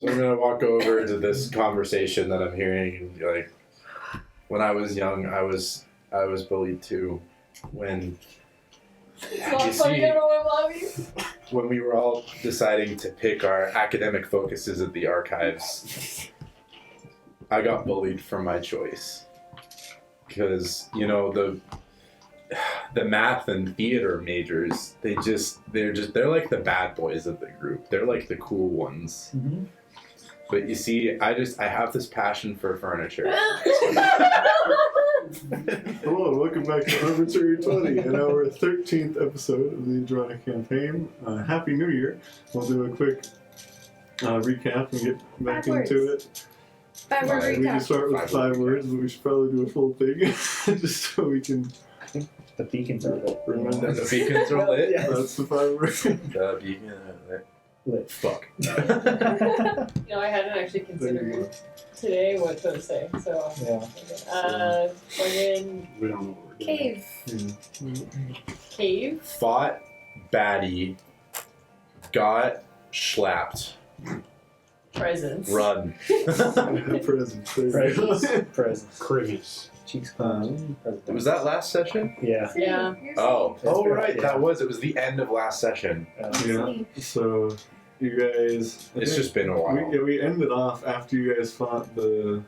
So I'm gonna walk over to this conversation that I'm hearing, and be like, when I was young, I was bullied too. When you see, when we were all deciding to pick our academic focuses at the archives, I got bullied for my choice because the math and theater majors, they're like the bad boys of the group. They're like the cool ones. Mm-hmm. But you see, I have this passion for furniture. Hello, welcome back to Arbitrary 20 and our 13th episode of the Edjrana campaign. Happy New Year. We'll do a quick recap and get back into it. Five-word We can recap. start with 5 words, but we should probably do a full thing just so we can The beacons are lit. remember. The beacons are lit. Yeah. That's the 5 words. The beacon Lit. Fuck. I hadn't actually considered today what to say, so. Yeah. Fucking We don't know what we're doing. Cave. cave. Fought baddie. Got schlapped. Presents. Run. Presents. Presents. Christmas. Cheeks clenched. Presents. Was that last session? Yeah. Yeah. Oh. That's Oh, good, right. yeah. It was the end of last session. Yeah, so you guys... It's just been a while. We ended off after you guys fought the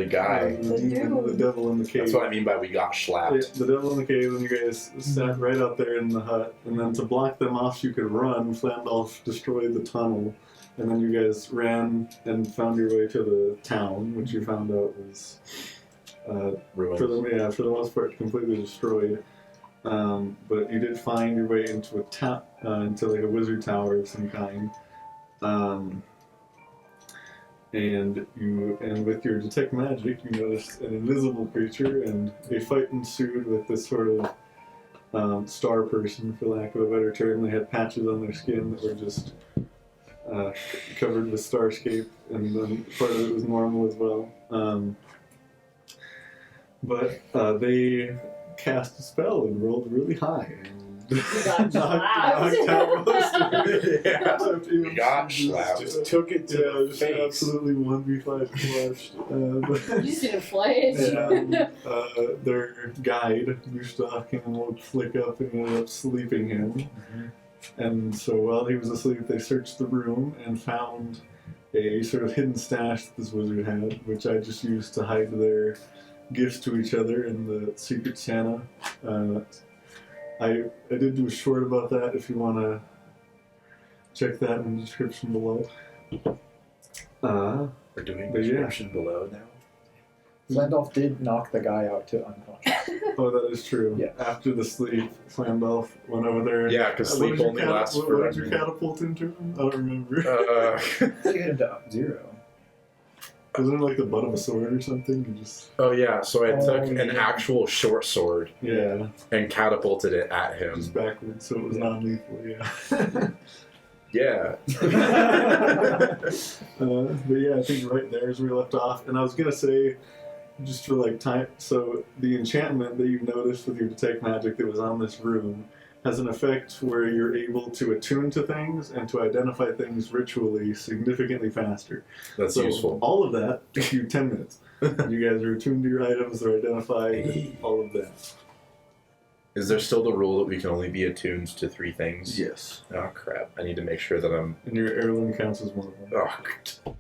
guy. the devil in the cave. That's what I mean by we got Yeah, schlapped. the devil in the cave, and you guys sat right out there in the hut, and then to block them off so you could run, Flandolf destroyed the tunnel, and then you guys ran and found your way to the town, which you found out was Ruined. for the most part completely destroyed. But you did find your way into into like a wizard tower of some kind. And with your detect magic, you noticed an invisible creature, and a fight ensued with this sort of star person, for lack of a better term. They had patches on their skin that were just covered with Starscape, and then part of it was normal as well. But they cast a spell and rolled really high. You got knocked out most of it. Yeah. You got slapped. Just took it to the just face. absolutely 1v5 flushed. You just didn't flinch. And their guide, Gustav, came and woke Flick up and ended up sleeping him. Mm-hmm. And so while he was asleep, they searched the room and found a sort of hidden stash that this wizard had, which I just used to hide their gifts to each other in the Secret Santa. I did do a short about that if you want to check that in the description below. We're doing But yeah. description below now. Flandolf did knock the guy out to unconscious. Oh, that is true. Yeah. After the sleep, Flandolf went over there. Yeah, because What sleep did you only lasts what for did you catapult into him? I don't remember. You hit him to 0. Wasn't it like the butt of a sword or something? You just... Oh yeah, so I took an yeah. actual short sword Yeah, and catapulted it at him. just backwards, so it was non-lethal, yeah. Yeah. But yeah, I think right there is where we left off. And I was going to say, just for like time, so the enchantment that you've noticed with your detect magic that was on this room has an effect where you're able to attune to things and to identify things ritually significantly faster. That's So useful. all of that took you 10 minutes. You guys are attuned to your items, they're identified, all of that. Is there still the rule that we can only be attuned to 3 things? Yes. Oh crap! I need to make sure that I'm. And your heirloom counts as one of them. Oh.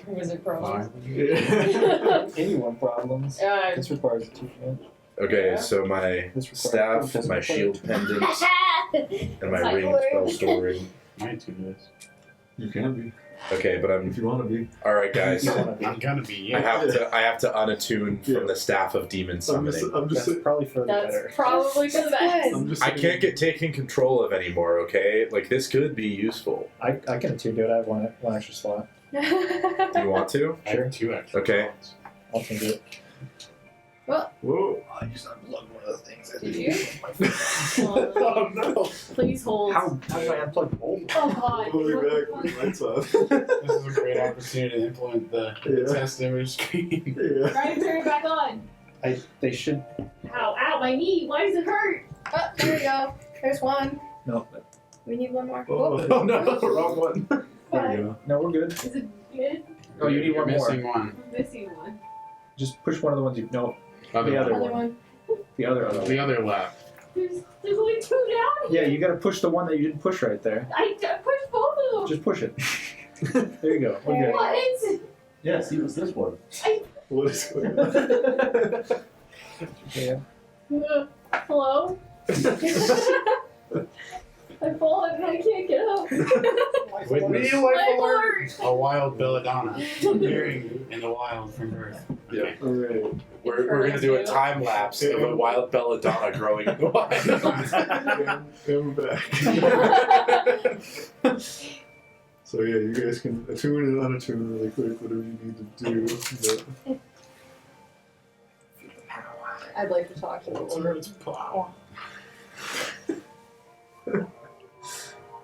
Wizard problems. Yeah. Anyone problems. This requires a 2 hit. Okay, Yeah. so my This requires staff, doesn't my require shield two. pendant, and my It's like ring wood. spell storing. My 2 days. You can be, Okay, but I'm if you want to be. all right, guys. You wanna be. I'm gonna be, I yeah. have to unattune Yeah. from the staff of demon summoning. I'm just That's probably for the That's better. probably for the best. I'm just I saying- can't get taken control of anymore. Okay, like this could be useful. I can attune to it. I have one extra slot. Do you want to? I have 2 extra. Okay. slots. I'll change it. Whoa. I just unplugged one of the things. Did you? Oh no! Please hold. How did I unplug both? Oh god. We'll be back with the lights off. This is a great opportunity to implement the Yeah. test image screen. Yeah. Try to turn it back on. They should. Ow, ow, my knee. Why does it hurt? Oh, there we go. There's one. No. We need one more. Oh. Oh no! Wrong one. There you go. No, we're good. Is it good? Oh, you need You're one more. missing one. I'm missing one. Just push one of the ones you. No, Other The other one. Other one. the other. The other left. There's only two down here. Yeah, you gotta push the one that you didn't push right there. I pushed both of them. Just push it. There you go. We're good. What? Yes, it was this one. What is going on? Yeah. Hello? I've fallen and I can't get up. Witness My heart. a wild belladonna appearing in the wild from birth. Yeah. Alright. We're gonna do a time lapse of a wild belladonna growing in the wild. And we're back. So yeah, you guys can attune and unattune really quick, whatever you need to do. But I'd like to talk to the Lord. Plow.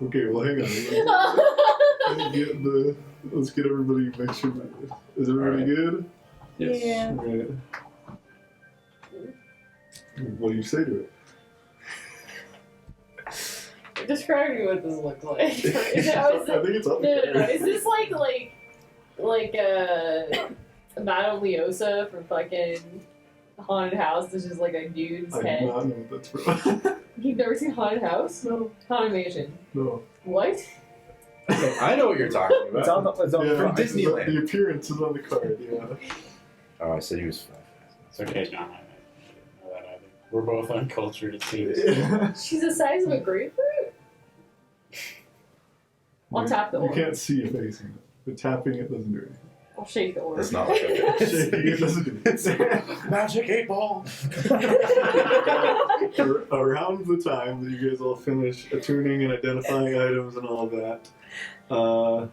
okay, well hang on. Let's get everybody. Make sure. Is everybody good? Yes. Yeah. Alright. What do you say to it? Describe me what this looks like. I think it's up. No. Is this like Madame Leosa from fucking Haunted House? This is like a dude's I do head. not know what that's from. You've never seen Haunted House? No. Haunted Mansion. No. What? I know what you're talking It's on about. the. It's on Yeah, the front. Disneyland. The appearance is on the card, yeah. Oh, I said he was 5. It's okay, John. I don't know that either. We're both uncultured, it seems. She's the size of a grapefruit? I'll tap the You orb. can't see it facing it. But tapping it doesn't do anything. I'll shake the orb. That's not like a Shaking it doesn't do anything. Magic 8 ball. Around the time that you guys all finish attuning and identifying items and all of that, I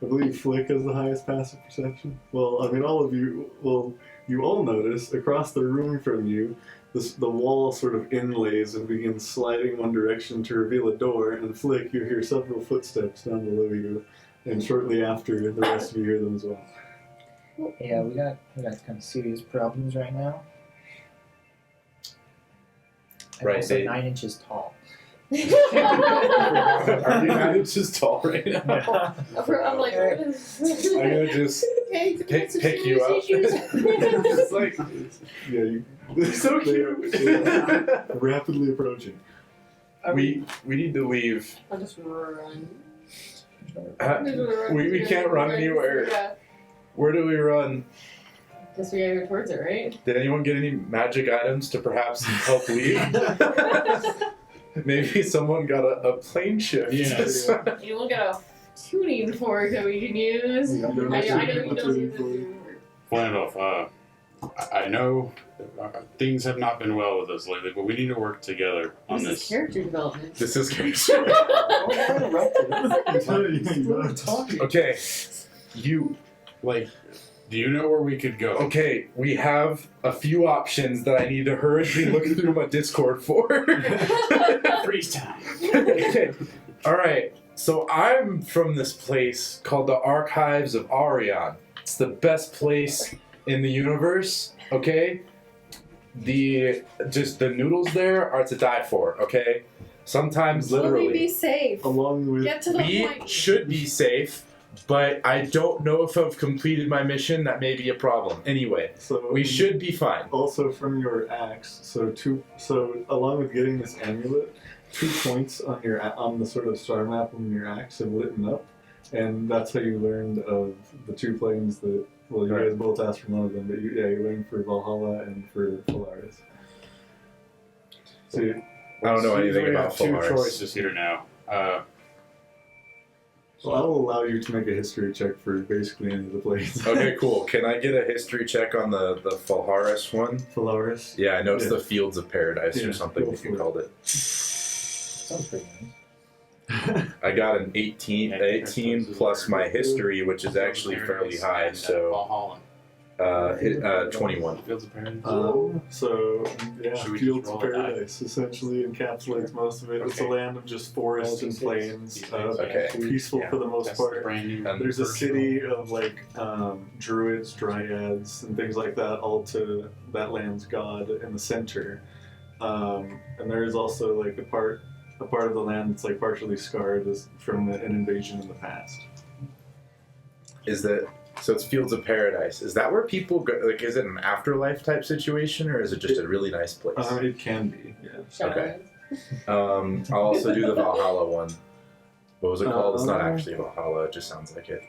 believe Flick has the highest passive perception. Well, I mean, all of you, you all notice across the room from you, the wall sort of inlays and begins sliding one direction to reveal a door, and Flick, you hear several footsteps down below you, and shortly after, the rest of you hear them as well. Yeah, we got kind of serious problems right now. I'm Right, also they- 9 inches tall. Are you 9 inches tall right now? I'm like, what is I'm gonna just Hey, pick you up. It's like, Yeah, you, so they are- cute. they are rapidly approaching. we need to leave. I'll just run. We can't run anywhere. Yeah. Where do we run? Guess we gotta go towards it, right? Did anyone get any magic items to perhaps help leave? Maybe someone got a plane shift. Yes. Anyone got a tuning fork that we can use? You don't I know actually you have a don't tuning use the fork. tuning fork. Flandolf, I know things have not been well with us lately, but we need to work together on This is this. character development. This is character. Okay, you. Like, do you know where we could go? Okay, we have a few options that I need to hurriedly look through my Discord for. Freeze time. Okay, alright. So I'm from this place called the Archives of Arion. It's the best place in the universe, okay? The noodles there are to die for, okay? Sometimes Let me be literally. safe. Along with Get to the We point. should be safe, but I don't know if I've completed my mission. That may be a problem. Anyway, so we should be fine. also from your axe. So along with getting this amulet, 2 points on the sort of star map on your axe have lit up, and that's how you learned of the 2 planes that. Well, you guys both asked for one of them, but you learned for Valhalla and for Polaris. So I don't know anything We about have two Polaris. choices here now. well, I'll allow you to make a history check for basically any of the planes. Okay, cool. Can I get a history check on the Polaris one? Polaris. Yeah, I know it's Yeah. the Fields of Paradise Yeah, or something go that you for it. called it. Sounds pretty nice. I got an 18 plus my history, which is actually fairly high, so 21. Fields of Paradise. So yeah, Should we Fields just of roll a die? Essentially encapsulates most of it. It's a Okay. land of just forests and plains, Okay. peaceful Yeah. for the most That's the part. brand new. And There's a version. city of like druids, dryads, and things like that, all to that land's god in the center. And there is also like a part of the land that's like partially scarred from an invasion in the past. is that so it's Fields of Paradise? Is that where people go? Like, is it an afterlife type situation, or is it just a really nice place? It can be, yeah. Okay. I'll also do the Valhalla one. What was it called? It's not actually Valhalla. It just sounds like it.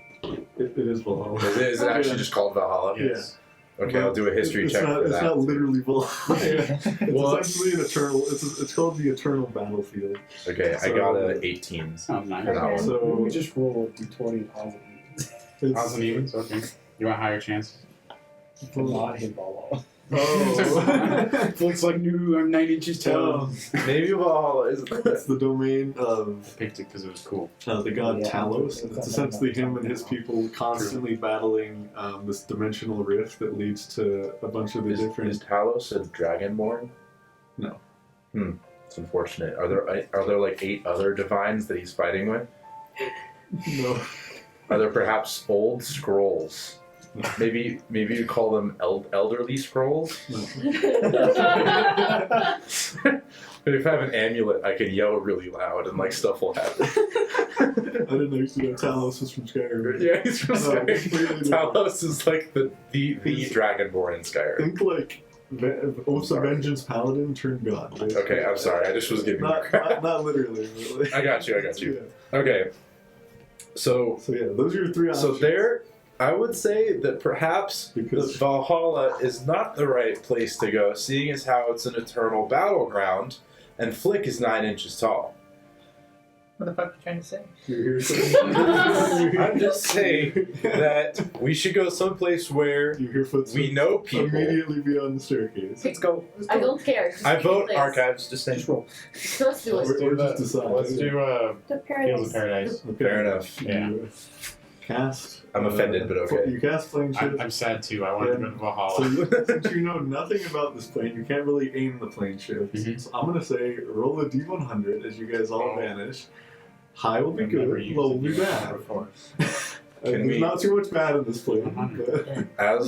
It is Valhalla. Is it actually just called Valhalla? Yes. Okay, I'll do a history check for It's that. not literally Valhalla. It's Well, essentially an eternal. It's called the Eternal Battlefield. Okay, I got a 18. Sounds nice. For that one. So We just roll d20 odds and evens. Odds and evens? Okay. You want higher chance? Not hit Valhalla. Oh. Looks like new. I'm 9 inches tall. Maybe Valhalla isn't It's the domain of I picked it because it was cool. the god Yeah, Talos, and it's essentially him and his people constantly battling this dimensional rift that leads to a bunch of the Is different. Talos a dragonborn? No. It's unfortunate. Are there like 8 other divines that he's fighting with? No. Are there perhaps old scrolls? Maybe you call them elderly scrolls? But if I have an amulet, I can yell really loud and like stuff will happen. I didn't actually know Talos was from Skyrim. Yeah, he's from Skyrim. completely different. Talos is like the dragonborn in Skyrim. Think like Oaths of Vengeance Paladin turned god. Basically. Okay, I'm sorry. I just was giving you Not literally. Really. I got you. Yeah. Okay. So So those are your 3 options. there, I would say that perhaps Because- the Valhalla is not the right place to go, seeing as how it's an eternal battleground, and Flick is 9 inches tall. What the fuck are you trying to say? You're here I'm just saying that we should go someplace where You hear footsteps we know people. immediately beyond the staircase. Let's go. Let's I go. don't care. Just I pick a vote place. archives. Just saying. Just roll. Let's do it. Or just decide. Let's do The Fields of paradise. Paradise. Okay. Fair enough. Yeah. You cast. I'm offended, but okay. You cast flame shift. I'm sad too. I wanted to go to So Valhalla. since you know nothing about this plane, you can't really aim the plane shift. Mhm. So I'm gonna say roll a d100 as you guys all Oh. vanish. High will be I've never good, used low will a be D100 bad. before. Can There's we- not too much bad in this plane. 100. But As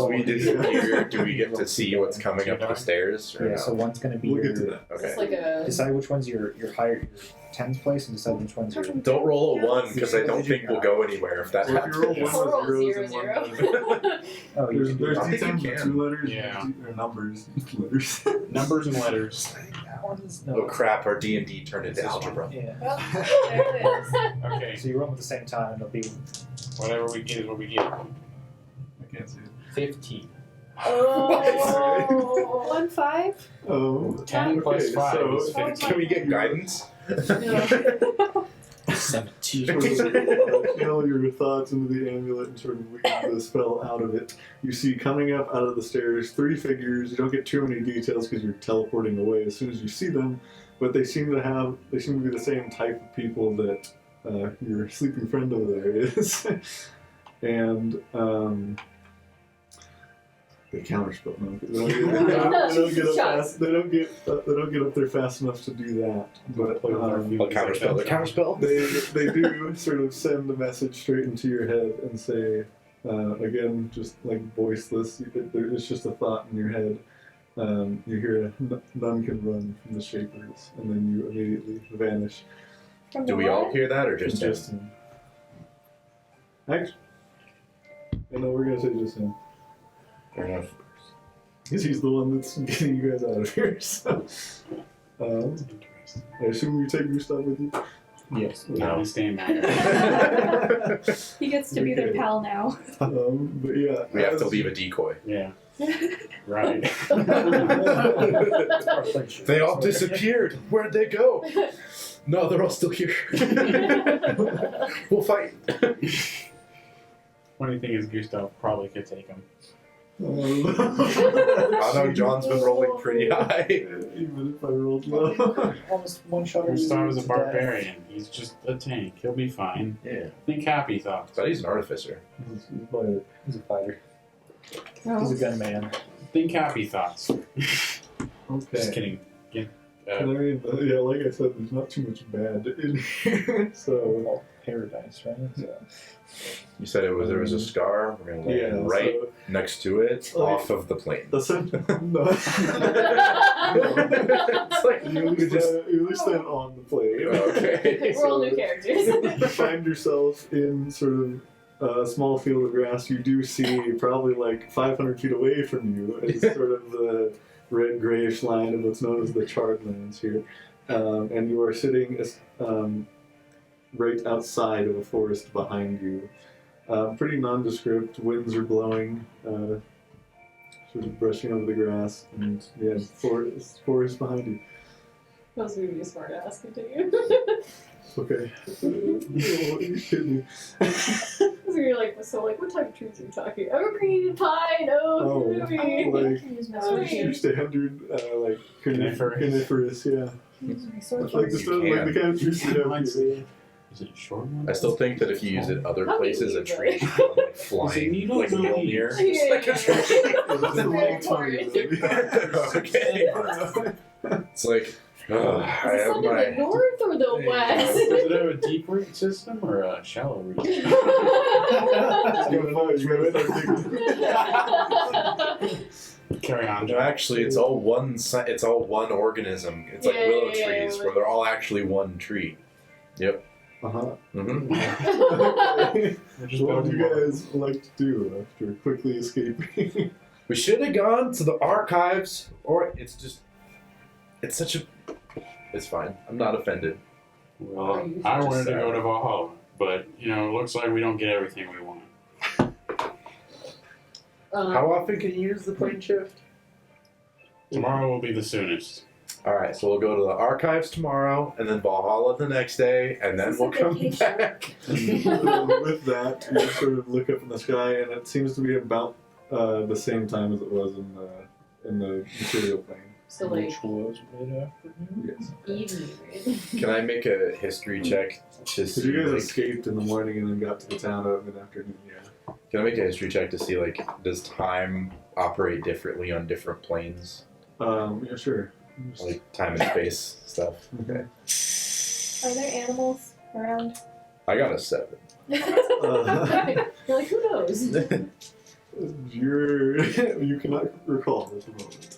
we disappear, do we get to see what's coming up the stairs? Or Yeah, no? so one's gonna be we'll your. get to that. It's Okay. like a. Decide which one's your higher, your 10th place, and decide which one's your. Don't roll a 1 because I don't think we'll go anywhere if that Well, if you roll happens. one- Roll zeros zero, and zero. one Oh, you can do There's I think you D10 can. with 2 letters, Yeah. or numbers, letters. Numbers and letters. that one's Oh no. crap! Our D&D turned into algebra. Yeah. Well, there it is. Okay, So you roll them at the same time. It'll be whatever we get is what we get. I can't see it. 15. Oh. 1, 5. Oh, 10 plus okay, 5 so- is 15. Can we get guidance? 17. Sort of channel your thoughts into the amulet and sort of weave the spell out of it. You see coming up out of the stairs 3 figures. You don't get too many details because you're teleporting away as soon as you see them, but they seem to be the same type of people that your sleeping friend over there is. And they counterspell. No, they don't get up there fast enough to do that. But I'll counterspell. Counterspell. they do sort of send the message straight into your head and say, again, just like voiceless. It's just a thought in your head. You hear none can run from the Shapers, and then you immediately vanish. From Do the we all what? hear that or just him? Just him. Actually, no, we're gonna say just him. Fair enough. Because he's the one that's getting you guys out of here. So, I assume you take your stuff with you. Yes. No, stand back. He gets to be their Okay. pal now. But yeah, We have to as- leave a decoy. Yeah. Right. They all disappeared. Where'd they go? No, they're all still here. We'll fight. Funny thing is, Gustav probably could take him. I know John's been rolling pretty high. Even if I rolled low. Almost one shot. Gustav is a barbarian. He's just a tank. He'll be fine. Yeah. Think happy thoughts. But he's an artificer. He's a fighter. Oh. He's a gunman. Think happy thoughts. Just Okay. kidding. I mean, yeah, like I said, there's not too much bad in here. So, Well, paradise, right? So. You said there was a scar. We're gonna lay yeah, it right so, next to it, Oh, off of the plane. no. It's like You at least stand on the plane. Okay. We're all new characters. You find yourself in sort of a small field of grass, you do see probably like 500 feet away from you is sort of the red grayish line of what's known as the charred lands here. And you are sitting right outside of a forest behind you. Pretty nondescript, winds are blowing, sort of brushing over the grass, and yeah, forest behind you. That was going to be a smart ass. Continue. Okay. Oh, you kidding me? So you're like, so like, what type of trees are you talking? Evergreen, pine, oak, Oh, movie. like Oh, your standard, like coniferous, yeah. Like the stuff, like the kind of trees you have here. Is it short one? I still think that if you use it other How places, a many tree leaves can come, like, Is it flying needle like or Mjolnir. leaves? Yeah, Like a tree. It's very important. Okay. It's like, I Is have this under the my. north or the west? Does it have a deep root system or a shallow root system? Carry on, No, John. actually, it's all one. It's all one organism. It's like Yeah, willow yeah, yeah, trees, yeah. where they're all actually one tree. Uh-huh. Mm-hmm. What do you guys like to do after quickly escaping? We should have gone to the archives, or it's just. It's such a. It's fine. I'm not offended. Well, I wanted to go to Valhalla, but, you know, it looks like we don't get everything we want. How often can you use the plane shift? Tomorrow will be the soonest. All right, so we'll go to the archives tomorrow, and then Valhalla the next day, and then Is this we'll a come vacation? back. With that, you sort of look up in the sky, and it seems to be about the same time as it was in the material plane. So like was mid-afternoon? Yes. evening, right? Can I make a history check to Because see? you guys Like, escaped in the morning and then got to the town at mid-afternoon. Yeah. can I make a history check to see, like, does time operate differently on different planes, Yeah, sure. Just- like time and space stuff? Okay. Are there animals around? I got a 7. You're like, who knows? You cannot recall at the moment.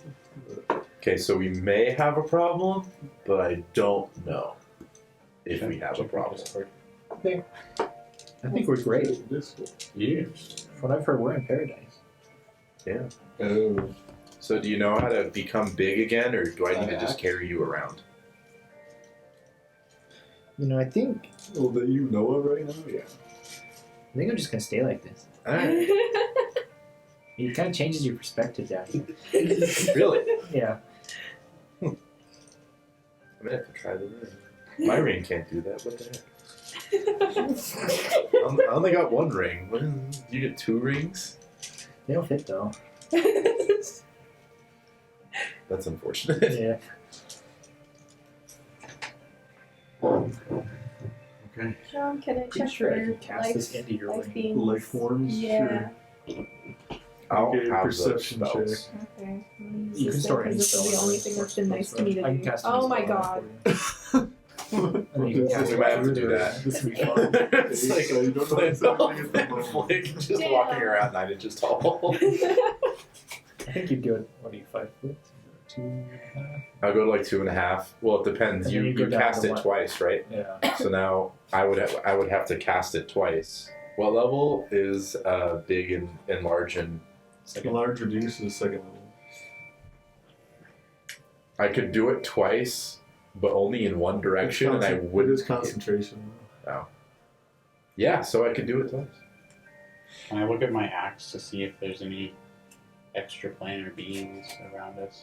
Okay, so we may have a problem, but I don't know if we have a problem. I think we're great. This Yeah. From what I've heard, we're in paradise. Yeah. Oh. So do you know how to become big again, or do I need to just carry you around? You know, I think Well, that you know of right now, yeah. I'm just gonna stay like this. Alright. It kind of changes your perspective down here. Really? Yeah. I'm gonna have to try the ring. My ring can't do that. What the heck? I only got 1 ring. What is, you get 2 rings? They don't fit though. That's unfortunate. Yeah. Okay. Sean, can I Pretty check sure I for can cast this into your life ring. beings? Life forms? Yeah. I'll Okay, have perception those spells. Okay. You can store any This is the spell. only thing that's been nice to me to I can do. cast any Oh my spell god. for you. I mean, Yeah, we might have to do that. This will be fun. It's like You don't know what's happening at the moment. Flake just Yeah. walking around 9 inches tall. I think you'd go, what are you, 5 foot? 2.5? I'll go to like 2.5. Well, it depends. And You then you go you down cast to it 1. twice, right? Yeah. So now I would have to cast it twice. What level is big and large and Second large reduce is second level. I could do it twice, but only in one direction, and I It wouldn't. is concentration. Yeah, so I could do it twice. Can I look at my axe to see if there's any extraplanar beings around us?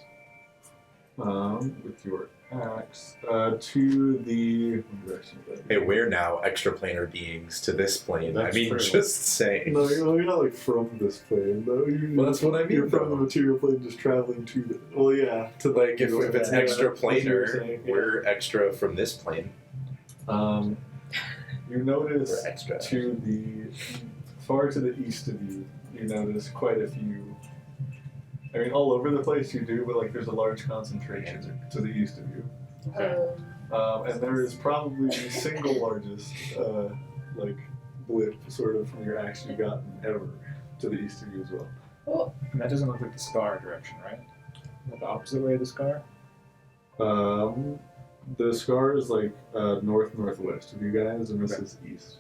With your axe to the what direction is that? Hey, we're now extraplanar beings to this plane. That's I mean, true. just saying. No, you're not like from this plane, though. Well, that's what I mean, You're from the though. material plane, just traveling to the. Well, yeah. To Like, if it's Yeah, that's what you were extraplanar, saying, yeah. we're extra from this plane. You notice We're extra. to the far to the east of you. You notice quite a few. I mean, all over the place you do, but like there's a large concentration to the east of you. And there is probably the single largest, like, blip sort of from your action you've gotten ever to the east of you as well. And that doesn't look like the scar direction, right? The opposite way of the scar? The scar is like north-northwest of you guys, and this is east.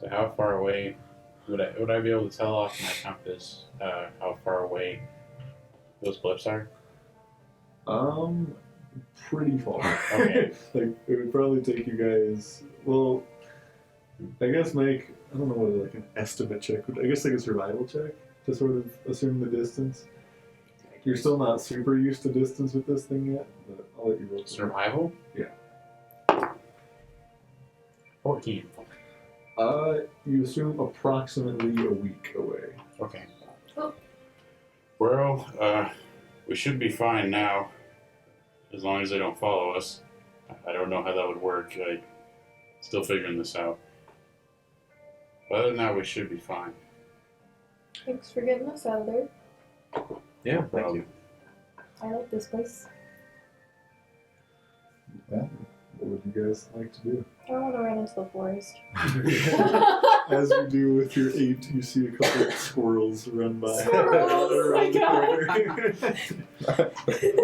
So how far away would I be able to tell off my compass how far away those blips are? Pretty far. Okay. Like it would probably take you guys. Well, I guess make I don't know what like an estimate check would. I guess like a survival check to sort of assume the distance. You're still not super used to distance with this thing yet, but I'll let you roll. Survival? Yeah. 14. You assume approximately a week away. Okay. Oh. Well, we should be fine now, as long as they don't follow us. I don't know how that would work. I'm still figuring this out. But other than that, we should be fine. Thanks for getting us out of there. Yeah, thank you. I like this place. Yeah. What would you guys like to do? I want to run into the forest. As you do with your 8, you see a couple of squirrels run by. Squirrels, around my the corner.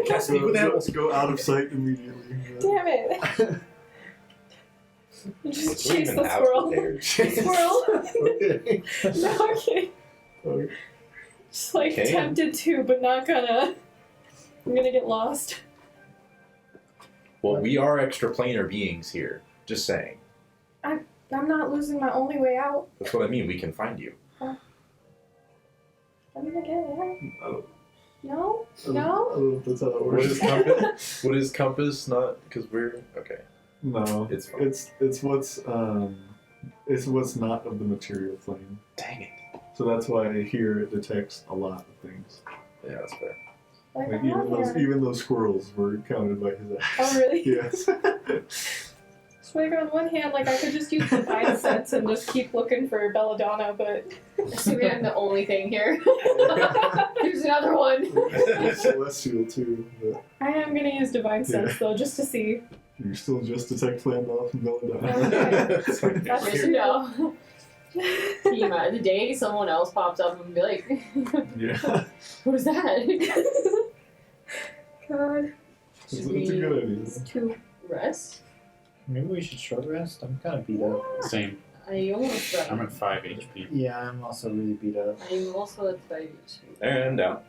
Can't speak with animals. Go out of sight immediately. Damn it! Just We chase even the have squirrel. there. Squirrel! Okay. No, okay. Okay. Just like Okay. tempted to, but not gonna. I'm gonna get lost. Well, we are extraplanar beings here. Just saying. I'm not losing my only way out. That's what I mean. We can find you. I'm gonna get out. I don't No? I No? don't know if that's how that What works. is compass? What is compass? Not because we're okay. No, It's fine. it's what's not of the material plane. Dang it. So that's why here it detects a lot of things. Yeah, that's fair. Like, Like I'm not here. even those squirrels were counted by his axe. Oh, really? Yes. So like on one hand, like I could just use divine sense and just keep looking for Belladonna, but Assuming I'm the only thing here. There's another one. Celestial too, but I am gonna use divine sense though, just to see. you still just detect Flandolf and Belladonna. That's Good to true. know. Can you imagine the day someone else pops up and be like, Yeah. what is that? God. It's Should a good we idea. It's 2. rest? Maybe we should short rest. I'm kind of beat up. Same. I almost I'm died. at 5 HP. Yeah, I'm also really beat up. I'm also at 5 HP. And down.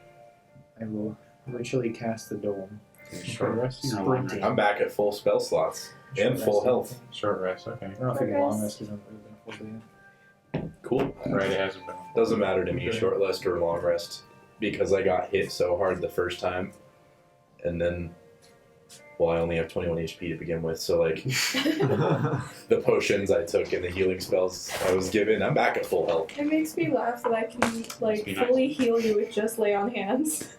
I will eventually cast the dome. Short rest or long rest? Sprinting. I'm back at full spell slots Short and full rest, health. Short rest, okay. I don't know if I can Short long rest. rest because I'm moving a full day. Cool. Right, it hasn't been. Doesn't matter to me, Okay. short rest or long rest, because I got hit so hard the first time, and then, well, I only have 21 HP to begin with, so like the potions I took and the healing spells I was given, I'm back at full health. It makes me laugh that I can like be nice. fully heal you with just lay on hands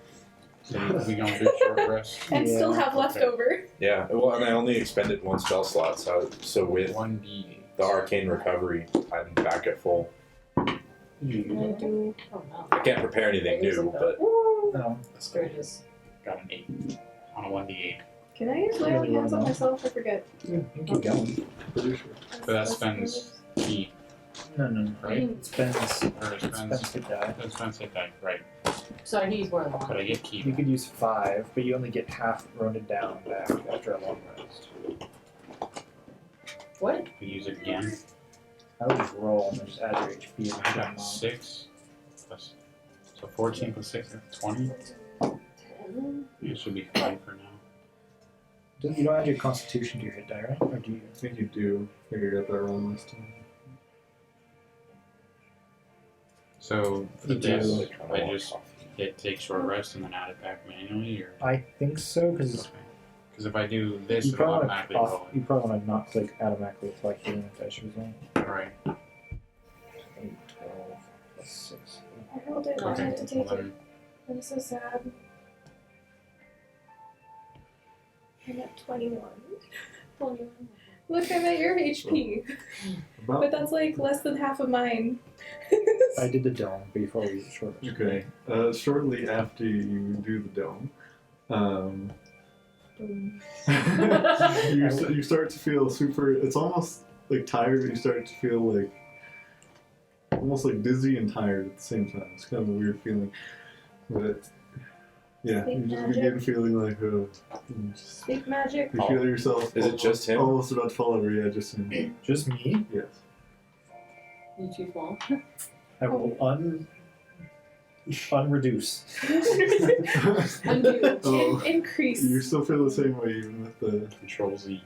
So we gonna do short rest? and still Yeah. have leftover. Yeah, well, and I only expended 1 spell slot, so with 1d8. the arcane recovery, I'm back at full. I do. Oh no. I can't prepare anything new, but No. There it is. Got an 8 on a 1d8. Can I use lay on hands on myself? I forget. Yeah, you keep going. Pretty sure. So that spends key, No. right? It spends. Or it It spends spends. to die. It spends hit die, right? So I can use more than But one. I get key. You could use 5, but you only get half rounded down back after a long rest. What? We use it again. I would just roll and just add your HP and I hit got amount. 6 plus. So 14 plus 6 is 20. 10? It should be fine for now. You don't add your constitution to your hit die, right? Or do you? I think you do. I think I got that wrong last time. So for You do. this, I just take short rest and then add it back manually, or I think so, because because if I do this, you it'll probably automatically want roll to you probably want to not click automatically apply healing dice as well. it. Right. 8, 12, plus 6. I rolled it. I Okay. had to take Well, it. then, I'm so sad. I'm at 21. 21. Look, I'm at your HP. About But that's like less than half of mine. I did the dome before we short rest. okay. Shortly after you do the dome, you start to feel super. It's almost like tired. But you start to feel like almost like dizzy and tired at the same time. It's kind of a weird feeling, but yeah, Sleep you just magic. begin feeling like you Sleep magic. feel yourself. Is it just him? Almost about to fall over. Yeah, just him. Just me? Yes. You too small. I will unreduce. Undo. Oh. Increase. You still feel the same way even with the. Control Z.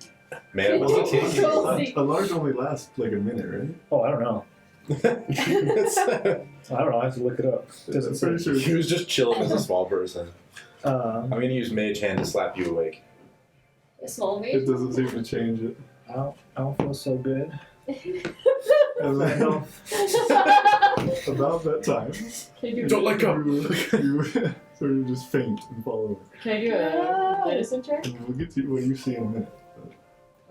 Man, it wasn't taking Control long. Z. A large only lasts like a minute, right? Oh, I don't know. It's- I don't know. I have to look it up. Doesn't I'm pretty say. sure. he was just chilling as a small person. I'm gonna use Mage Hand to slap you awake. A small It mage. doesn't seem to change it. I don't feel so good. And then know. about that time, Can I do, Don't let go. you sort of just faint and fall over. can I do a medicine check? And we'll get to what you see in a minute.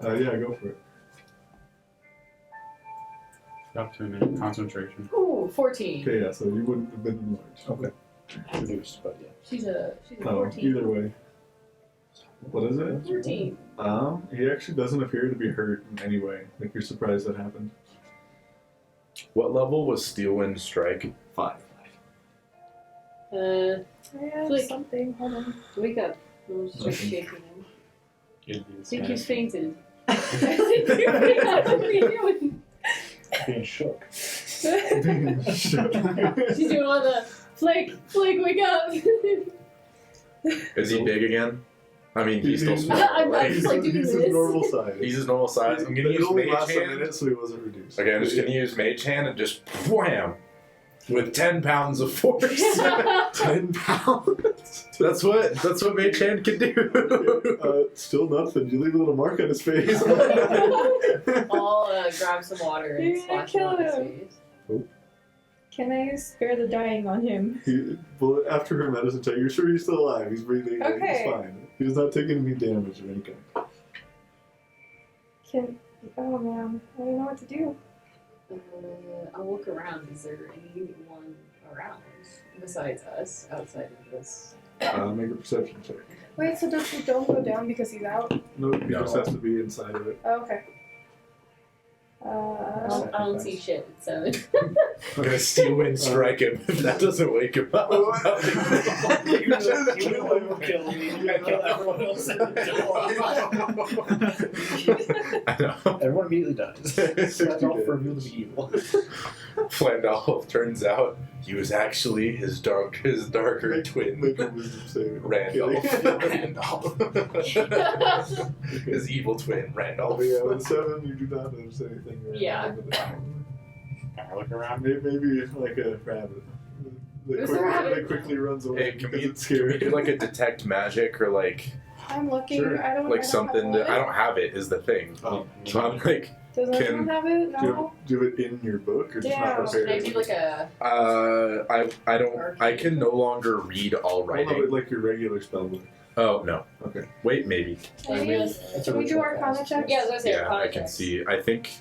But, yeah, go for it. Up to a minute. Concentration. Ooh, 14. Okay, yeah, so you wouldn't have been enlarged. Okay. Reduced, but yeah. She's a Oh, 14. either way. What is it? 14. He actually doesn't appear to be hurt in any way. Like, you're surprised that happened. What level was Steelwind Strike? 5. I have Like- something. Hold on. Wake up. I'll just start shaking him. It'd be I this think guy. he's fainted. I think you're fainted. What are you doing? Being shook. She's doing all the Flake, wake up. Is he big again? I mean, he's still small. I'm right? just like doing he's this. his normal size. He's his normal size. I'm gonna It use only Mage lasts a Hand. minute, so he wasn't reduced. Okay, I'm just gonna use Mage Hand and just wham with 10 pounds of force. 10 pounds. That's what Mage Hand can do. Still nothing. You leave a little mark on his face. I'll grab some water and You're gonna splash it on his kill face. Can I spare the dying on him? Well, after her medicine check, you're sure he's still alive. He's breathing. Like, Okay. he's fine. He does not take any damage of any kind. Oh man, I don't know what to do. I'll look around. Is there anyone around besides us outside of this? Make a perception check. Wait, so does the dome go down because he's out? Nope, he No. just has to be inside of it. Oh, okay. I don't see shit. It's 7. I'm gonna Steelwind Strike him. If that doesn't wake him up, You just kill me. You gotta kill everyone else at the door. I know. Everyone immediately dies. That's all for reveal to be evil. Flandolf turns out he was actually his darker twin. Make a wisdom save. Randolph. Randolph. His evil twin, Randolph. Yeah, with 7, you do not notice anything. Right? Yeah. Can I look around? Maybe like a rabbit. There's a rabbit. They quickly runs away Hey, can because we it's scary. do like a detect magic or like I'm looking. Sure. I don't. I like don't something have that I one. don't have it is the thing. Oh. So I'm like, Does can- anyone have it? Do you, No. do it in your book or just Yeah. not Can prepared? I do like a? I don't. I can no longer read all Well, no, writing. but like your regular spell book. Oh no. Okay. Wait, maybe. Can we, It's a can we do ritual Arcana cast. checks? Yeah, I was gonna say Yeah, Arcana I can checks. see. I think.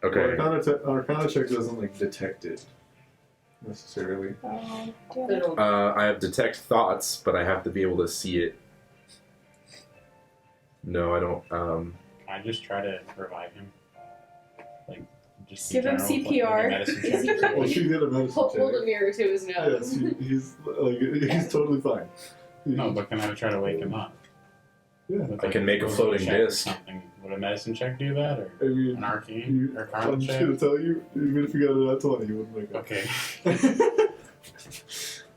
Okay. Arcana check doesn't like detect it necessarily. Oh, But damn it. it'll- I have detect thoughts, but I have to be able to see it. No, I don't. Can I just try to revive him? Like, just Give him general, like, CPR. a medicine Is he check? Well, she did a medicine Hold check. a mirror to his Yes, nose. he's totally fine. No, but can I try to wake him up? Yeah. With, I can make a wisdom floating check or disc. something. Would a medicine check do that, or I mean, an arcane or I'm Arcana just check? gonna tell you, even if you got it at 20, you wouldn't wake up. Okay.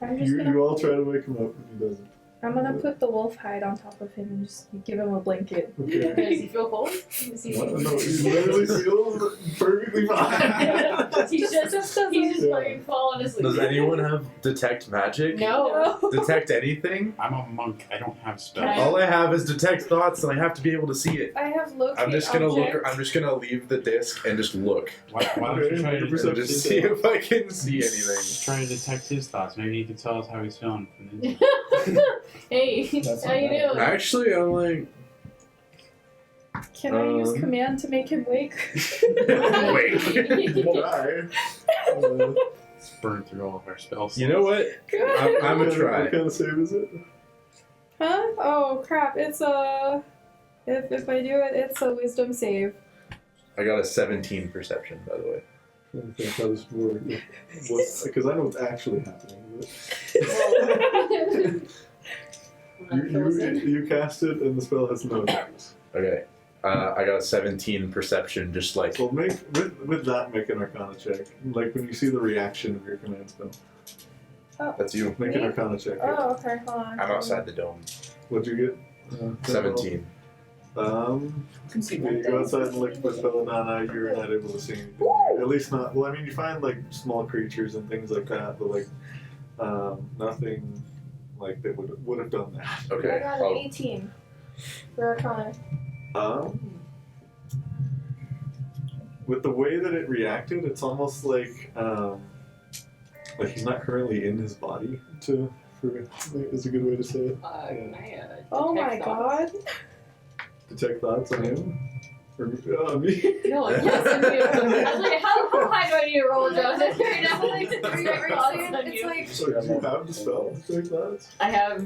I'm just You gonna. all try to wake him up, and he doesn't. I'm gonna put the wolf hide on top of him and just give him a blanket. Okay. Does he feel cold? Does he No, he literally feels perfectly fine. He's just Yeah. fucking falling asleep. Does anyone have detect magic? No. Detect anything? I'm a monk. I don't have Can spells. I- All I have is detect thoughts, and I have to be able to see it. I have locate I'm just gonna object. look. I'm just gonna leave the disc and just look. Why don't Okay, you try make a to perception Just check. see if I can see anything. Just try to detect his thoughts. Maybe he could tell us how he's feeling. Hey, That's how you not bad. doing? Actually, I'm like, Can I use command to make him wake? wait. Try. Burn through all of our spells. You know what? I'm gonna What try. kind of save is it? Huh? Oh crap! It's a. If I do it, it's a wisdom save. I got a 17 perception, by the way. I think how this works. Because I know what's actually happening. You cast it, and the spell has no effects. Okay. I got a 17 perception, just like. Well, make an Arcana check. Like when you see the reaction of your command spell. That's you. Make an Me? Arcana check. Oh, okay, hold on. I'm outside the dome. What'd you get? 17. You can see When you go outside and look with Belladonna, you're not able to see anything. At least not. Well, I mean, you find like small creatures and things like that, but like nothing like that would have done that. Okay. I got an 18 for Arcana. With the way that it reacted, it's almost like he's not currently in his body. Is a good way to say it. Oh my detect god. Detect thoughts on him. Or me. No, yes, I mean, I was like, how high do I need to roll, Joseph? Right now, like, to three different thoughts on It's you. like, So do you have the spell, Detect Thoughts? I have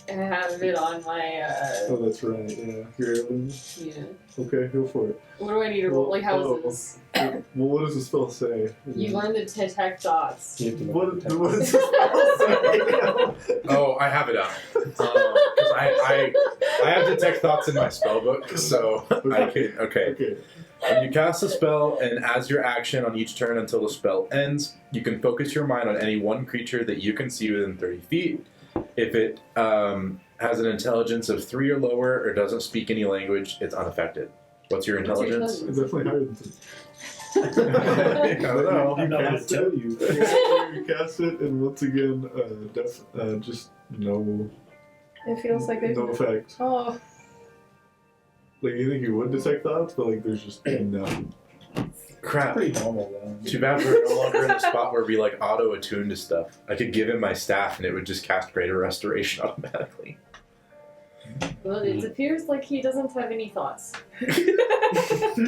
it on my, Oh, that's right. Yeah, your heirloom. yeah. Okay, go for it. What do I need to roll? Like, how is this? Well, what does the spell say? You learn to detect thoughts. You have to What detect does the spell say? Oh, I have it up. Because I have detect thoughts in my spell book, so I can. Okay. Okay. When you cast a spell, and as your action on each turn until the spell ends, you can focus your mind on any one creature that you can see within 30 feet. If it has an intelligence of 3 or lower or doesn't speak any language, it's unaffected. What's your intelligence? It's definitely higher than 3. I don't know. I'm not going cast to tell it. you. You cast it, and once again, just no it feels like there's no effect. Oh, Like you think you would detect thoughts, but like there's just no. Crap. Pretty normal though. Too bad we're no longer in the spot where we like auto-attune to stuff. I could give him my staff and it would just cast Greater Restoration automatically. Well, it appears like he doesn't have any thoughts.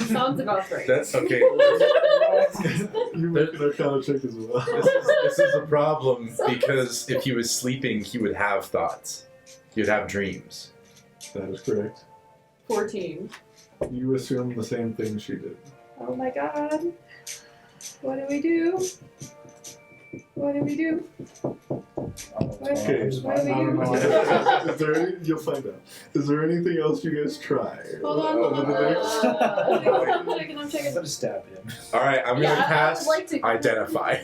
Sounds about right. That's okay. You make an Arcana check as well. This is a problem because if he was sleeping, he would have thoughts. He would have dreams. That is correct. 14. You assume the same thing she did. oh my god. What do we do? What do we do? Okay. What do we do? Is there any, you'll find out. Is there anything else you guys try? Hold on, hold on. Over the next- I'm checking. I'm gonna stab him. All right, I'm Yeah, gonna I cast would like to- Identify.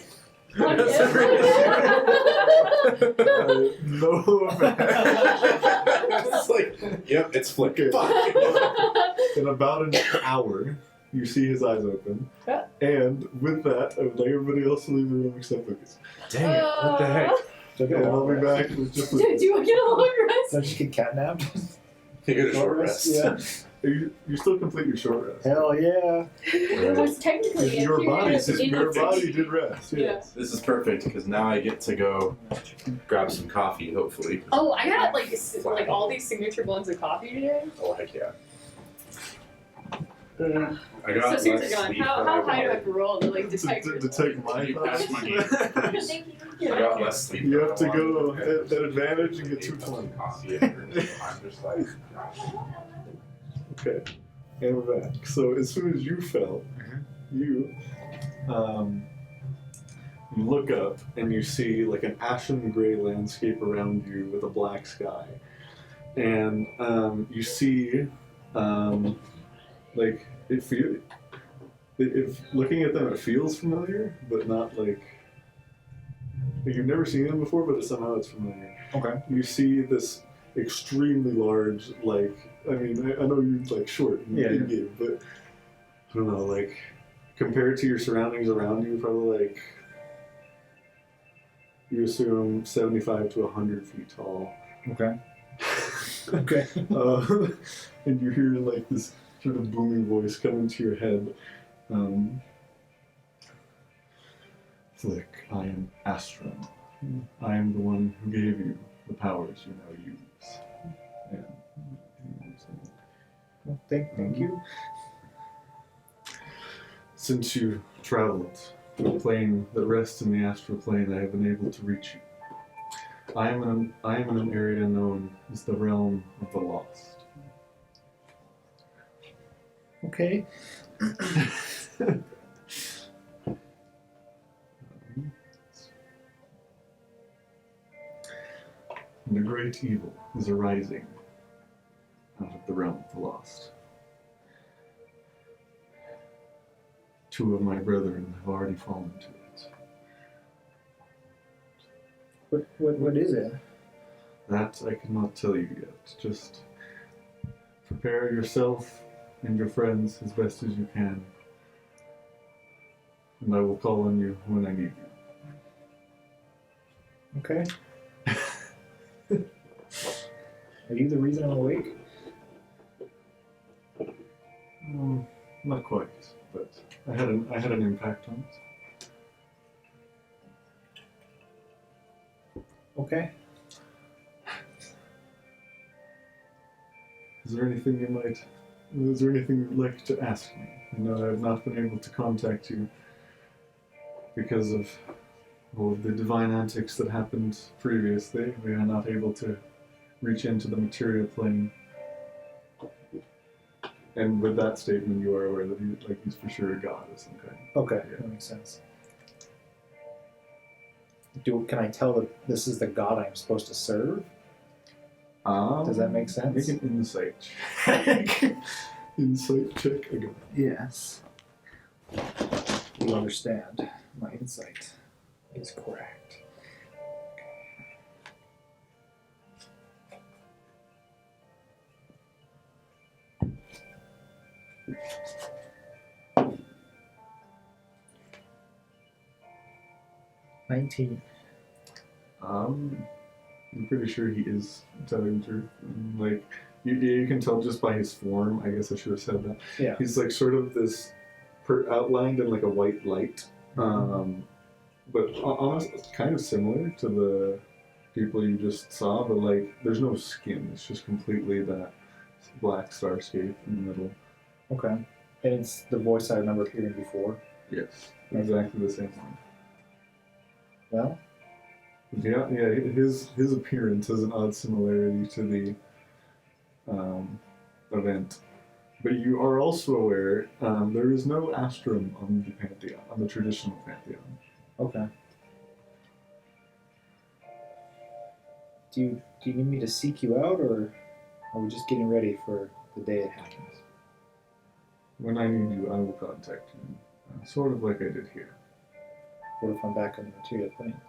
No effect. It's like, yep, it's flicking. Okay. In about an hour, you see his eyes open. Yeah. And with that, I would like everybody else to leave the room except Lucas. Dang it, what the heck? Took And a I'll long be rest. back with just Do I get a long rest? So I just get catnapped? You get a short rest. Yeah. You still complete your short rest. Hell yeah. It was technically Your a period body, of your inactivity. body did rest. Yes. This is perfect because now I get to go grab some coffee, hopefully. Oh, I got like all these signature blends of coffee today. Oh, heck yeah. I So got seriously, less John, sleep how than I high do I have wanted. to roll to like detect? Detect my You passed my game. thoughts. Thank I you. got less sleep. You than have I to go wanted. at advantage and get 220. Coffee and I'm just like, Okay. And we're back. So as soon as you fell, you look up and you see like an ashen gray landscape around you with a black sky. And you see like if looking at them it feels familiar, but not like you've never seen them before, but somehow it's familiar. Okay. You see this extremely large, like, I mean, I know you're like short in game, but I don't know, like, compared to your surroundings around you, probably like, you assume 75 to 100 feet tall. Okay. Okay. And you hear like this sort of booming voice coming to your head. Flick, I am Edjrana. I am the one who gave you the powers you now use. And Well, thank you. since you traveled to a plane that rests in the astral plane, I have been able to reach you. I am in an area known as the realm of the lost. Okay. And a great evil is arising out of the realm of the lost. 2 of my brethren have already fallen to it. What is it? That I cannot tell you yet. Just prepare yourself and your friends as best as you can. And I will call on you when I need you. Okay. Are you the reason I'm awake? Not quite, but I had an impact on it. Okay. Is there anything you'd like to ask me? I know I have not been able to contact you because of all of the divine antics that happened previously. We are not able to reach into the material plane. And with that statement, you are aware that he's for sure a god of some kind. Okay, Yeah. that makes sense. Can I tell that this is the god I'm supposed to serve? Does that make sense? Make an insight check. Insight check again. Yes. You understand. My insight is correct. 19. I'm pretty sure he is telling the truth. Like, you can tell just by his form. I guess I should have said that. Yeah. He's like sort of this outlined in like a white light. But honestly, it's kind of similar to the people you just saw, but like, there's no skin. It's just completely that black starscape in the middle. Okay. And it's the voice I remember hearing before. Yes, exactly the same one. Well, Yeah. His appearance has an odd similarity to the event, but you are also aware there is no astrum on the pantheon, on the traditional pantheon. okay. Do you need me to seek you out, or are we just getting ready for the day it happens? When I need you, I will contact you, sort of like I did here. What if I'm back on the material plane?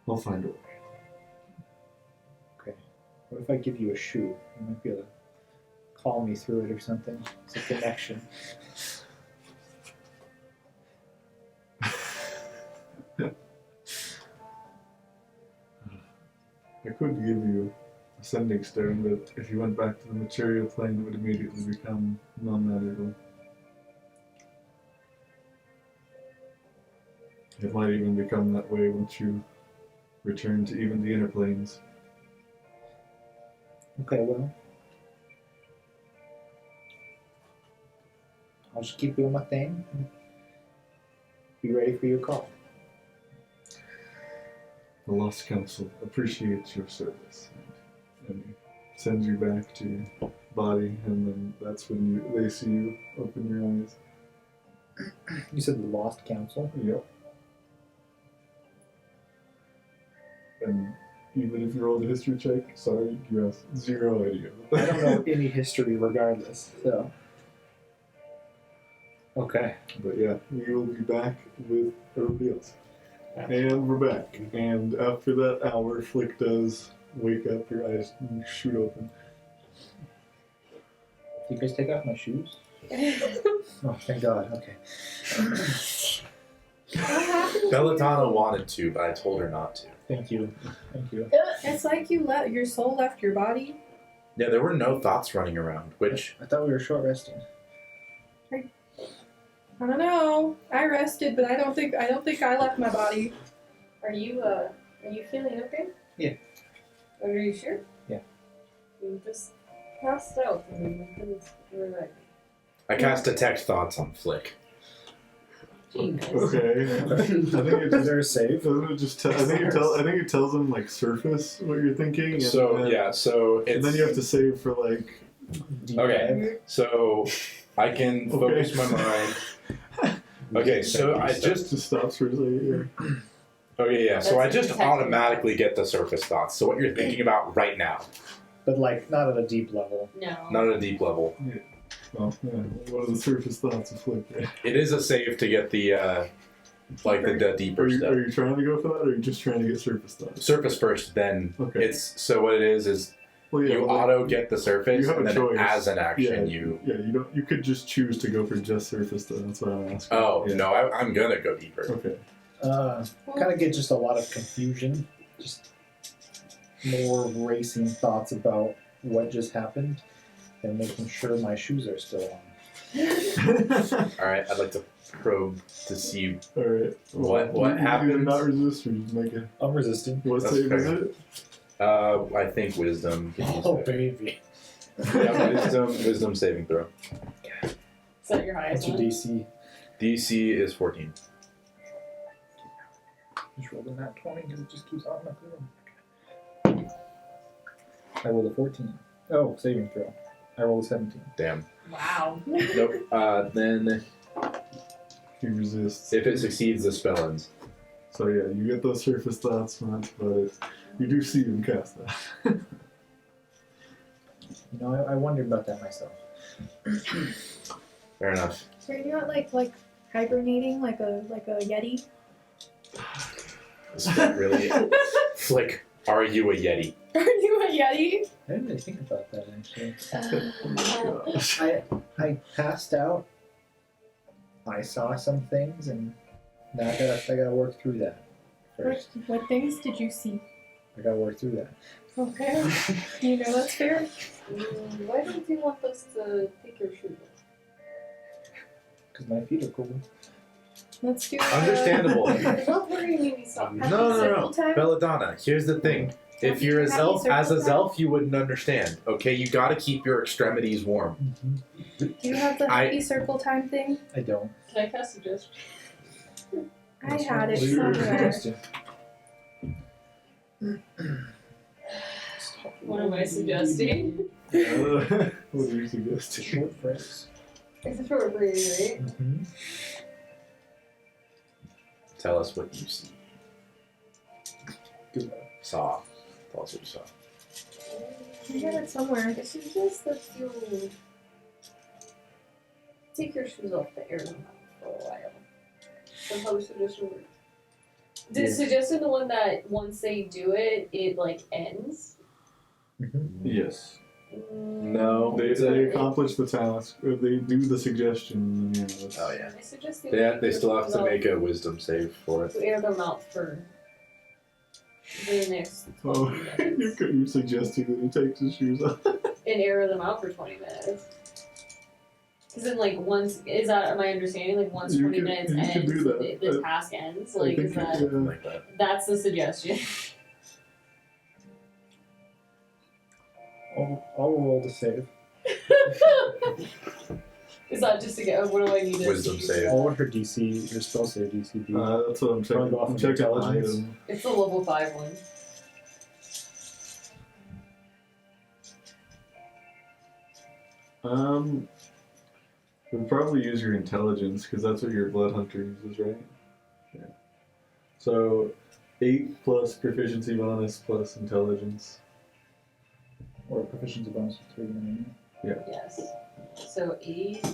I'll find a way. Okay. What if I give you a shoe? You might be able to call me through it or something. It's a connection. I could give you a sending stone, but if you went back to the material plane, it would immediately become non-magical. It might even become that way once you return to even the inner planes. Okay, well. I'll just keep doing my thing. Be ready for your call. The Lost Council appreciates your service and sends you back to your body, and then that's when they see you open your eyes. You said the Lost Council? Yep. And even if you rolled a history check, sorry, you have zero idea. I don't know any history regardless, so. Okay. But yeah, we will be back with everybody else. And we're back. And after that hour, Flick does wake up, your eyes shoot open. Do you guys take off my shoes? Oh, thank God. Okay. Belladonna wanted to, but I told her not to. Thank you. Thank you. It's like your soul left your body. Yeah, there were no thoughts running around, which... I thought we were short resting. I don't know. I rested, but I don't think I left my body. Are you feeling okay? Yeah. Are you sure? Yeah. You just passed out and we couldn't revive I cast Detect Thoughts on Flick. you. Jesus. Okay. I think it Is just, there a save? doesn't it just tell, I think it tells them like surface what you're thinking. And So, then, yeah, so it's... And then you have to save for like. Okay, so I can focus my mind. Okay, so I just... stops for a second. Yeah. Okay, yeah, so That's I just detective. automatically get the surface thoughts. So what you're thinking about right now, But like, not at a deep level. No. not at a deep level. Well, yeah. What are the surface thoughts of Flick? It is a save to get the deeper Are stuff. you trying to go for that, or are you just trying to get surface thoughts? Surface first, then Okay. it's so what it is Well, yeah, you well, auto get the surface, you have and a then choice. as an action Yeah, you. Yeah, you don't. You could just choose to go for just surface though. That's what I'm asking. Oh Yeah. no, I'm gonna go deeper. Okay. Kind of get just a lot of confusion, just more racing thoughts about what just happened, and making sure my shoes are still on. All right, I'd like to probe to see. All right. What you can either happens? not resist or just make a. I'm resisting. What That's save is fair. it? I think wisdom. Oh baby. Yeah, wisdom saving throw. Is that your highest What's your one? DC? DC is 14. Just rolled a nat 20 because it just keeps automatically. I rolled a 14. Oh, saving throw. I rolled a 17. Damn. Wow. Nope. Then He resists. if it succeeds, the spell ends. So yeah, you get those surface thoughts, and that's about it. You do see him cast that. You know, I wondered about that myself. Fair enough. So you're not like hibernating like a yeti? Is that really Flick? Are you a yeti? Are you a yeti? I didn't really think about that actually. Oh my gosh. I passed out. I saw some things, and now I gotta work through that first. What things did you see? I gotta work through that. Okay. You know that's fair. Why don't you want us to take your shoes off? Because my feet are cool. Let's do Understandable. You're not wearing any socks. No. Belladonna, here's the thing. If you're a Happy Zelf, as a circle Zelf, you wouldn't understand. Okay, you gotta keep your extremities warm. Do you have the happy circle time thing? I don't. Can I cast suggestion? I had it What are you somewhere. suggesting? What am I suggesting? What are you suggesting? Short phrase. It's a short phrase, right? Mm-hmm. Tell us what you see. Good. Saw. Tell us what you saw. I had it somewhere. I suggest that you take your shoes off the air them out for a while. That's how the suggestion works. The Yeah. suggestion the one that once they do it, it like ends. Yes. No. They accomplish the task, or they do the suggestion, and then, yeah. That's, Oh yeah. I suggest you They take still your have shoes to off make a wisdom save for it. to air them out for the next Oh, 20 minutes. you're suggesting that he takes his shoes off. And air them out for 20 minutes. Because then, like, once, is that my understanding? Like, once You 20 can- minutes you can ends, do that. the task ends? I Like, think is that, yeah. Like that. that's the suggestion. I'll roll the save. Is that just to get, what do I need to Wisdom save. What would her DC, your spell save DC be? That's what I'm checking. Probably go off I'm of checking the intelligence. item. It's the level 5 one. You'll probably use your intelligence because that's what your blood hunter uses, right? Yeah. So, 8 plus proficiency bonus plus intelligence. Or proficiency bonus of 3, remaining. Yes. So 8.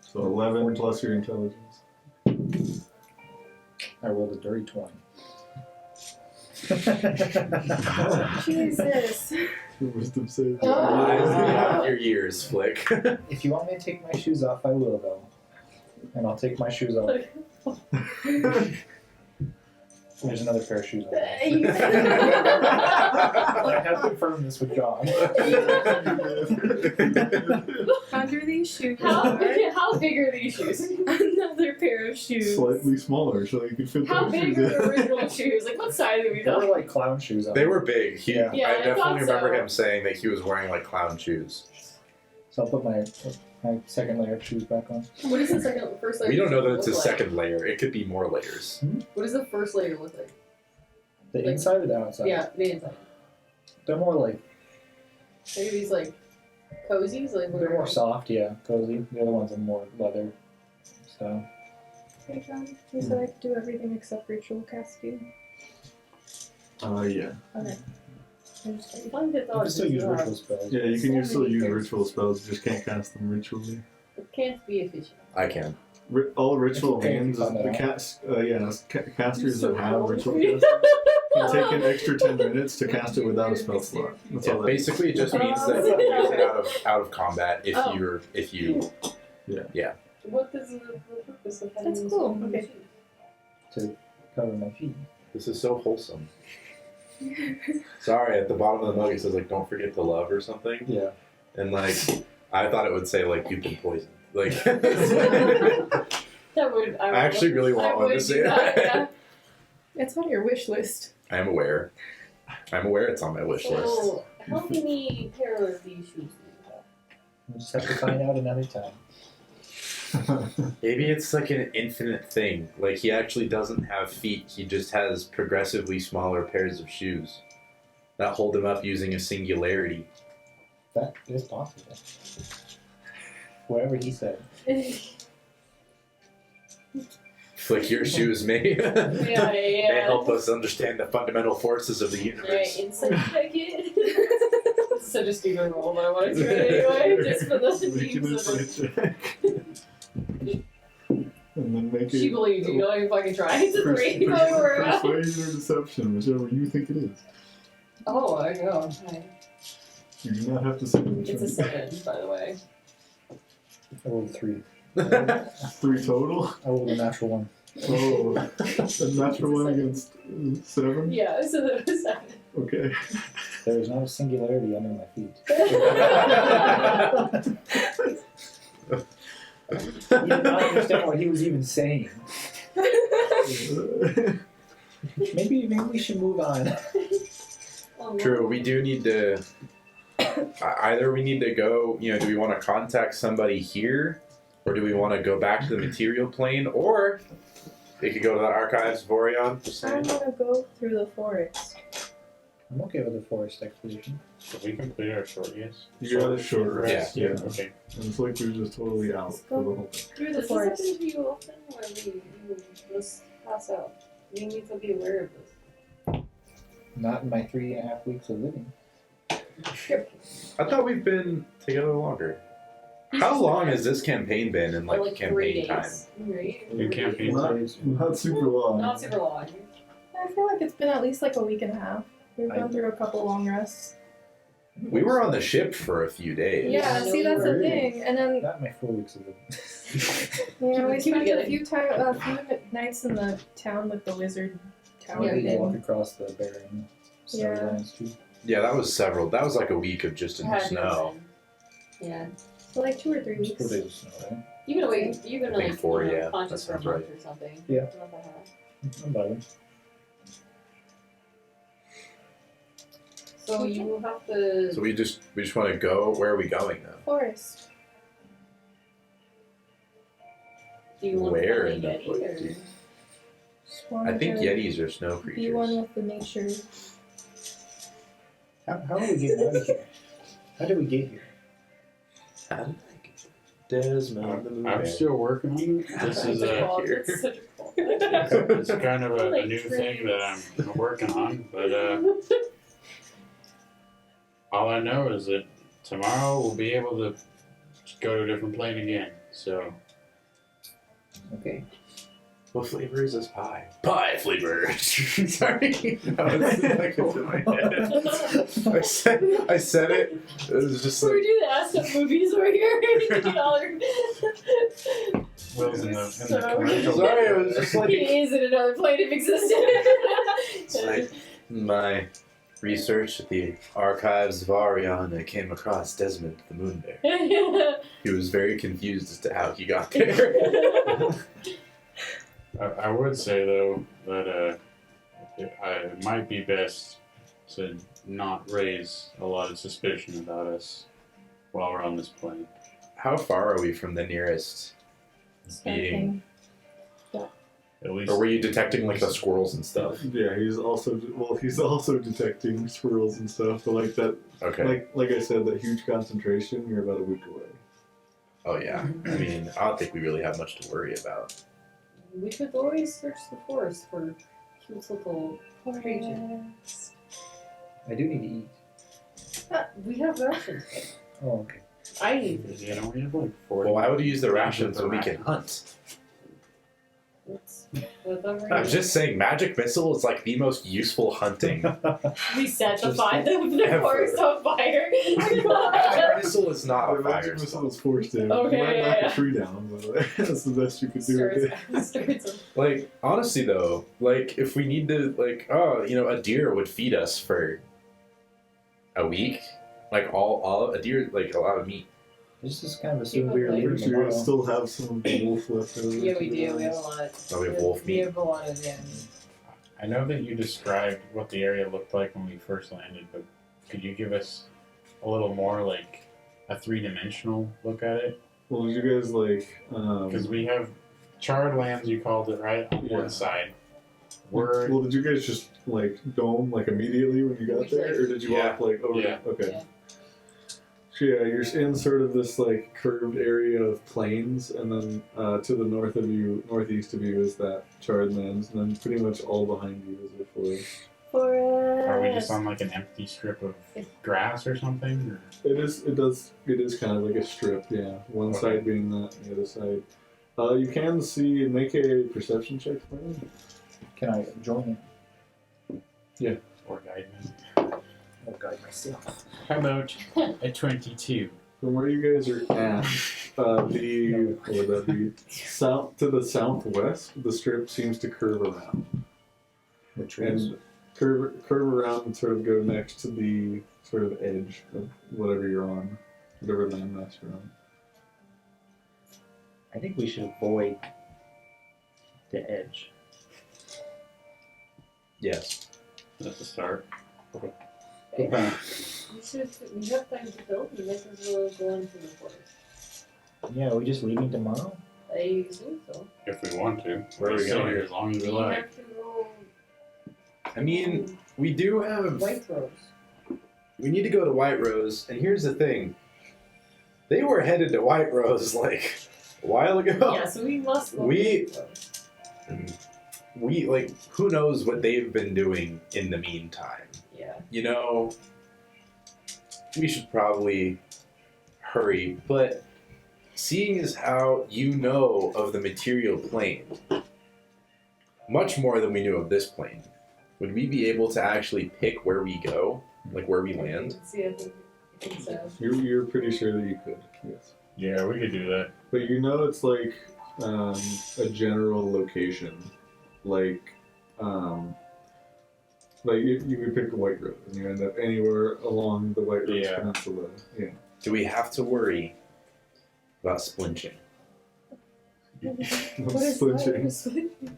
So 11 plus your intelligence. I rolled a dirty 20. Jesus. Wisdom save. Oh. Eyes beyond your ears, Flick. If you want me to take my shoes off, I will, though. And I'll take my shoes off. There's another pair of shoes on. I have confirmed this with John. Under these shoes How, are how big are these shoes? another pair of shoes. Slightly smaller, so you can fit How those big shoes are the in. original shoes? Like, what size are we They were talking? like clown shoes on. They were big. Yeah. Yeah, I I definitely thought remember so. him saying that he was wearing like clown shoes. So I'll put my second layer of shoes back on. What is the first layer? We don't know that it's a look like? second layer. It could be more layers. What does the first layer look like? The Like- inside or the outside? Yeah, the inside. They're more like, Maybe these like cozies, like they're more soft, yeah, cozy. The other ones are more leather style. Hey John, you said I could do everything except ritual casting. Yeah. Okay. Fun to You thought can still is use not- ritual spells. Yeah, you can So still many use characters. ritual spells, you just can't cast them ritually. It can't be efficient. I can. All ritual It's okay if you means is find that the out. casters that have ritual cool. casters can take an extra 10 minutes to cast it without a spell slot. That's Yeah, all that basically, it just means that you use it out of combat if Oh. you. What is the purpose of having That's these cool. little Okay. shoes? Cover my feet. This is so wholesome. Sorry, at the bottom of the mug it says like "Don't forget to love" or something, Yeah. and like I thought it would say like "You've been poisoned." Like That would. I actually really want one to say that. Yeah. It's on your wish list. I am aware. I'm aware it's on my wish list. So, how many pair of these shoes do you have? We'll just have to find out another time. Maybe it's like an infinite thing. Like he actually doesn't have feet. He just has progressively smaller pairs of shoes that hold him up using a singularity. That is possible. Whatever he said. Like your shoes may Yeah, may help us understand the fundamental forces of the Right, universe. insight check it. Such a stupid roll, but I wanted to do it anyway, just for the Make an teams of it. insight check. And then make She it believes you, don't even fucking try. It's a 3. persuasion or deception, whichever you think it is. Oh, I know. You do not have to say which It's a one. 7, by the way. I rolled 3. 3 total? I rolled a natural 1. Oh, a natural one against 7? Yeah, so that was 7. Okay. There is no singularity under my feet. He did not understand what he was even saying. Maybe we should move on. Oh, True, we do need to. Either we need to go. Do we want to contact somebody here, or do we want to go back to the material plane, or they could go to the archives of Orion? Just I saying. want to go through the forest. I'm okay with the forest expedition. Did we complete our short yes? You got a short rest. Yeah. Okay. And it's like we're just totally out for the whole thing. Through the Does this forest. happen to you often, where you just pass out? You need to be aware of this. Not in my 3.5 weeks of living. I thought we've been together longer. How long has this campaign been in Or like 3 campaign time? days. Right? New campaign. Not super long. Not super long. I feel like it's been at least like a week and a half. We've I- gone through a couple long rests. We were on the ship for a few days. Yeah, I know see, you that's the were. thing. And then, Not in my 4 weeks of living. we Keep it spent together. a few nights in the town with the wizard tower Yeah, we You walk thing. across the barren Yeah. storylines too. Yeah, that was several. That was like a week of just in the Had snow. been. Yeah. So like 2 or 3 It's weeks. 4 days of snow, right? You've been awake. You've been I think like 4, yeah, conscious that for a sounds month right. or something. Yeah. Not that high. I'm bugging. So you have to. So we just want to go. Where are we going though? Forest. Do you want Where to in find the Yeti book? or? Swan I think to Yetis are snow Be one creatures. with the nature. How do we get out of here? How did we get here? Desmond the Moon I'm Bear. still working on it. This is a It's such a cool. it's kind of a Like new trees. thing that I'm working on, but all I know is that tomorrow we'll be able to go to a different plane again. So Okay. What flavor is this pie? Pie flavor. Sorry. That was like it's in my head. I said it. It was just We like do the ass movies over here. Will's in the So- commercial. Sorry, it was just like He is in another plane of existence. it's like my research at the archives of Orion. I came across Desmond the Moon Bear. He was very confused as to how he got there. I would say though that it might be best to not raise a lot of suspicion about us while we're on this plane. How far are we from the nearest being? At least Or were you detecting like the squirrels and stuff? Yeah, he's also detecting squirrels and stuff. But like that, Okay. like I said, that huge concentration. You're about a week away. Oh yeah. I mean, I don't think we really have much to worry about. We could always search the forest for cute little creatures. I do need to eat. We have rations. Oh, okay. I need to. You know, we have like 40. Well, why would you use the rations when we can hunt? Whatever. I'm just saying, magic missile is like the most useful hunting. We set the Just the forest on fire. Magic missile is not a The fire magic missile spell. is forced in. Okay, You might knock yeah. a tree down, by the way. That's the best you could do. Starts Like, honestly though, like, if we need to, like, oh, you know, a deer would feed us for a week. Like, all a deer, like, a lot of meat. Just kind of assume we were I'm leaving pretty sure you tomorrow. still have some of the wolf left over. Yeah, we do. We have a lot. Oh, we have wolf We meat. have a lot of I know that you described what the area looked like when we first landed, but could you give us a little more, like, a three-dimensional look at it? Well, did you guys like? Because we have charred lands, you called it, right, on Yeah. one side. We're Well, did you guys just like go home like immediately when you got there, or did you Yeah. walk like over? Yeah. Okay. Yeah. So yeah, you're in sort of this like curved area of plains, and then to the north of you, northeast of you, is that charred lands, and then pretty much all behind you is a forest. Are we just Forest. on like an empty strip of grass or something? Or? It is kind of like a strip, yeah. One Okay. side being that, and the other side. You can see and make a perception check for me. Can I join it? Or guide me? I'll guide myself. How about a 22? From where you guys are at, what would that be? South to the southwest, the strip seems to curve around. The trees. And curve around and sort of go next to the sort of edge of whatever you're on, whatever landmass you're on. I think we should avoid the edge. Yes. That's a start. We have time to build. We might as well go into the forest. Yeah, are we just leaving tomorrow? I assume so. If we want to. Where are we We're still going? here as long as we We like. have to go I mean, we do have. White Rose. We need to go to White Rose, and here's the thing. They were headed to White Rose like a while ago. Yeah, so we must go We- to White Rose. We like who knows what they've been doing in the meantime. Yeah. You know, we should probably hurry, but seeing as how you know of the material plane, much more than we knew of this plane, would we be able to actually pick where we go, like where we land? See, I think so. You're pretty sure that you could, yes. Yeah, we could do that. But you know it's like a general location, like you could pick a White Rose and you end up anywhere along the White Rose Yeah. Peninsula. Yeah. Do we have to worry about splinching? What is Flinching.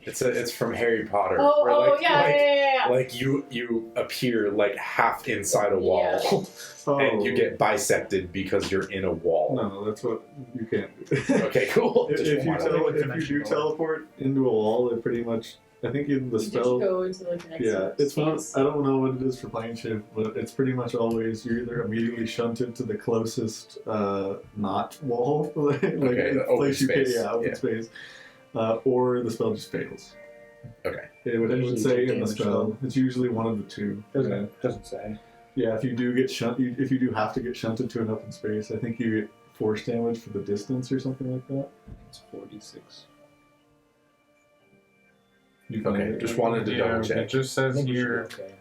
It's from Harry Potter. Oh, where, like, yeah, like, yeah. Like you appear like half inside a wall, Oh. and you get bisected because you're in a wall. No, that's what you can't do. Okay, cool. If Just you wanted to- if you do teleport into a wall, it pretty much. I think the You just spell. go into like the next Yeah, it's one. space. I don't know what it is for plane shift, but it's pretty much always you're either immediately shunted to the closest not wall, like Okay, the open place you space, can, open yeah. space, or the spell just fails. Okay. It would Usually say take in the damage, spell. though. It's usually one of the two. Doesn't say. Yeah, if you do get if you do have to get shunted to an open space, I think you get force damage for the distance or something like that. It's 46. You find Okay, it, just right? wanted to double It check. just I says think we should here, be okay.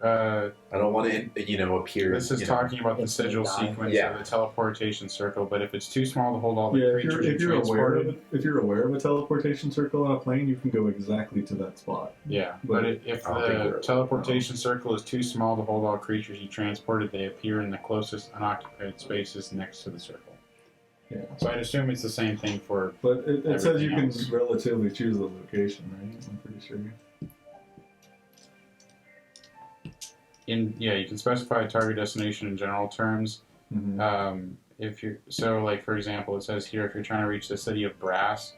I don't want to, appear. this is talking about the Instantly sigil die. sequence Yeah. of the teleportation circle, but if it's too small to hold all the Yeah, creatures if you you're aware transported, of if you're aware of a teleportation circle on a plane, you can go exactly to that spot. yeah. But But if I don't think the we're- teleportation circle is too small to hold all creatures you transported, they appear in the closest unoccupied spaces next to the circle. Yeah. So I'd assume it's the same thing for. But it says you Everything can else. relatively choose the location, right? I'm pretty sure. You can specify a target destination in general terms. Mm-hmm. If you're like for example, it says here if you're trying to reach the city of Brass,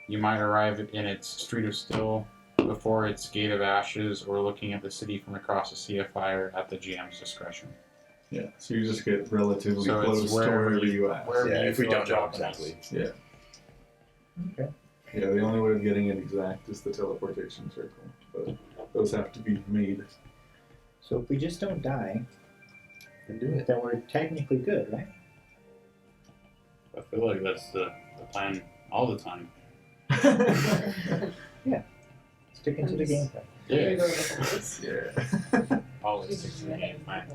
you might arrive in its street of steel before its gate of ashes, or looking at the city from across a sea of fire at the GM's discretion. Yeah, so you just get relatively So close it's to wherever wherever you- you at. wherever Yeah, you if we feel don't know dropping exactly. Yeah. Okay. Yeah, the only way of getting it exact is the teleportation circle, but those have to be made. So if we just don't die, Then do it. then we're technically good, right? I feel like that's the plan all the time. Sticking to the game plan. We're Yeah, gonna go to the forest. Yeah. always Just sticks to the game plan.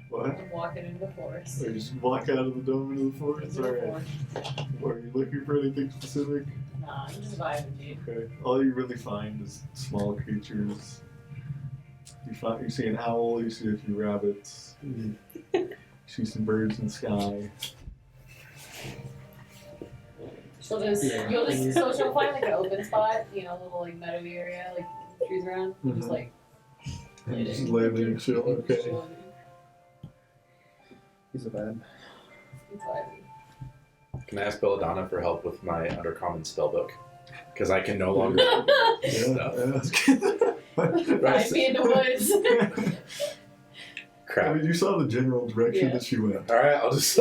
What? I'm walking into the forest. Or just walk out of the dome into the forest? Into the Alright. forest. Or are you looking for anything specific? Nah, I'm just vibing, dude. Okay. All you really find is small creatures. You see an owl, you see a few rabbits, you see some birds in the sky. She'll just, so she'll find like an open spot, you know, a little like meadowy area, like trees around, and just Mhm. like And just landing and chill, okay. chill. He's a bad. It's vibing. Can I ask Belladonna for help with my Undercommon spellbook? Because I can no longer stuff. Find me in the woods. I Crap. mean, you saw the general direction Yeah. that she went. Alright, I'll just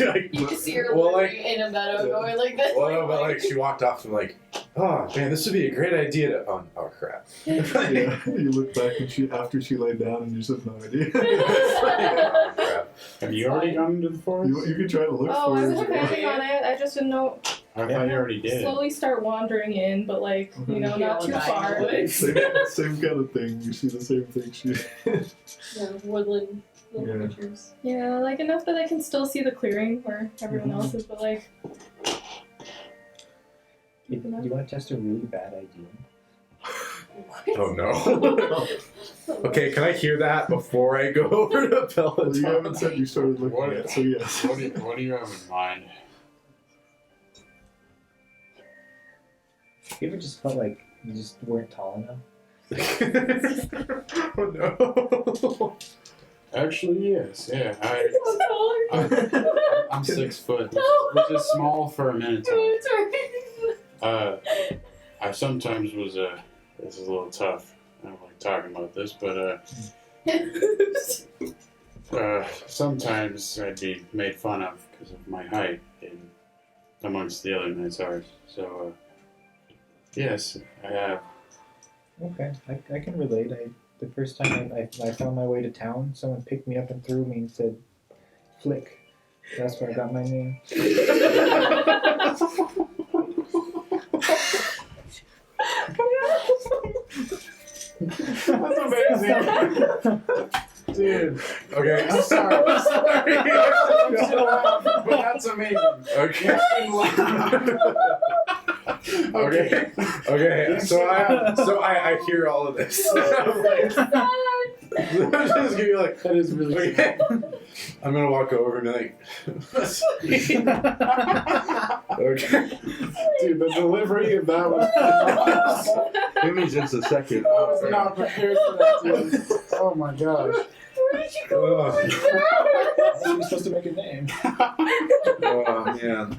like, You just see her Well, literally in a meadow going like this. well, no, but like she walked off and like, oh man, this would be a great idea to. Oh crap. Yeah, you look back and after she laid down and you just have no idea. Oh, crap. Have you already gone into the forest? You can try to look Oh, for I her. was depending on it. I just didn't know. I thought you already did. Slowly start wandering in, but like, you know, not too far. Same kind of thing. You see the same thing she did. Yeah, woodland little Yeah. creatures. Yeah, like enough that I can still see the clearing where everyone else is, but like, You want to test a really bad idea? Oh no. Okay, can I hear that before I go over to Well, you Belladonna? haven't said you started looking What? yet, so yes. What do you have in mind? You ever just felt like you just weren't tall enough? Oh no. Actually, yes. Yeah, I'm taller. I'm 6 foot, No. which is small for a minotaur. It's right. I sometimes was this is a little tough. I don't like talking about this, but sometimes I'd be made fun of because of my height amongst the other minotaurs. So yes, I have. Okay, I can relate. The first time I found my way to town, someone picked me up and threw me and said, "Flick." That's where I got my name. That's amazing. Dude, Okay. I'm sorry. I'm still laughing, but that's amazing. Okay. Okay. Okay. So I hear all of this. I'm just gonna be like, That is really okay. I'm gonna walk over and be like, okay. Dude, the delivery of that was. Give me just a second. I was not prepared for that, dude. Oh my gosh. Where did you go? How are you supposed to make a name? Oh man.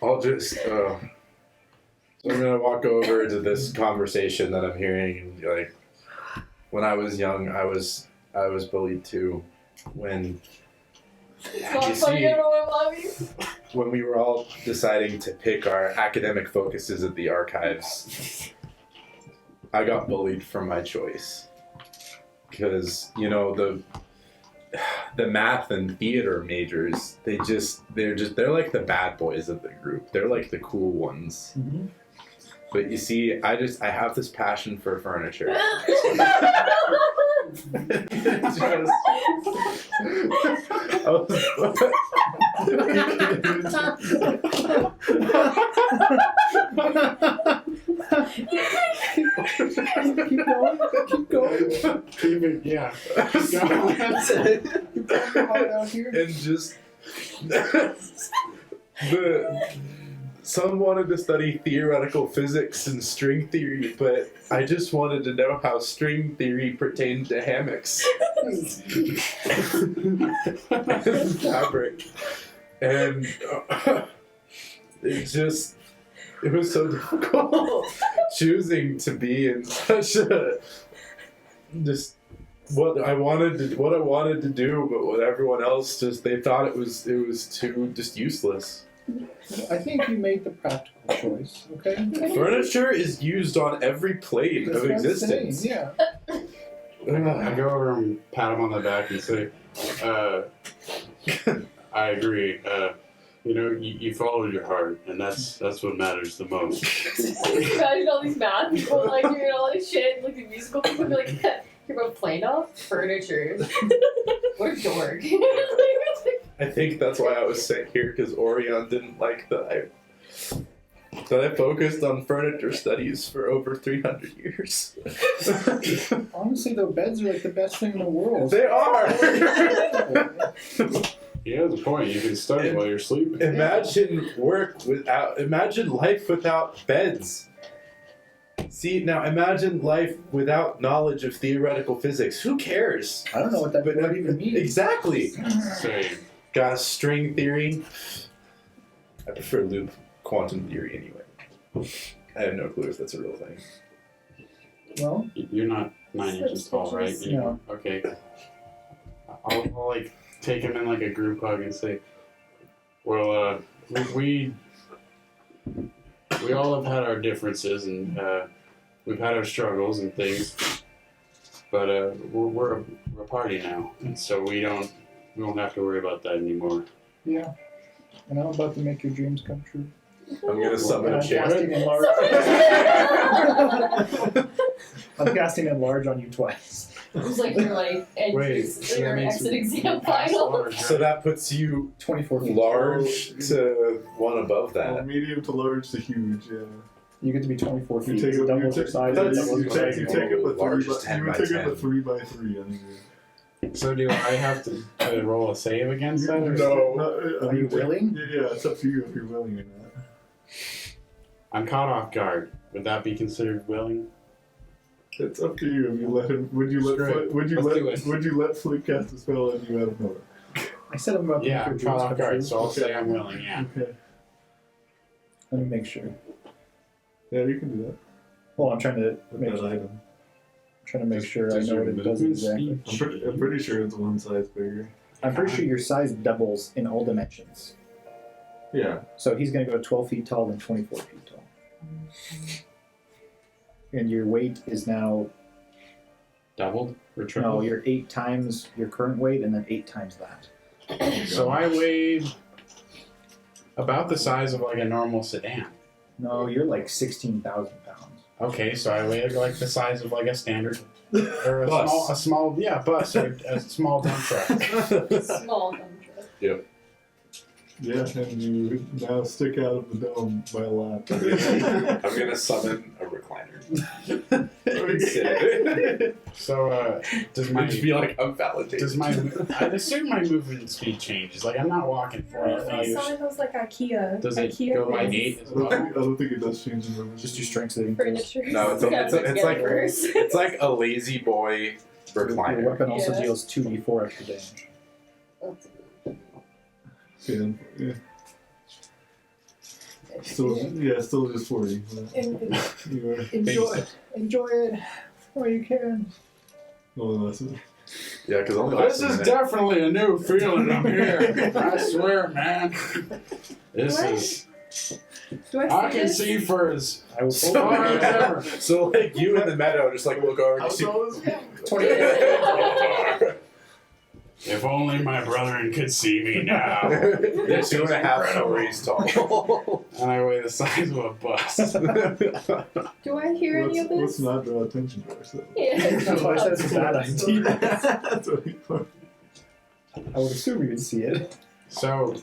I'll just. So I'm gonna walk over to this conversation that I'm hearing and be like, when I was young, I was bullied too. When you see, when we were all deciding to pick our academic focuses at the archives, I got bullied for my choice. Because, you know, the math and theater majors, they're like the bad boys of the group. They're like the cool ones. Mm-hmm. But you see, I have this passion for furniture. Keep going. Keep going. Keep it, yeah. And just some wanted to study theoretical physics and string theory, but I just wanted to know how string theory pertained to hammocks. Fabric. And it was so difficult choosing to be in such a just what I wanted to do, but what everyone else they thought it was too just useless. I think you made the practical choice, okay? Furniture is used on every plane That's of what I'm saying, existence. yeah. I go over and pat him on the back and say, I agree. You followed your heart, and that's what matters the most. Imagine all these math people like doing all this shit, like the musical people be like, you're about playing off furniture. What a dork. I think that's why I was sent here, because Orion didn't like that I focused on furniture studies for over 300 years. Honestly, though, beds are like the best thing in the world. They are! He has a point. You can study while you're sleeping. Imagine life without beds. See, now imagine life without knowledge of theoretical physics. Who cares? I don't know what that would even mean. Exactly. Same. Got string theory. I prefer loop quantum theory anyway. I have no clue if that's a real thing. Well, You're not 9 inches tall, right? No. Okay. I'll like take him in like a group hug and say, well, we all have had our differences and we've had our struggles and things, but we're a party now, and so we don't have to worry about that anymore. yeah. And I'm about to make your dreams come true. I'm gonna summon a I'm chair. casting enlarge. I'm casting enlarge on you twice. It was like your like so your that makes exit me exam pass final. large, So right? that puts you 24 feet. large to one above Well, that. medium to large to huge, yeah. You get to be 24 You feet. take It up, doubles your size. that's- It doubles you your take, size. you take up a Large 3 is 10 you would by take up a 10. 3 by 3 anyway. So do I have to roll a save against that? Or No. Are you willing? Yeah, it's up to you if you're willing or not. I'm caught off guard. Would that be considered willing? It's up to you if you let him. Would you let Screw it. Flip, Let's do it. would you let Flip cast a spell on you out of nowhere? I said I'm about to Yeah, make your I'm dreams caught come off guard, true. so I'll say I'm willing, yeah. Okay. Let me make sure. Yeah, you can do that. Well, I'm trying to With make that sure. item. Trying to make Does- sure I does know your what it does movement exactly. I'm pretty sure it's one size bigger. I'm pretty sure your size doubles in all dimensions. Yeah. So he's going to go 12 feet tall and 24 feet tall. And your weight is now, Doubled or no, tripled? you're 8 times your current weight and then 8 times that. So I weighed about the size of like a normal sedan. No, you're like 16,000 pounds. Okay, so I weighed like the size of like a standard or Bus. a small bus or a small dump truck. Small dumb truck. Yeah, and you now stick out of the dome by a lot. I'm gonna summon a recliner. Instead. So does my Just be like, I'm validated. I'd assume my movement speed changes. Like I'm not walking 40 I feet. saw those like IKEA. Does it IKEA go by things. 8 as I don't well? think it does change the movement. Just your strength saving throws. Furniture. No, it's like it's like a lazy boy Your recliner. weapon also Yeah. deals 2d4 extra damage. Yeah. Still just 40. You are Enjoy it where you can. only less than Yeah, because only This is definitely a new feeling I'm here. I swear, man. This What? is. Do I I can see for as I will far as ever. So like you in the meadow just like look over and you see 28. If only my brethren could see me now. They're This is 2.5 incredible. stories tall. And I weigh the size of a bus. Do I hear any of let's this? not draw attention to ourselves. That's why I said it's a bad idea. That's what we thought. I would assume you'd see it. So,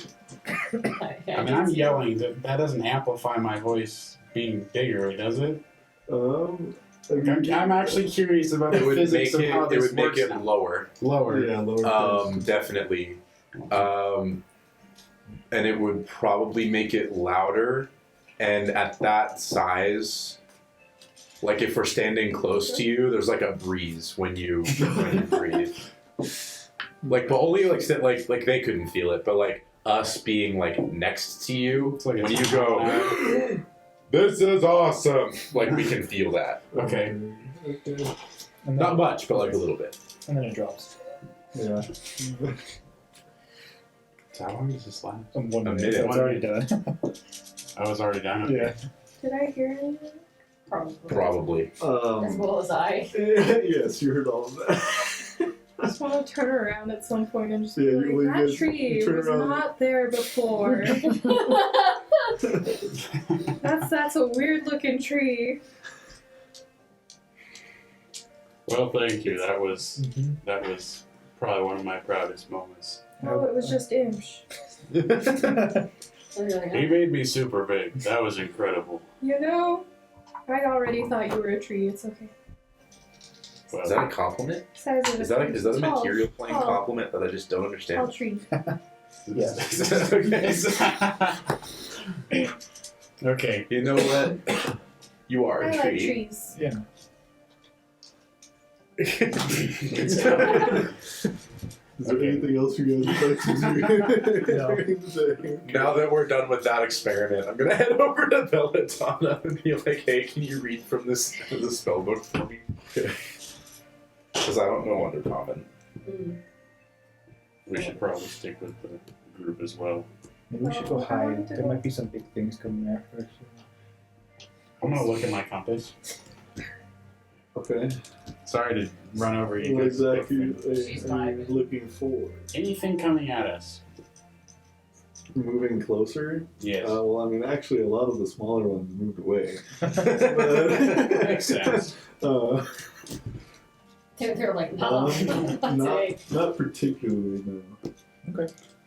I mean, I'm yelling. That doesn't amplify my voice being bigger, does it? I'm actually curious about the It would make physics of how it this would make works it now. lower. Lower. Yeah, lower. Definitely. And it would probably make it louder. And at that size, like if we're standing close to you, there's like a breeze when you breathe. Like, but only like they couldn't feel it, but like us being like next to you, It's like when it's you go, this is awesome. Like we can feel that. Okay. Okay. And Not then, much, but like a little bit. and then it drops. Yeah. So how long does this last? 1 A minute. minute. So it's already done. I was already done. Okay. Yeah. Did I hear any of it? Probably. As well as I. Yes, you heard all of that. I just want to turn around at some point and just Yeah, be you- like, you that guys- tree you turn was around. not there before. That's a weird looking tree. Well, thank you. That was Mhm. probably one of my proudest moments. Oh, it was just Imsh. He made me super big. That was incredible. You know, I already thought you were a tree. It's okay. Well, Is that a compliment? Size of Is that a tall, material plane tall. compliment that I just don't Tall understand? tree. Okay. okay. You know what? You are I a like tree. trees. Yeah. Is there anything else you guys would like to do? No. Now that we're done with that experiment, I'm gonna head over to Belladonna and be like, "Hey, can you read from the spell book for me?" Because I don't know Undercommon. We should probably stick with the group as well. Maybe we should go hide. There might be some big things coming after us. I'm gonna look at my compass. Okay. Sorry to run over you What guys. exactly She's are fine. you looking for? Anything coming at us? Moving closer? Yes. Well, I mean, actually, a lot of the smaller ones moved away. Makes sense. They're like, no. Not particularly, no.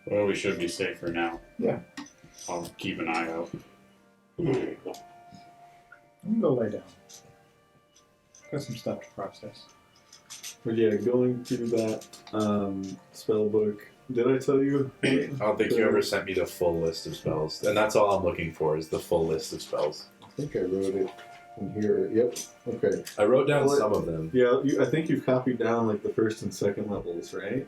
Well, we should be safer now. Yeah. I'll keep an eye out. I'm gonna go lay down. Got some stuff to process. But yeah, going through that spell book. Did I tell you? I don't think you ever sent me the full list of spells, and that's all I'm looking for is the full list of spells. I think I wrote it in here. Yep. Okay. I wrote down Well, some of them. Yeah, I think you've copied down like the first and second levels, right?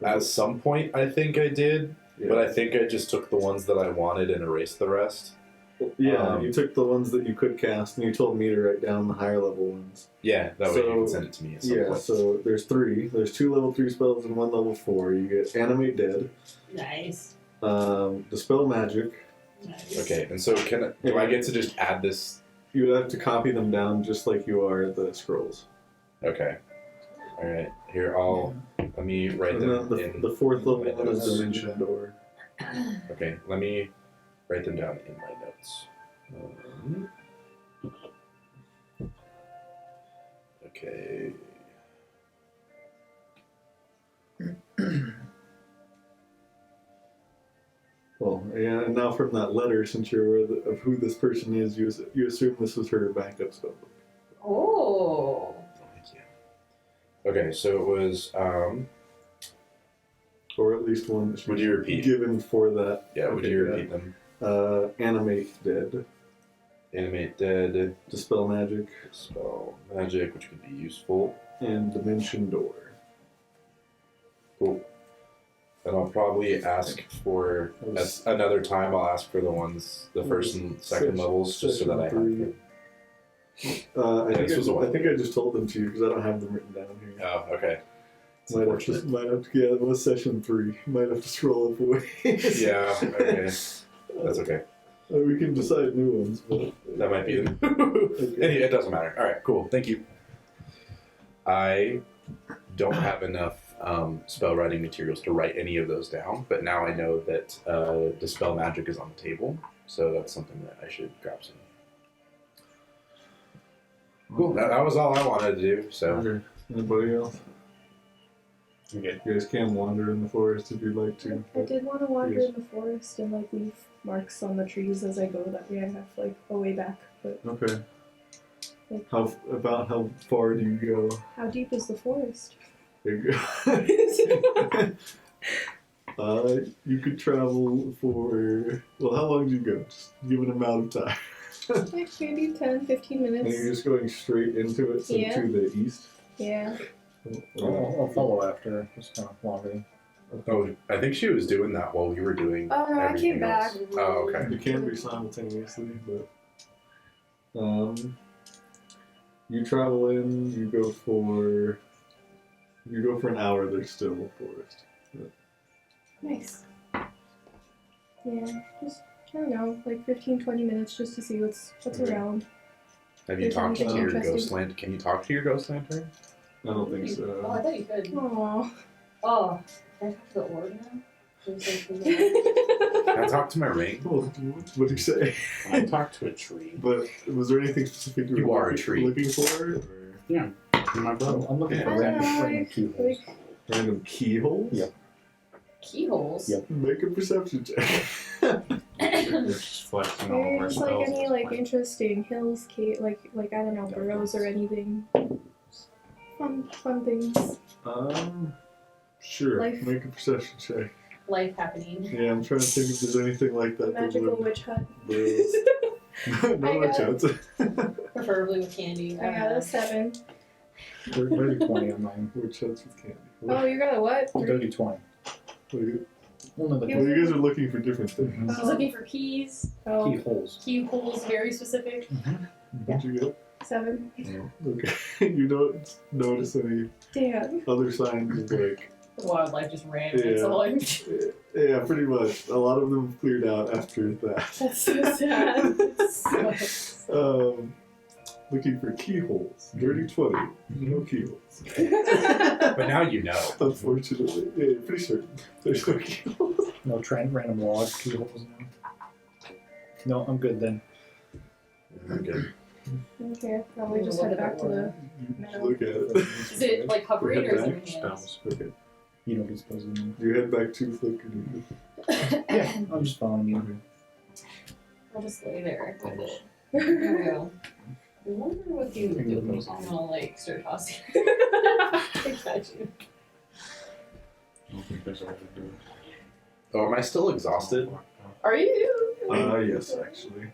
At some point, I think I did, Yeah. but I think I just took the ones that I wanted and erased the rest. Yeah, you took the ones that you could cast, and you told me to write down the higher level ones. Yeah, that way you So- can send it to me at some Yeah, point. so there's 3. There's 2 level 3 spells and 1 level 4. You get Animate Dead, Nice. Dispel Magic. Nice. Okay, and so do I get to just add this? You would have to copy them down just like you are the scrolls. Okay. All right. Here, let me write And them then in. the 4th level my one is notes. Dimension Door. Okay, let me write them down in my notes. Okay. Well, yeah, and now from that letter, since you're aware of who this person is, you assume this was her backup spell book. Oh. Thank you. Okay, so it was. Or at least one that she Would you was repeat? given for that. Yeah, would Okay, you yeah. repeat them? Animate Dead, Animate Dead, Dispel Magic, Spell Magic, which could be useful. and Dimension Door. Cool. And I'll probably ask for another time. I'll ask for the first and second levels, just so that I have them. I this was a while think I just told them to you because I don't have them written down here. Oh, okay. It's Might have unfortunate. to, yeah, it was session 3. Might have to scroll up away. Yeah, okay. That's okay. We can decide new ones, but That might be them. Anyway, it doesn't matter. Alright, cool. Thank you. I don't have enough spell writing materials to write any of those down, but now I know that Dispel Magic is on the table, so that's something that I should grab some. Cool. That was all I wanted to do, so. Okay. Anybody else? Okay. You guys can wander in the forest if you'd like to. I did want to wander Yes. in the forest and like leave marks on the trees as I go. That way I have like a way back. But Okay. Like- How far do you go? how deep is the forest? You you could travel for, well, how long do you go? Just give an amount of time. Like maybe 10, 15 And minutes. you're just going straight into it, so Yeah. to the east. Yeah. I'll follow after. Just kind of wandering. Oh, I think she was doing that while we were doing Oh no, I everything came back. else. Oh, okay. You can be simultaneously, but you travel in. You go for an hour. There's still a forest. Nice. Yeah, just I don't know, like 15, 20 minutes just to see what's Okay. around. Have you Is talked to anything your interesting? ghost lantern? Can you talk to your ghost lantern? I don't think Oh, so. I thought you could. Aww. Oh, can I talk to the orb now? Can I talk to my ring? Well, what do you say? I talked to a tree. But was there anything specific You were are a tree. looking for? Or Yeah. My brother. I'm looking for Yeah. random keyholes. random keyholes? Yep. Keyholes? Yep. Make a perception check. We're just flexing all of our There's spells. like at any this like point. interesting hills, like I don't know, burrows or anything. Fun things. Sure. Life. Make a perception check. Life happening. Yeah, I'm trying to think if there's anything like that. Magical witch hut. No I got- chance. Preferably with candy. I got a 7. Dirty 20 on mine. Witch huts with candy. Oh, you got a what? Dirty 20. Only the Yeah. Well, you guys are looking for different things. I was looking for keys. Oh, keyholes. Keyholes, very specific. What'd you get? 7. Oh, okay. You don't notice any Damn. other signs of like. The wildlife just ran. Yeah. It's all like, Yeah, pretty much. A lot of them cleared out after that. that's so sad. It's so- Looking for keyholes. Dirty 20. No keyholes. But now you know. Unfortunately. Yeah, you're pretty certain. There's no keyholes. No random log keyholes now. No, I'm good then. I'm good. Okay, probably just head back to the. You look at it. Is it like hovering or is it in your hands? Okay. You don't get supposed to know. You head back to Flicker. Yeah, I'm just following you. I'll just lay there with it. There we go. I wonder what you would do. I'm gonna like start tossing. I got you. I don't think there's a way to do it. Oh, am I still exhausted? Are you? Yes, actually.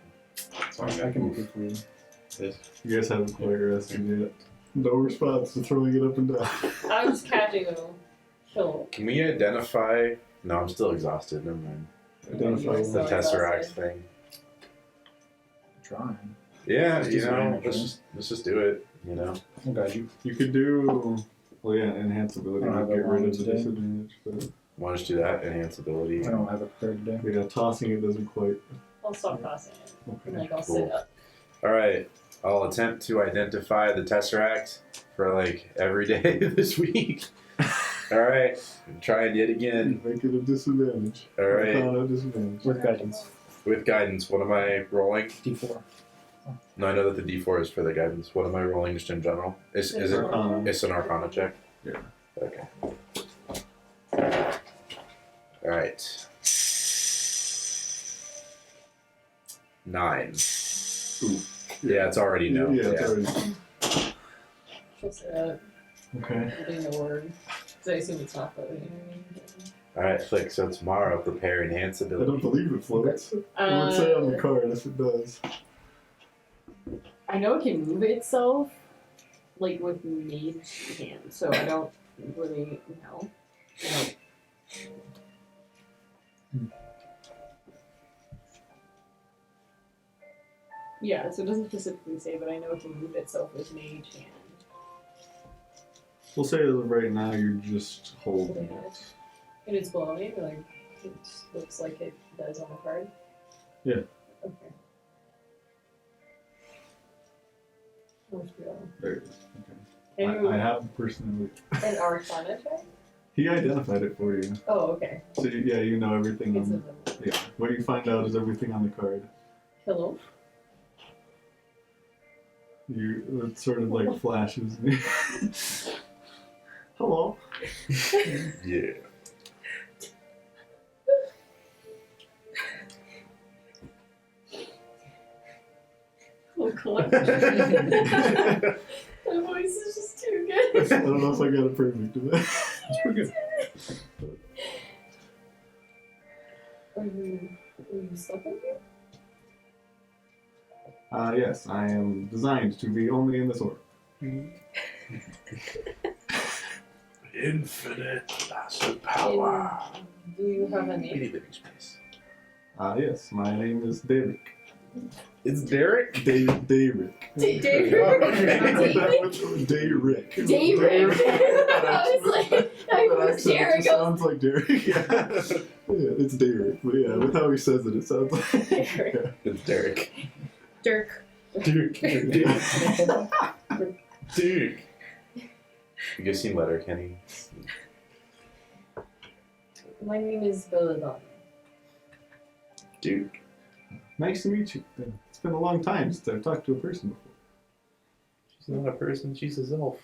So I'm I gonna can move move it for you. this. You guys haven't quite rested yet. No response to throwing it up and down. I'm just catching a kill. Can we identify? No, I'm still exhausted. Never mind. Identify You're The so Tesseract exhausted. thing. Trying. Yeah, Just you use know, advantage, let's just do it. You know. I'll guide you. You could do, well, yeah, enhance ability I don't to have get a rid of wand the today. disadvantage. But Want to do that? Enhance ability. I don't have it prepared today. yeah, tossing it doesn't quite. I'll stop tossing it. And Okay. like I'll Cool. sit up. All right. I'll attempt to identify the Tesseract for like every day this week. All right. Trying yet again. Make it a disadvantage. All right. A disadvantage. With guidance. With guidance, what am I rolling? D4. No, I know that the D4 is for the guidance. What am I rolling just in general? Is it? It's an Arcana check. Yeah. Okay. All right. 9. Ooh. Yeah, it's already no. Yeah, it's already. She'll sit up. Okay. Holding the word. Because I assume it's not floating. All right, Flick. So tomorrow, prepare enhance I don't ability. believe it floats. It would say on the card if it does. I know it can move itself, like with mage hand, so I don't really know. Like, yeah, so it doesn't specifically say, but I know it can move itself with mage hand. We'll say that right now you're just holding it. And it's glowing, like it looks like it does on the card. Yeah. Okay. Where's the other? There it is. Can Okay. you I have the personality. an Arcana check? He identified it for you. Oh, okay. So yeah, you know everything. It's On, in the yeah. What you find out is everything on the card. pillow. It sort of like flashes. Hello. Yeah. Oh, collector. That voice is just too good. I don't know if I got it perfect. That's pretty good. Are you stuck in here? Yes, I am designed to be only in this order. Infinite massive power. Do you have a name? Living space. Yes, my name is Derek. It's Derek? Dayrick. Dayrick. Dayrick. Dayrick. I was like, I was Derek. Sounds like Derek. Yeah. It's Dayrick. But yeah, with how he says it, it sounds like Derek. It's Derek. Dirk. Duke. Duke. You guys seen Letterkenny? My name is Belladonna. Duke. Nice to meet you. It's been a long time since I've talked to a person before. She's not a person, she's a elf.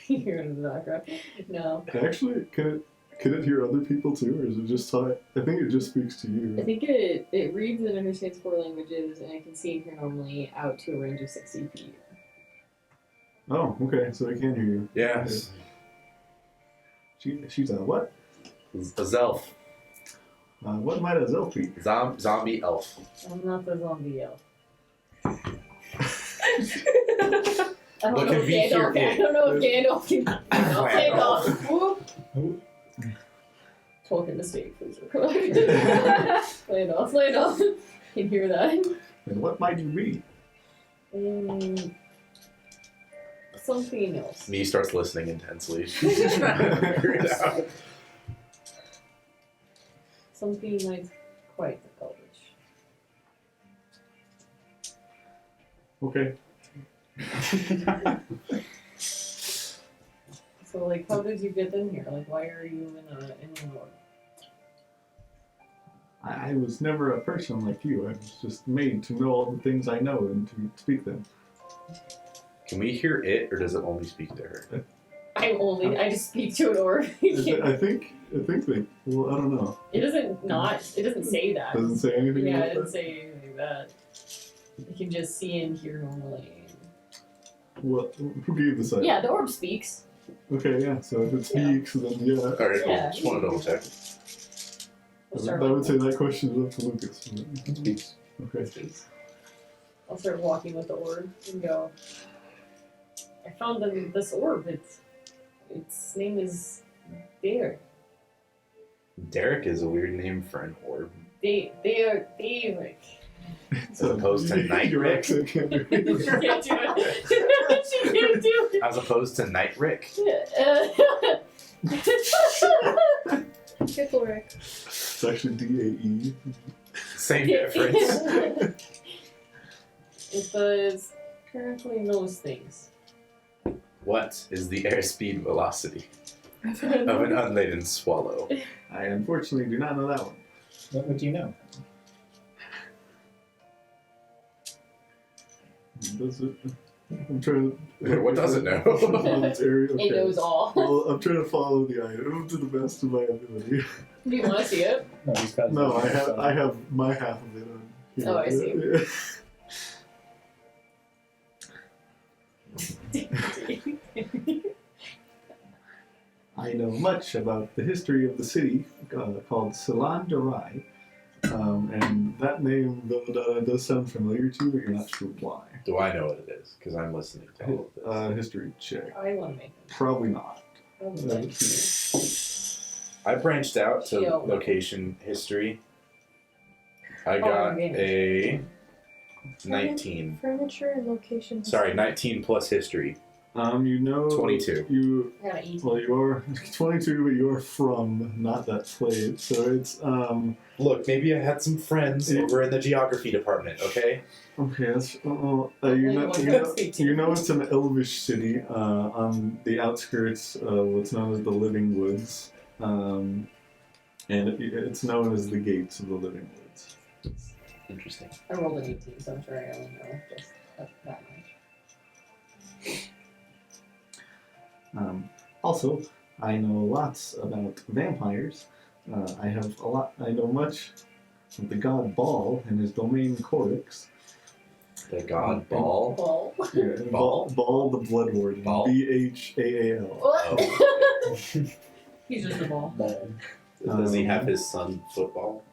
You hear it in the background. No. Actually, can it hear other people too, or is it just I think it just speaks to I you. think it reads and understands 4 languages, and it can see and hear normally out to a range of 60 feet. Oh, okay, so I can hear you. Yes. She's a what? A Zelf. What might a Zelf be? Zombie elf. I'm not the zombie elf. But can we hear I it? don't know if Gandalf can. Gandalf. Whoop. Tolkien mistake, please. Landolf. Can hear that. And what might you be? Something else. Me starts listening intensely. She's trying to figure it out. Something like quite the Eldritch. Okay. So, like, how did you get in here? Like, why are you in an orb? I was never a person like you. I was just made to know all the things I know and to speak them. Can we hear it, or does it only speak to her? I just speak to an orb. I think they. Well, I don't know. It doesn't say that. Doesn't say anything. Yeah, about it didn't that? say anything like that. You can just see and hear normally. What? Who gave this up? Yeah, the orb speaks. Okay, yeah. So if it speaks, then yeah. Alright, cool. Yeah. Just want to double check. We'll I start would walking. say that question is up to Lucas. It speaks. Okay. I'll start walking with the orb and go. I found this orb. Its name is Derek. Derek is a weird name for an orb. Derek. As opposed to Night Your Rick. accent can't be- She can't do it. She can't do it. As opposed to Night Rick. Pickle Rick. It's actually DAE. Same difference. It does apparently knows things. What is the airspeed velocity of an unladen swallow? I unfortunately do not know that one. What do you know? Does it? I'm trying to. What does it know? Its area, okay. It knows all. Well, I'm trying to follow the item to the best of my ability. Do you want to see it? No, he's got. No, I have my half of it on. Here. Oh, I see. I know much about the history of the city called Syrinscape, and that name does sound familiar to you, but you're not sure why. Do I know what it is? Because I'm listening to all of this. History check. I want to make them. Probably not. I would like to. I branched out to Yo. location history. I got a 19. Furniture and location. Sorry, 19 plus history. You know. 22. You I gotta eat. well, you are 22, but you're from not that place. So it's Look, maybe I had some friends over in the geography department, okay? okay. That's You know it's an elvish city on the outskirts of what's known as the Living Woods, and it's known as the Gates of the Living Woods. Interesting. I rolled an 18, so I'm sure I only know just that much. Also, I know lots about vampires. I know much of the god Baal and his domain Corix. The god Ball. Ball. Yeah, and Baal? Baal the Blood Warden. Baal? Baal. Oh. He's just a ball. Does he have his son football?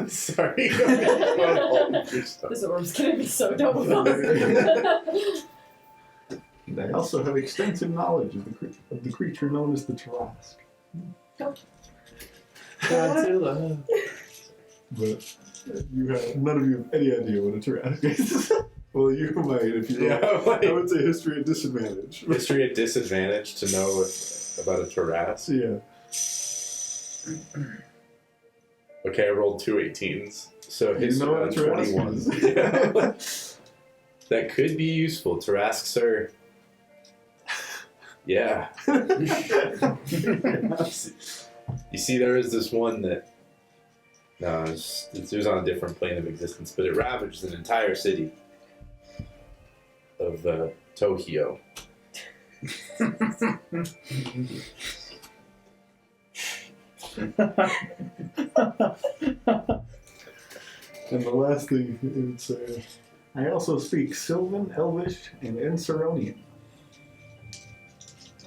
Sorry. This orb's gonna be so dumb with us. And I also have extensive knowledge of the creature known as the Tarask. Godzilla. But None of you have any idea what a Tarrasque is. Well, you might if you. Yeah, I would say history at disadvantage. History at disadvantage to know about a Tarrasque. Yeah. Okay, I rolled 2 18s. So You history know what a on Tarrasque 21. is. Yeah. That could be useful. Tarrasques are. Yeah. You see, there is this one that. No, it was on a different plane of existence, but it ravaged an entire city of Tokyo. And the last thing, it's I also speak Sylvan, Elvish, and Enceronian.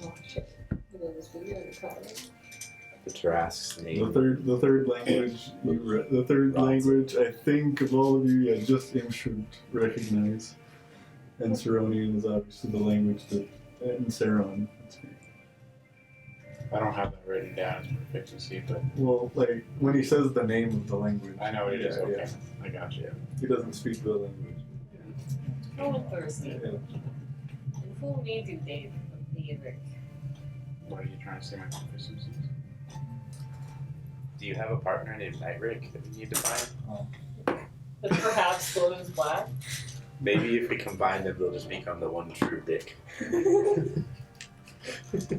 Oh shit. Look at this video recording. The Tarrasque's name. The third language, the third language, I think of all of you, yeah, just Im should recognize. Enceronian is obviously the language that Enceron speaks. I don't have that written down as proficiency, but Well, like, when he says the name of the language, I know it is. Yeah, Okay, yeah. I got you. he doesn't speak the language. Oh, thirsty. Yeah. And who needs you, Dave? David. What are you trying to say? My proficiency? Do you have a partner named Nightrick that we need to find? But perhaps glowing is black. Maybe if we combine them, they'll just become the one true dick.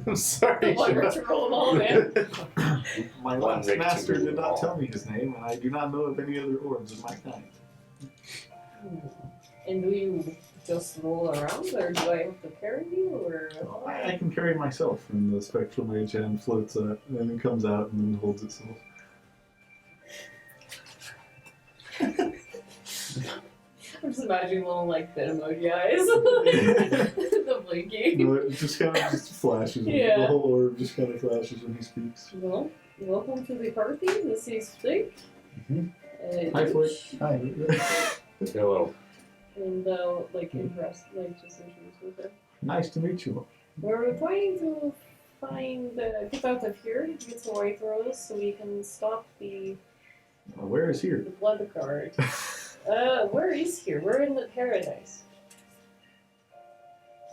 I'm sorry. Why Shema. don't you roll them all, man? My One last Rick to master rule did them not all. tell me his name, and I do not know of any other orbs of my kind. And do you just roll around, or do I have to carry you, or? I can carry myself, and the spectral mage hand floats up, and then it comes out and then holds itself. I'm just imagining little like bit emoji eyes. The blinking. No, it just kind of just flashes. Yeah. The whole orb just kind of flashes when he speaks. Well, welcome to the party. This is Flick. Mhm. Hi, Flick. Hi. Hello. And like impressed, like just introduce with her. Nice to meet you. We're trying to find get out of here, get some white rose, so we can stop the Where is here? blood card. Where is here? We're in the paradise.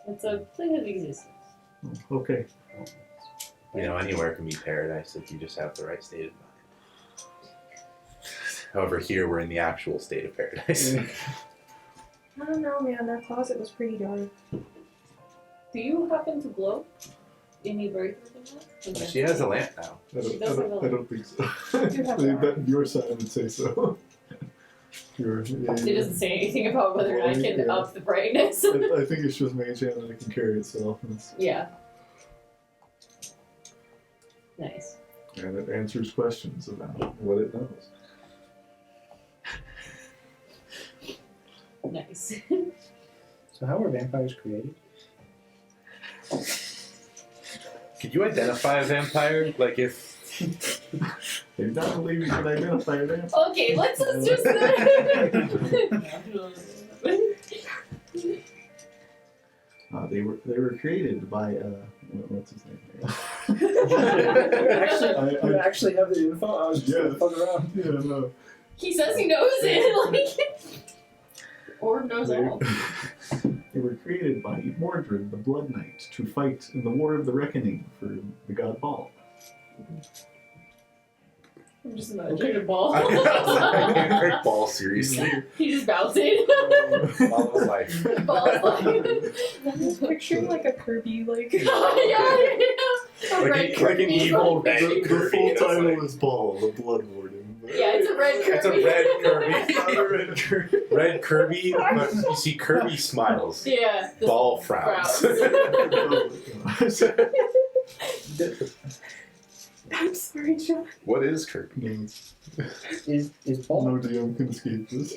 It's a plane of existence. Okay. You know, anywhere can be paradise if you just have the right state of mind. However, here we're in the actual state of paradise. I don't know, man. That closet was pretty dark. Do you happen to glow? Any brighter than that? She has a lamp now. I She does have a don't think so. do have a That, your side would say so. It doesn't say anything about whether I can Yeah. up the brightness. I think it's just mage hand and it can carry itself. Yeah. Nice. And it answers questions about what it knows. Nice. So how were vampires created? Could you identify a vampire? Like if They don't believe you can identify them. Okay, let's just. They were created by what's his name? You actually have the info? I was just gonna fuck around. Yeah, no. He says he knows it, like. Or knows all. They were created by Mordred, the Blood Knight, to fight in the War of the Reckoning for the god Baal. I'm just imagining a ball. I can't take ball seriously. He just bouncing. All of life. Ball's like. I was picturing like a Kirby, like. Yeah. A red Like an Kirby. evil red The Kirby. full That's title like- is Baal, the Blood Warden. Yeah, it's a red Kirby. It's a red Kirby. It's not a red Kirby. Red Kirby, but you see Kirby smiles. Yeah. the Ball frowns. I'm sorry, John. What is Kirby? Is Ball No DM can escape this.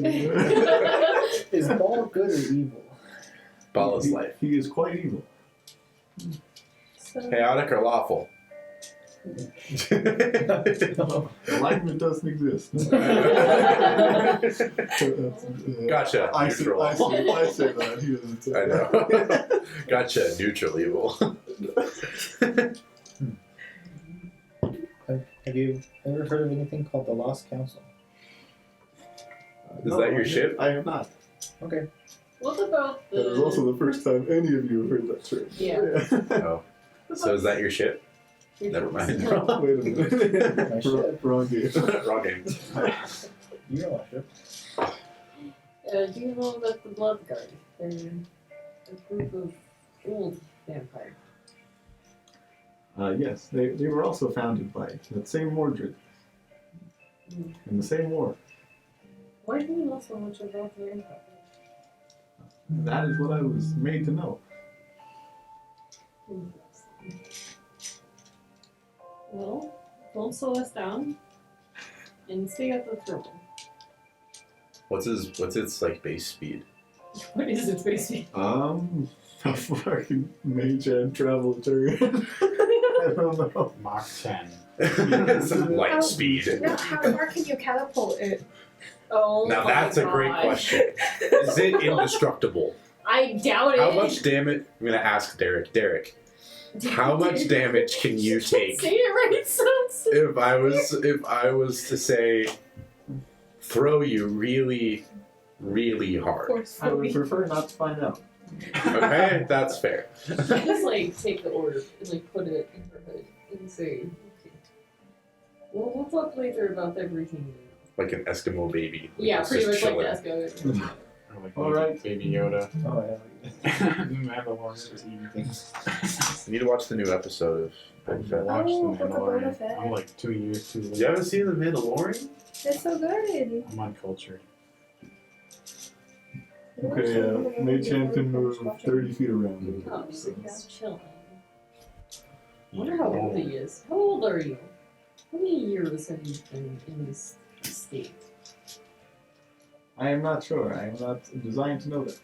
is Ball good or evil? Ball is life. He is quite evil. So, Chaotic or lawful? Alignment doesn't exist. Gotcha. I Neutral. say that. He doesn't say I know. that. Gotcha. Neutral evil. Have you ever heard of anything called the Lost Council? Is that your ship? I have not. Okay. What about the? That is also the first time any of you have heard that term. Yeah. Oh. So is that your ship? Never mind. Wait a minute. My ship. Wrong game. Wrong game. You know my ship. Do you know about the Blood Guard? They're a group of old vampires. Yes, they were also founded by that same Mordred in the same war. Why do you know so much about the Empire? That is what I was made to know. Interesting. Well, don't slow us down and stay at the throne. What's its like base speed? What is it, basically? A fucking mage and travel turn. I don't know. Mach 10. It's light speed. No, how far can you catapult it? Oh, Now my that's a great God. question. Is it indestructible? I doubt it. How much damage? I'm gonna ask Derek. Derek, how much damage can you take Say it right, sons. if I was to say throw you really, really hard? I would prefer not to find out. Okay, that's fair. I just like take the orb and like put it in her hood and say, okay. Well, we'll talk later about everything. Like an Eskimo baby. Yeah, It's pretty much just like chilling. Esco. Or like All right. Baby Yoda. Oh, yeah. Mandalorian just eating things. You need to watch the new episode of I Boba Fett. watched Oh, the Book of Boba Mandalorian. Fett. I'm like 2 years too late. You haven't seen The Mandalorian? It's so good. I'm uncultured. Okay, Mage Hand can move 30 feet around. Oh, so he's chilling. I wonder how old he is. How old are you? How many years have you been in this state? I am not sure. I am not designed to know that.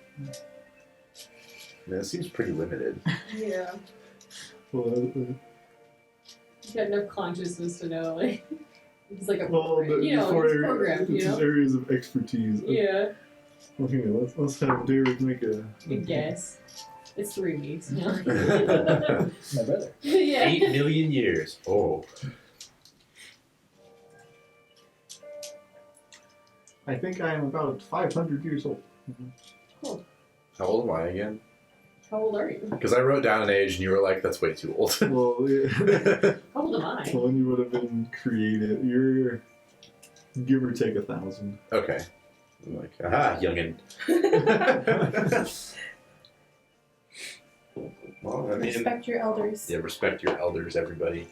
Man, it seems pretty limited. Yeah. Well, You got enough consciousness to know, like, it's like a well program. You know, it's programmed, you it's know? areas of expertise. Yeah, Okay, let's have Derek make a. I guess. It's 3 weeks, you know? My brother. Yeah. 8 million years. Oh. I think I am about 500 years old. How old am I again? How old are you? Because I wrote down an age and you were like, that's way too old. Well, yeah. How old am I? When you would have been created, you're give or take 1,000. Okay. I'm like, aha, youngin. Well, I mean, Respect your elders. yeah, respect your elders, everybody.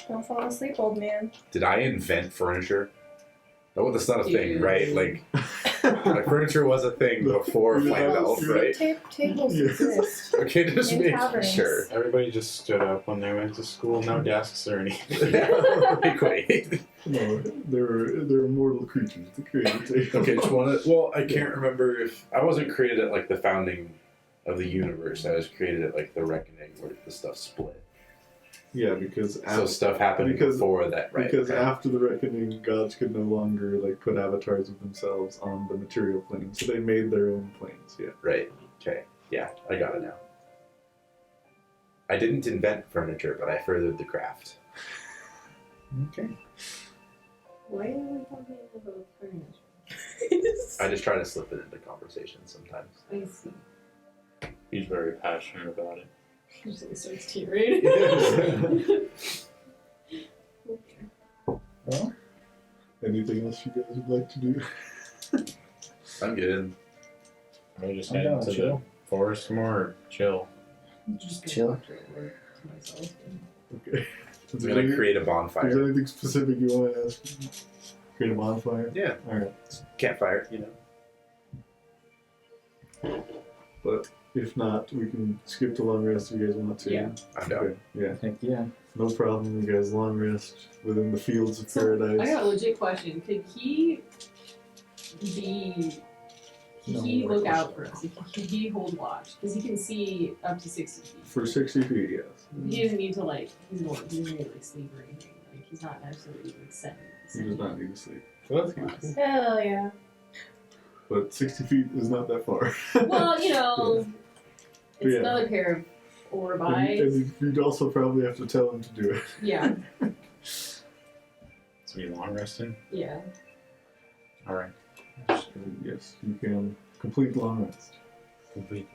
Don't fall asleep, old man. Did I invent furniture? Oh, that's not a thing, Dude. right? Like furniture was a thing before Yeah. Flame Elf, right? Tables Yes. exist. Okay, just In making taverns. sure. Everybody just stood up when they went to school. No desks or anything. Like, wait. No, they're mortal creatures. The creator. Okay, just wanna. Well, I can't remember if I wasn't created at like the founding of the universe. I was created at like the reckoning where the stuff split. Yeah, because So stuff happened before that, right? Because okay. after the reckoning, gods could no longer like put avatars of themselves on the material plane, so they made their own planes. Yeah. Right. Okay. Yeah, I got it now. I didn't invent furniture, but I furthered the craft. Okay. Why are we talking about furniture? I just try to slip it into conversation sometimes. I see. He's very passionate about it. He just like starts tearing. Okay. Well, Anything else you guys would like to do? I'm good. We just I'm head down into to the chill. forest more or chill. Just Chill. go to work to myself. Okay. I'm gonna create a Is bonfire. there anything specific you want to ask? Create a bonfire? Yeah, Alright. campfire. You know. But if not, we can skip the long rest if you guys want to. Yeah. I'm down. Okay. Yeah. heck yeah. No problem. You guys long rest within the fields of So, paradise. I got a legit question. Could he be... Could No he more look out for us? Could he hold watch? Because he can see up to 60 feet. For 60 feet, yes. He doesn't need to like, he doesn't need to like sleep or anything. Like he's not necessarily like He does not need to sleep. Well, that's good. Hell yeah. But 60 feet is not that far. Well, you know, it's Yeah. another pair of orb eyes. and you'd also probably have to tell him to do it. Yeah. So we long resting? Yeah. Alright. Yes, you can complete long rest. Complete.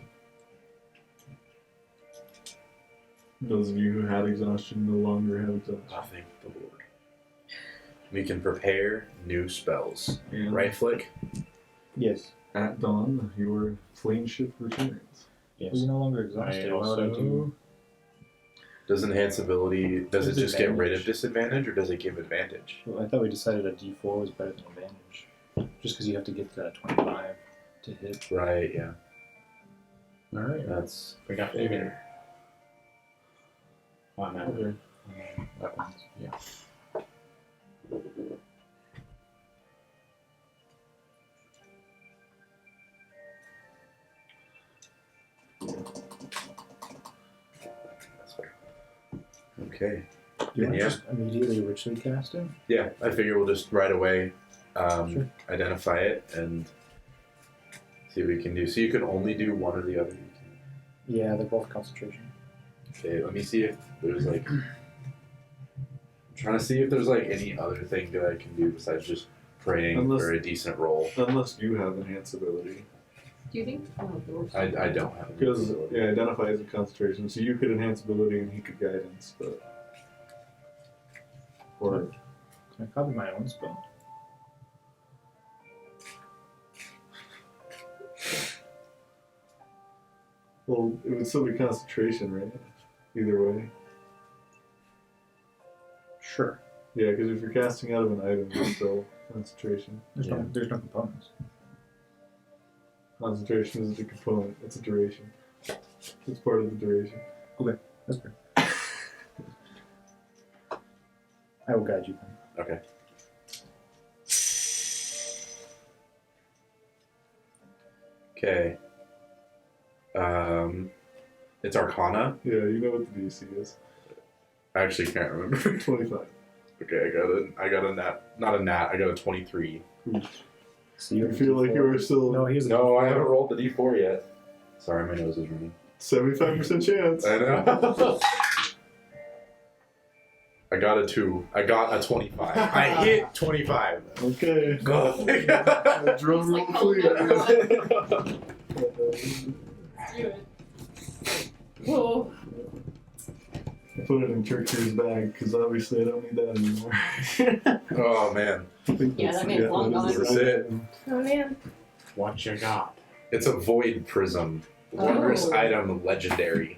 Those of you who had exhaustion no longer have exhaustion. Oh, thank the Lord. We can prepare new spells. And Right, Flick? Yes. at dawn, your flame ship returns. Yes. He's no longer exhausted. Why would I do? Does enhanceability, does it just get rid of Disadvantage. disadvantage, or does it give advantage? Well, I thought we decided a D4 was better than advantage. Just because you have to get to that 25 to hit. Right, yeah. Alright. That's We got even. On that. Weapons. Yeah. that's fair. Okay. Do you want to Yeah. just immediately ritually cast it? Yeah, I figure we'll just right away Sure. identify it and see what we can do. So you can only do one or the other. Yeah, they're both concentration. Okay, let me see if there's like. I'm trying to see if there's like any other thing that I can do besides just praying Unless- for a decent roll. Unless you have enhanceability. Do you think? Oh, the works. I don't have Because, ability. yeah, identify as a concentration. So you could enhance ability and he could guidance, but. Or. Can I copy my own spell? Well, it would still be concentration, right? Either way. Sure. Yeah, because if you're casting out of an item, it's still concentration. There's Yeah. no components. Concentration is a component. It's a duration. It's part of the duration. That's fair. I will guide you then. Okay. Okay. It's Arcana. Yeah, you know what the DC is. I actually can't remember. 25. Okay, I got a nat, not a nat. I got a 23. So You feel like you were still No, he's No, I haven't rolled the d4 yet. Sorry, my nose is running. 75% chance. I know. I got a 2. I got a 25. I hit 25. Okay. Go. Drum roll, It's like, please. Do it. Whoa. I put it in Church's bag because obviously I don't need that anymore. Oh man, I think Yeah, that's- that makes long that is gone. it. Oh man. What you got? it's a void prism. Wondrous Oh. item, legendary.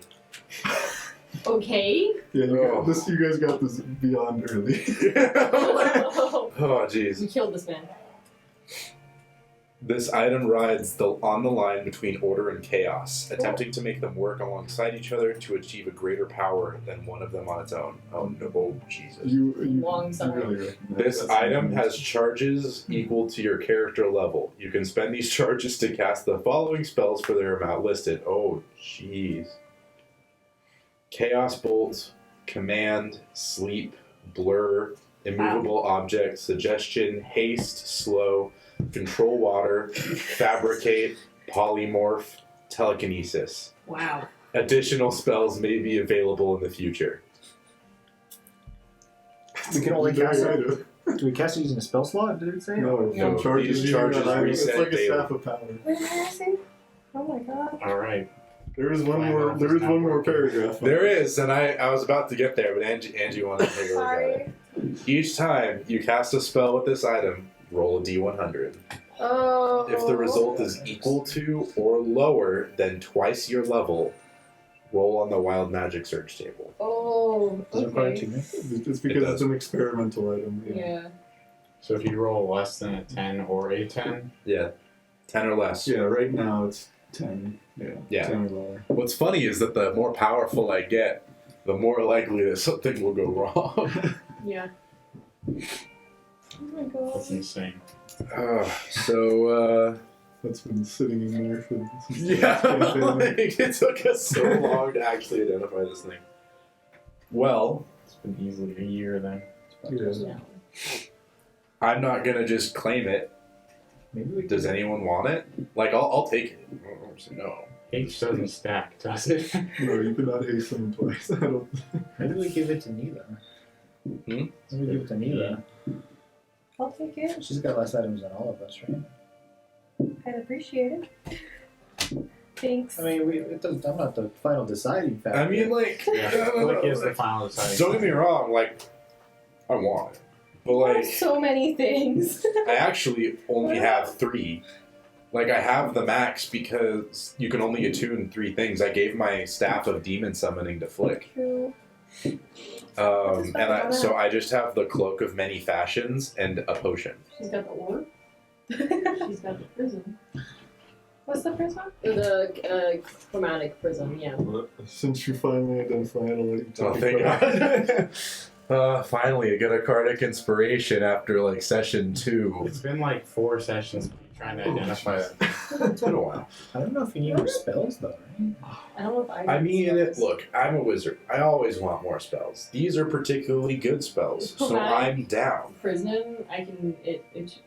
Okay. Yeah, Oh. you guys got this beyond early. Oh jeez. We killed this man. This item rides on the line between order and chaos, attempting to make them work alongside each other to achieve a greater power than one of them on its own. Oh no, oh, Jesus. You Long side. really recognize This that item sentiment. has charges equal to your character level. You can spend these charges to cast the following spells for their amount listed. Oh, jeez. Chaos Bolt, Command, Sleep, Blur, Immovable Object, Suggestion, Haste, Slow, Control Water, Fabricate, Polymorph, Telekinesis. Wow. Additional spells may be available in the future. We can only Very cast it. item. Do we cast it using a spell slot? Did it say? No, No, no charges. these you charges on item. It's reset like a daily. staff of power. What did I say? Oh my god. Alright. There is one Fine, more. well, There it's is not one more working. paragraph. There is, and I was about to get there, but Angie wanted to take a look at it. Sorry. Each time you cast a spell with this item, roll a d100. Oh. If the result is equal to or lower than twice your level, roll on the Wild Magic search table. Oh. Does it require Okay. achievement? It's because does. it's an experimental item. Yeah. So if you roll less than a 10 or a 10, Yeah, 10 or less. Yeah. Right now it's 10. Yeah. Yeah. 10 or lower. What's funny is that the more powerful I get, the more likely that something will go wrong. Yeah. Oh my god. that's insane. So, That's been sitting in there for. since the yeah, last campaign. like, it took us so long to actually identify this thing. Well, It's been easily a year then. Yeah. I'm not gonna just claim it. Maybe we Does anyone want it? Like, I'll take it. No. H doesn't stack, does it? No, you cannot haste them twice. I don't. Maybe we give it to Nila. Hmm? Maybe we give it to Nila. I'll take it. She's got less items than all of us, right? I'd appreciate it. Thanks. I mean, I'm not the final deciding factor. I mean, like, Click is the final deciding. don't get me wrong, like, I want it. But, like, So many things. I actually only have 3. Like, I have the max because you can only attune 3 things. I gave my staff of demon summoning to Flick. True. So I just have the cloak of many fashions and a potion. She's got the orb. She's got the prism. What's the prism? The chromatic prism, yeah. But since you finally identified, I'll let you Oh, talk thank about it. God. Finally, I get a cardiac inspiration after, like, session 2. It's been like 4 sessions trying to identify that. It's been a while. I don't know if you need more spells, though, right? I don't know if I. I mean, spells. look, I'm a wizard. I always want more spells. These are particularly good spells, so Chromatic. I'm down. Prism, I can.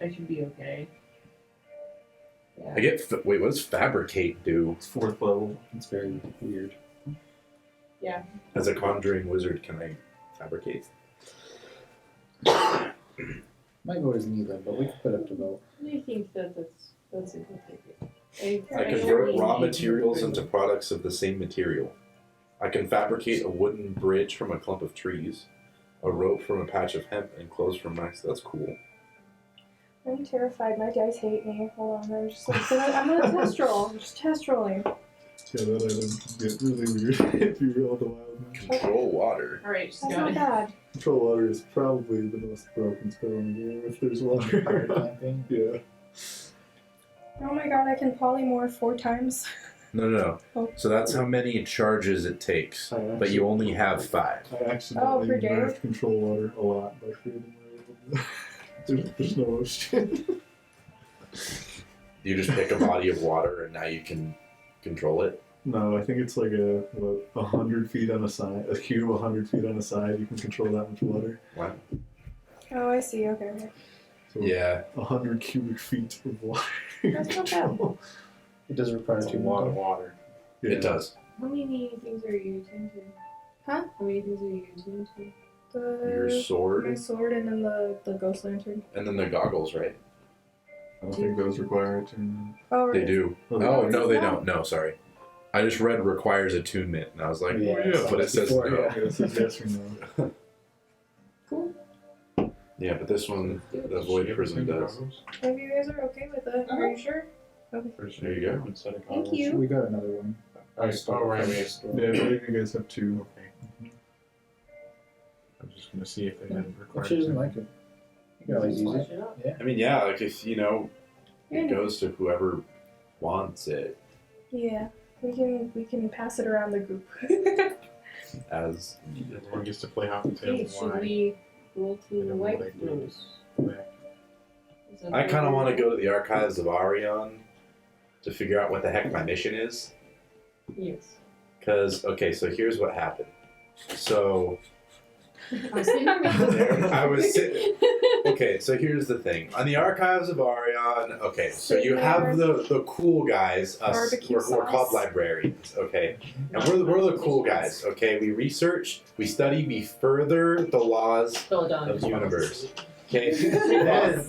I should be okay. Yeah. I get. Wait, what does fabricate do? It's 4th level. It's very weird. As a conjuring wizard, can I fabricate? My vote is neither, but we can put up to vote. I think that's a good thing. I convert raw materials into products of the same material. I can fabricate a wooden bridge from a clump of trees, a rope from a patch of hemp, and clothes from wax. That's cool. I'm terrified. My dice hate me. Hold on. I'm just like, I'm gonna test roll. I'm just test rolling. Yeah, that item can get really weird if you roll the wild man. Control water. All right, she's That's got not it. bad. Control water is probably the most broken spell in the game if there's water. Fire camping. Yeah. Oh my god, I can polymorph 4 times. No. Oh. So that's how many charges it takes, but you only have 5. I accidentally per day? nerfed control water a lot by creating my own. There's no ocean. You just pick a body of water and now you can control it. No, I think it's like 100 feet on a side, a cube 100 feet on a side. You can control that much water. Wow. Oh, I see. Okay. So Yeah. 100 cubic feet of water. That's not bad. It does require That's a 2 lot of more. water. Yeah. It does. How many things are you attuned to? Huh? How many things are you attuned to? Your My sword, sword and then the ghost lantern. and then the goggles, right? I don't think those require it. Oh, right. They do. Okay. Oh, no, they Yeah. don't. No, sorry. I just read requires attunement, and I was like, Yeah, oh, yeah, but it says before, no. yeah. It says yes or no. Cool. Yeah, but this one, the void prism does. If you guys are okay with it, are you sure? There you go. Instead of Thank goggles. you. We got another one. Oh, right, we have Yeah, I believe you guys have 2. Okay. I'm just gonna see if they have If required. she doesn't like it, you can always use Flash it. it up. I mean, yeah, like if, you know, it Yeah. goes to whoever wants it Yeah. We can pass it around the group. as. Everyone gets to play hot Okay, potato. should we go I to don't the know white what I do. rooms? Is that I kind of the- want to go to the archives of Arion to figure out what the heck my mission is. Yes. Because, okay, so here's what happened. So, I'm sitting here. I was sitting. Okay, so here's the thing. On the archives of Arion, okay, so you have the cool guys. Us, Barbecue we're called sauce. librarians, okay? And we're the cool guys, okay? We research, we study, we further the laws Belladonna. of the universe. Okay? Then,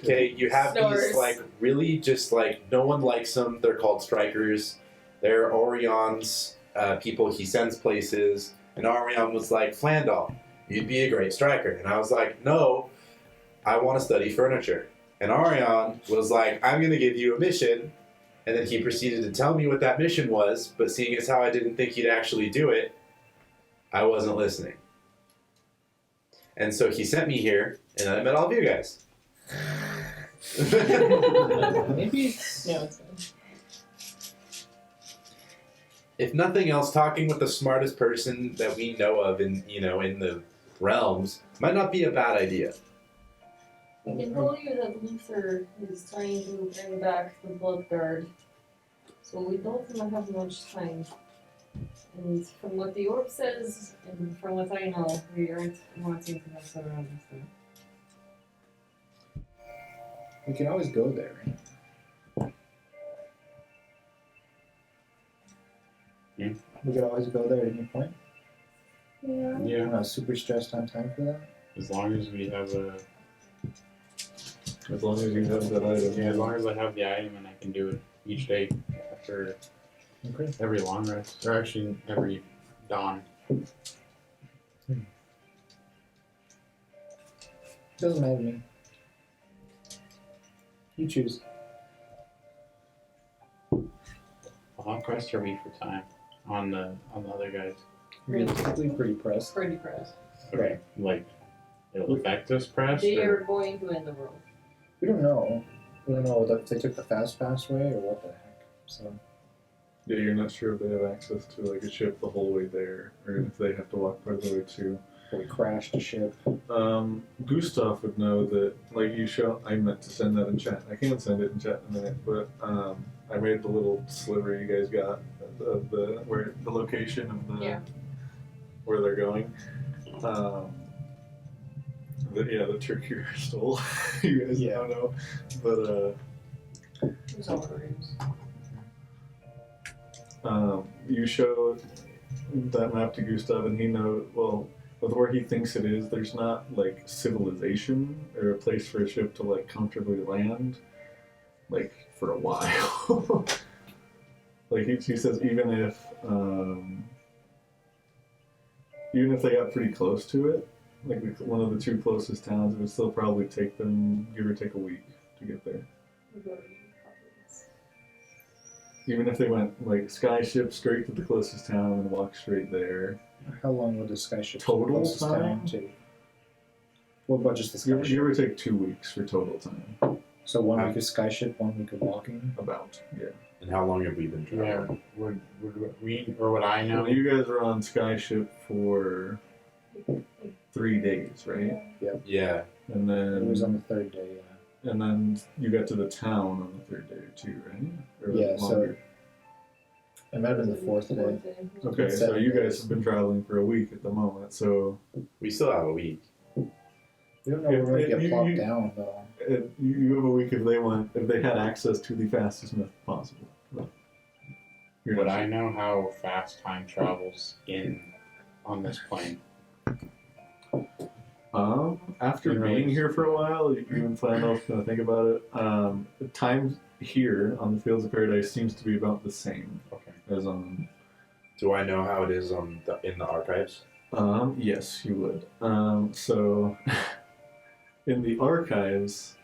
Okay, you have Snores. these, like, really just, like, no one likes them. They're called strikers. They're Orion's people he sends places. And Arion was like, Flandal, you'd be a great striker. And I was like, no, I want to study furniture. And Arion was like, I'm going to give you a mission. And then he proceeded to tell me what that mission was. But seeing as how I didn't think he'd actually do it, I wasn't listening. And so he sent me here, and I met all of you guys. Maybe it's no, it's fine. If nothing else, talking with the smartest person that we know of in the realms might not be a bad idea. I can tell you that Luther is trying to bring back the Blood Guard, so we don't have much time. And from what the orb says, and from what I know, we aren't wanting to mess around with them. We can always go there. We could always go there at any point. Yeah. I'm Yeah, not super stressed on time for that. as long as we have As long as you have that item. Yeah, as long as I have the item and I can do it each day after Okay. every long rest, or actually every dawn. Doesn't matter to me. You choose. How pressed are we for time on the other guys? Realistically, pretty pressed. Pretty pressed. Right. Like, it'll affect us pressed? They or- are going to end the world. We don't know. We don't know if they took the fast pass way or what the heck. So Yeah, you're not sure if they have access to like a ship the whole way there, or if they have to walk part of the way too. we crashed a ship. Gustav would know that, like you show. I meant to send that in chat. I can send it in chat in a minute, but I made the little sliver you guys got of the where the location of the where they're going. The turkey stole. You guys don't know, but Who's all rooms? you showed that map to Gustav, and he knows well. With where he thinks it is, there's not like civilization or a place for a ship to like comfortably land, like for a while. Like he says, even if they got pretty close to it, like one of the two closest towns, it would still probably take them give or take a week to get there. Even if they went like skyship straight to the closest town and walked straight there. How long would the skyship Total closest time? town take? What about just the Give skyship? or take 2 weeks for total time. So 1 week of skyship, 1 week of walking. About, yeah. And how long have we been traveling? Yeah, would we, or would I know? Well, you guys were on skyship for 3 days, right? Yeah. And It was then on the third day. and then you got to the town on the third day too, right? Or was Yeah, it so- longer? It might have been the fourth day. Okay, so 7 you guys days. have been traveling for a week at the moment, so We still have a week. We don't know where we're If- gonna get you- plopped you- down though. you have a week if they had access to the fastest method possible. But you're Would not I sure. know how fast time travels on this plane? After In being relation- here for a while, you and Flandolf's gonna think about it. The time here on the Fields of Paradise seems to be about the same Okay. as on. Do I know how it is in the archives? Yes, you would. So, in the archives,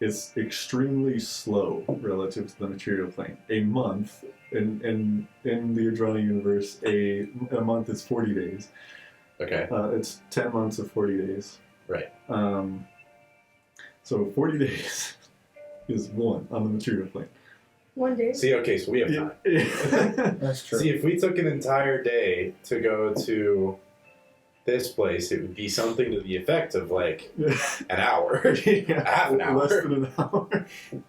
it's extremely slow relative to the material plane. A month in the Edjrana universe, a month is 40 days. Okay. It's 10 months of 40 days. Right. So 40 days is one on the material plane. 1 day. See, okay, so we have time. That's true. See, if we took an entire day to go to this place, it would be something to the effect of like an hour. Half an hour. Less than an hour.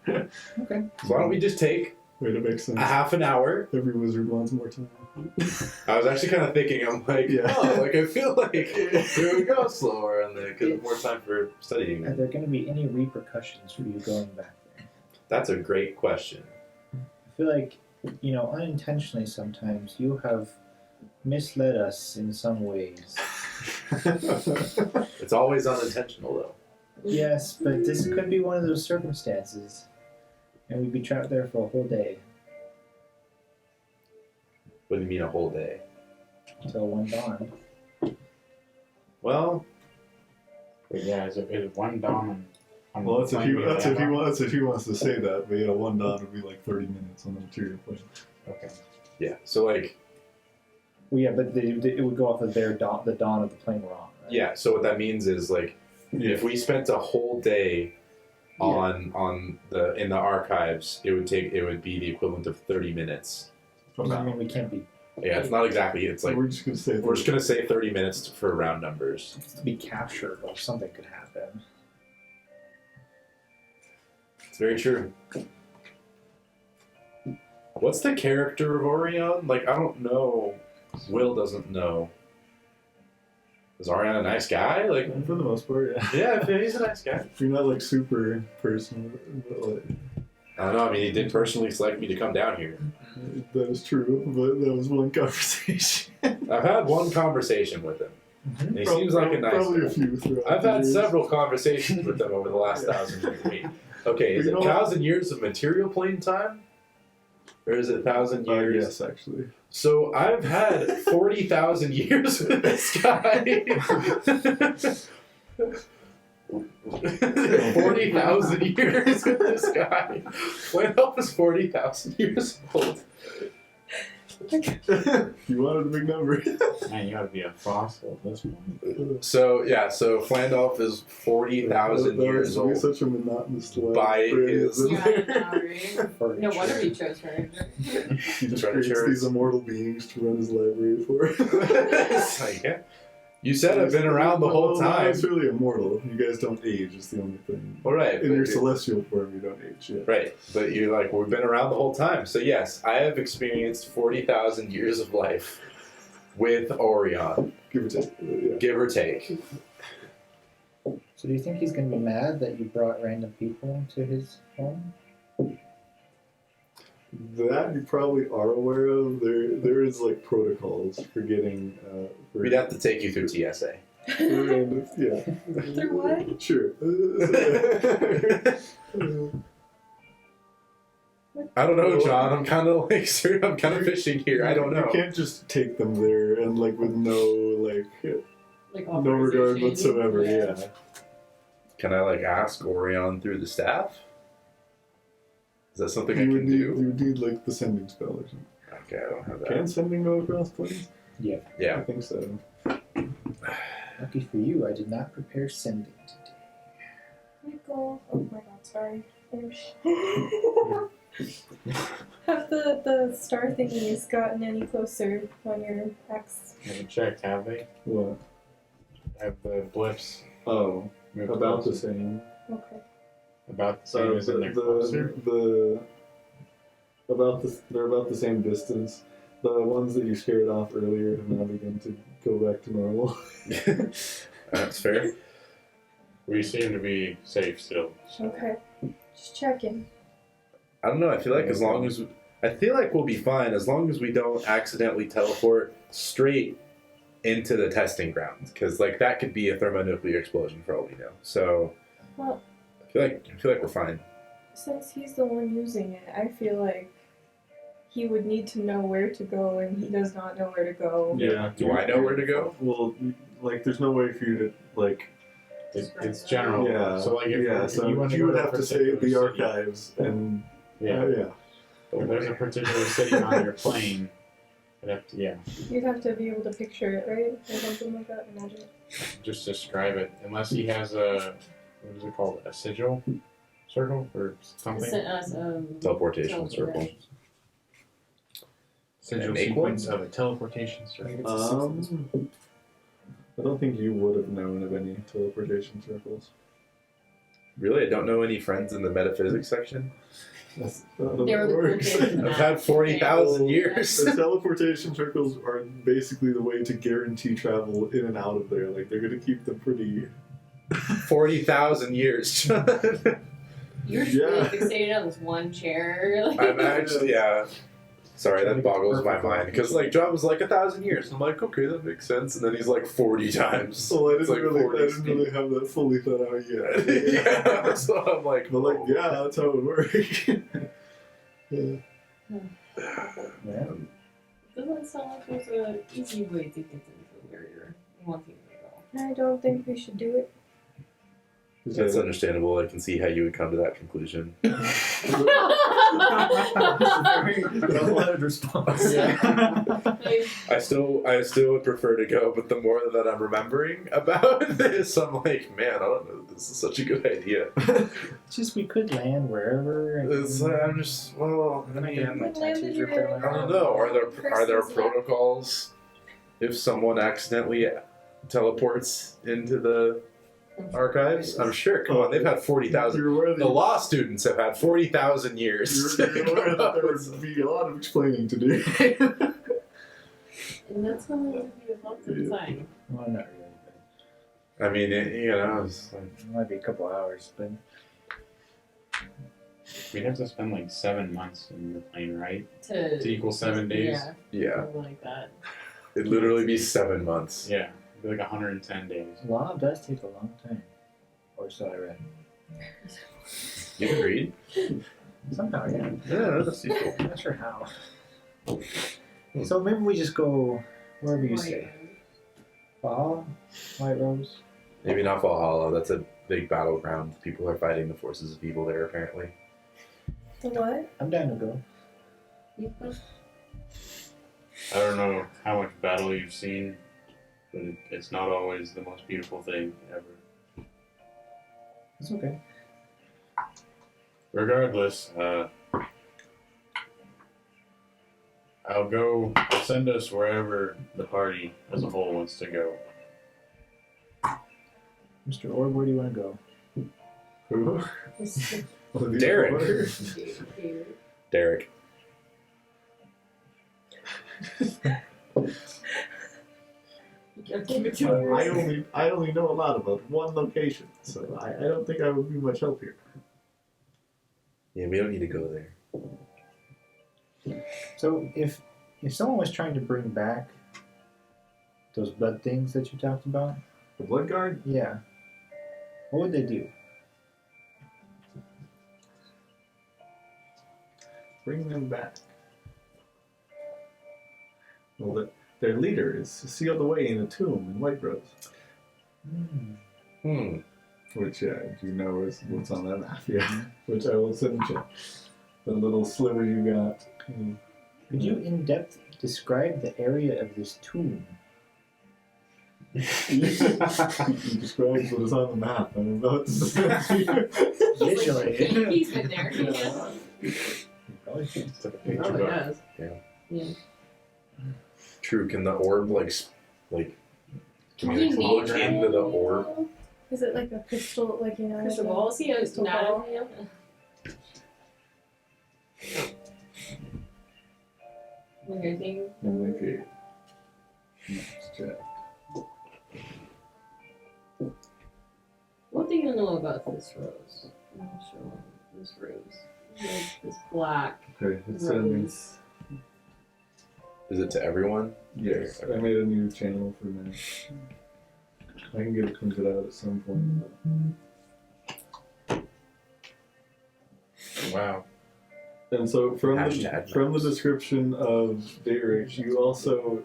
Okay. So why don't we just take Wait, it makes sense. a half an hour? Every wizard wants more time. I was actually kind of thinking, I'm like, Yeah. oh, like I feel like it would go slower and then get more time for studying. Are there going to be any repercussions for you going back there? That's a great question. I feel like, unintentionally sometimes you have misled us in some ways. It's always unintentional, though. Yes, but this could be one of those circumstances. And we'd be trapped there for a whole day What do you mean a whole day? until one dawn. Well, But yeah, is it one dawn on Well, that's if he plane wants to say that. But yeah, one dawn would be like 30 minutes on the material plane. Okay. yeah. So like, Well, yeah, but it would go off of their dawn, the dawn of the plane we're on, right? yeah. So what that means is like, if we spent a whole day on in the archives, it would be the equivalent of 30 minutes. From I now. mean, we can't be Yeah, it's not exactly. It's like we're just gonna say. we're just gonna say 30 minutes for round numbers. to be captured or something could happen. It's very true. What's the character of Orion? Like, I don't know. Will doesn't know. Is Orion a nice guy? Like, For the most part, yeah. yeah, he's a nice guy. You're not like super personal, but like, I don't know. I mean, he did personally select me to come down here. that is true. But that was one conversation. I've had one conversation with him. And he seems like a nice Probably guy. a few throughout I've the had years. several conversations with them over the last 1,000 years. Wait, okay, is You it know- 1,000 years of material plane time? Or is it 1,000 years? Yes, actually. So I've had 40,000 years with this guy. 40,000 years with this guy. Flandolf is 40,000 years old. You wanted a big number. Man, you gotta be a fossil at this point. So yeah, so Flandolf is 40,000 years That would be old. such a monotonous life. By his- Yeah, I know, right? No wonder he chose her. He just Furniture creates these is- immortal beings to run his library for. It's like, yeah. You said I've been around the whole Well, not time. necessarily immortal. You guys don't age. Is the only thing. All right, In but your you- celestial form, you don't age yet. right, but you're like, we've been around the whole time. So yes, I have experienced 40,000 years of life with Orion, Give or take. Yeah. give or take. So do you think he's going to be mad that you brought random people into his home? That you probably are aware of. There is like protocols for getting. For We'd have to take you through TSA. random, yeah. Through what? Sure. I don't know, John. I'm kind of like, I'm kind of fishing here. I don't You know. can't just take them there and like with no like Like no regard authorization. whatsoever. Yeah. Can I like ask Orion through the staff? Is that something I You would can need, do? you would need like the sending spell or something. Okay, I don't have Can that. sending go across planes? I Yeah. think so. Lucky for you, I did not prepare sending today. Michael. Oh my god, sorry. Have the star thingies gotten any closer on your X? Haven't checked, have they? What? Have the blips Oh, moved about the closer? same. Okay. About the same as in they're closer? They're about the same distance. The ones that you scared off earlier have now begun to go back to normal. That's fair. We seem to be safe still. So. Okay. Just checking. I don't know. I feel like as long as I feel like we'll be fine as long as we don't accidentally teleport straight into the testing ground, because like that could be a thermonuclear explosion for all we know. So Well, I feel like we're fine. since he's the one using it, I feel like he would need to know where to go, and he does not know where to go. Yeah. Do I know where to go? Well, like, there's no way for you to like. It's general. Yeah. So like if so you want to you go would to a have to say particular the city- archives and Yeah. yeah. If there's a particular city on your plane, you'd have to You'd have to be able to picture it, right? Or something like that. Imagine it. just describe it. Unless he has a what is it called? A sigil circle or something? Teleportation circle. Sigil Make sequence of a teleportation circle. I don't think you would have known of any teleportation circles. Really, I don't know any friends in the metaphysics section. That's They were the cool kids in I've that. had 40,000 years. The teleportation circles are basically the way to guarantee travel in and out of there. Like, they're going to keep them pretty. 40,000 years. You're just really fixated on this one chair. Like, I'm actually, sorry, that boggles my mind. Because, like, John was like 1,000 years. I'm like, okay, that makes sense. And then he's like 40 times. So I It's didn't, like really, 40 I didn't really have that fully thought out yet. yeah, so I'm like, But, like, yeah, that's how it works. Yeah. Yeah. doesn't sound like there's an easy way to get into where you're wanting to go. I don't think we should do it. that's understandable. I can see how you would come to that conclusion. Double-headed response. I still would prefer to go, but the more that I'm remembering about this, I'm like, man, I don't know if this is such a good idea. It's just we could land wherever. It's like, I'm just, well, I I'm not gonna have my mean, tattoos ripped out of my I don't know. Are there protocols if someone accidentally teleports into the archives? I'm sure. Come on, they've had 40,000. You're aware that The law students have had 40,000 years. You're to aware come that up there with- would be a lot of explaining to do. And that's going to be a lot of time. Well, not really. I mean, it's like, It might be a couple hours, but We'd have to spend like 7 months in the plane, right? To equal 7 days? Yeah, yeah, something like that. it'd literally be 7 months. Yeah. like 110 days. Law does take a long time. Or so I read. You can read? Somehow, yeah. Yeah, that's useful. I'm not sure how. So maybe we just go wherever you say. Valhalla? White Rose? Maybe not Valhalla. That's a big battleground. People are fighting the forces of evil there, apparently. The what? I'm down to go. I don't know how much battle you've seen, but it's not always the most beautiful thing ever. It's okay. Regardless, I'll send us wherever the party as a whole wants to go. Mr. Orb, where do you want to go? Who? Derek. Derek. I only know a lot about one location, so I don't think I would be much help here. Yeah, we don't need to go there. So if someone was trying to bring back those blood things that you talked about, The Blood Guard? yeah, what would they do? Bring them back. Well, their leader is sealed away in a tomb in White Rose. Which, you know is what's on that map, yeah. Which I will send you. The little sliver you got. Could you in depth describe the area of this tomb? You described what is on the map. I'm about to send you. Visually. He's been there. Yeah. Probably should. It's like a picture Probably book. has. Yeah. Yeah. True. Can the orb Can you look nature into the orb? Is it like a crystal, like, you know? Crystal like a ball? See how it's crystal not ball? him? Anything? Okay. Let's check. What do you know about this rose? I'm not sure what this rose. Like this black Okay, it's sending. rose. Is it to everyone? Yes, I made a new channel for now. I can get it printed out at some point. Wow. And so from Hashtag the maps. description of Dayrich, you also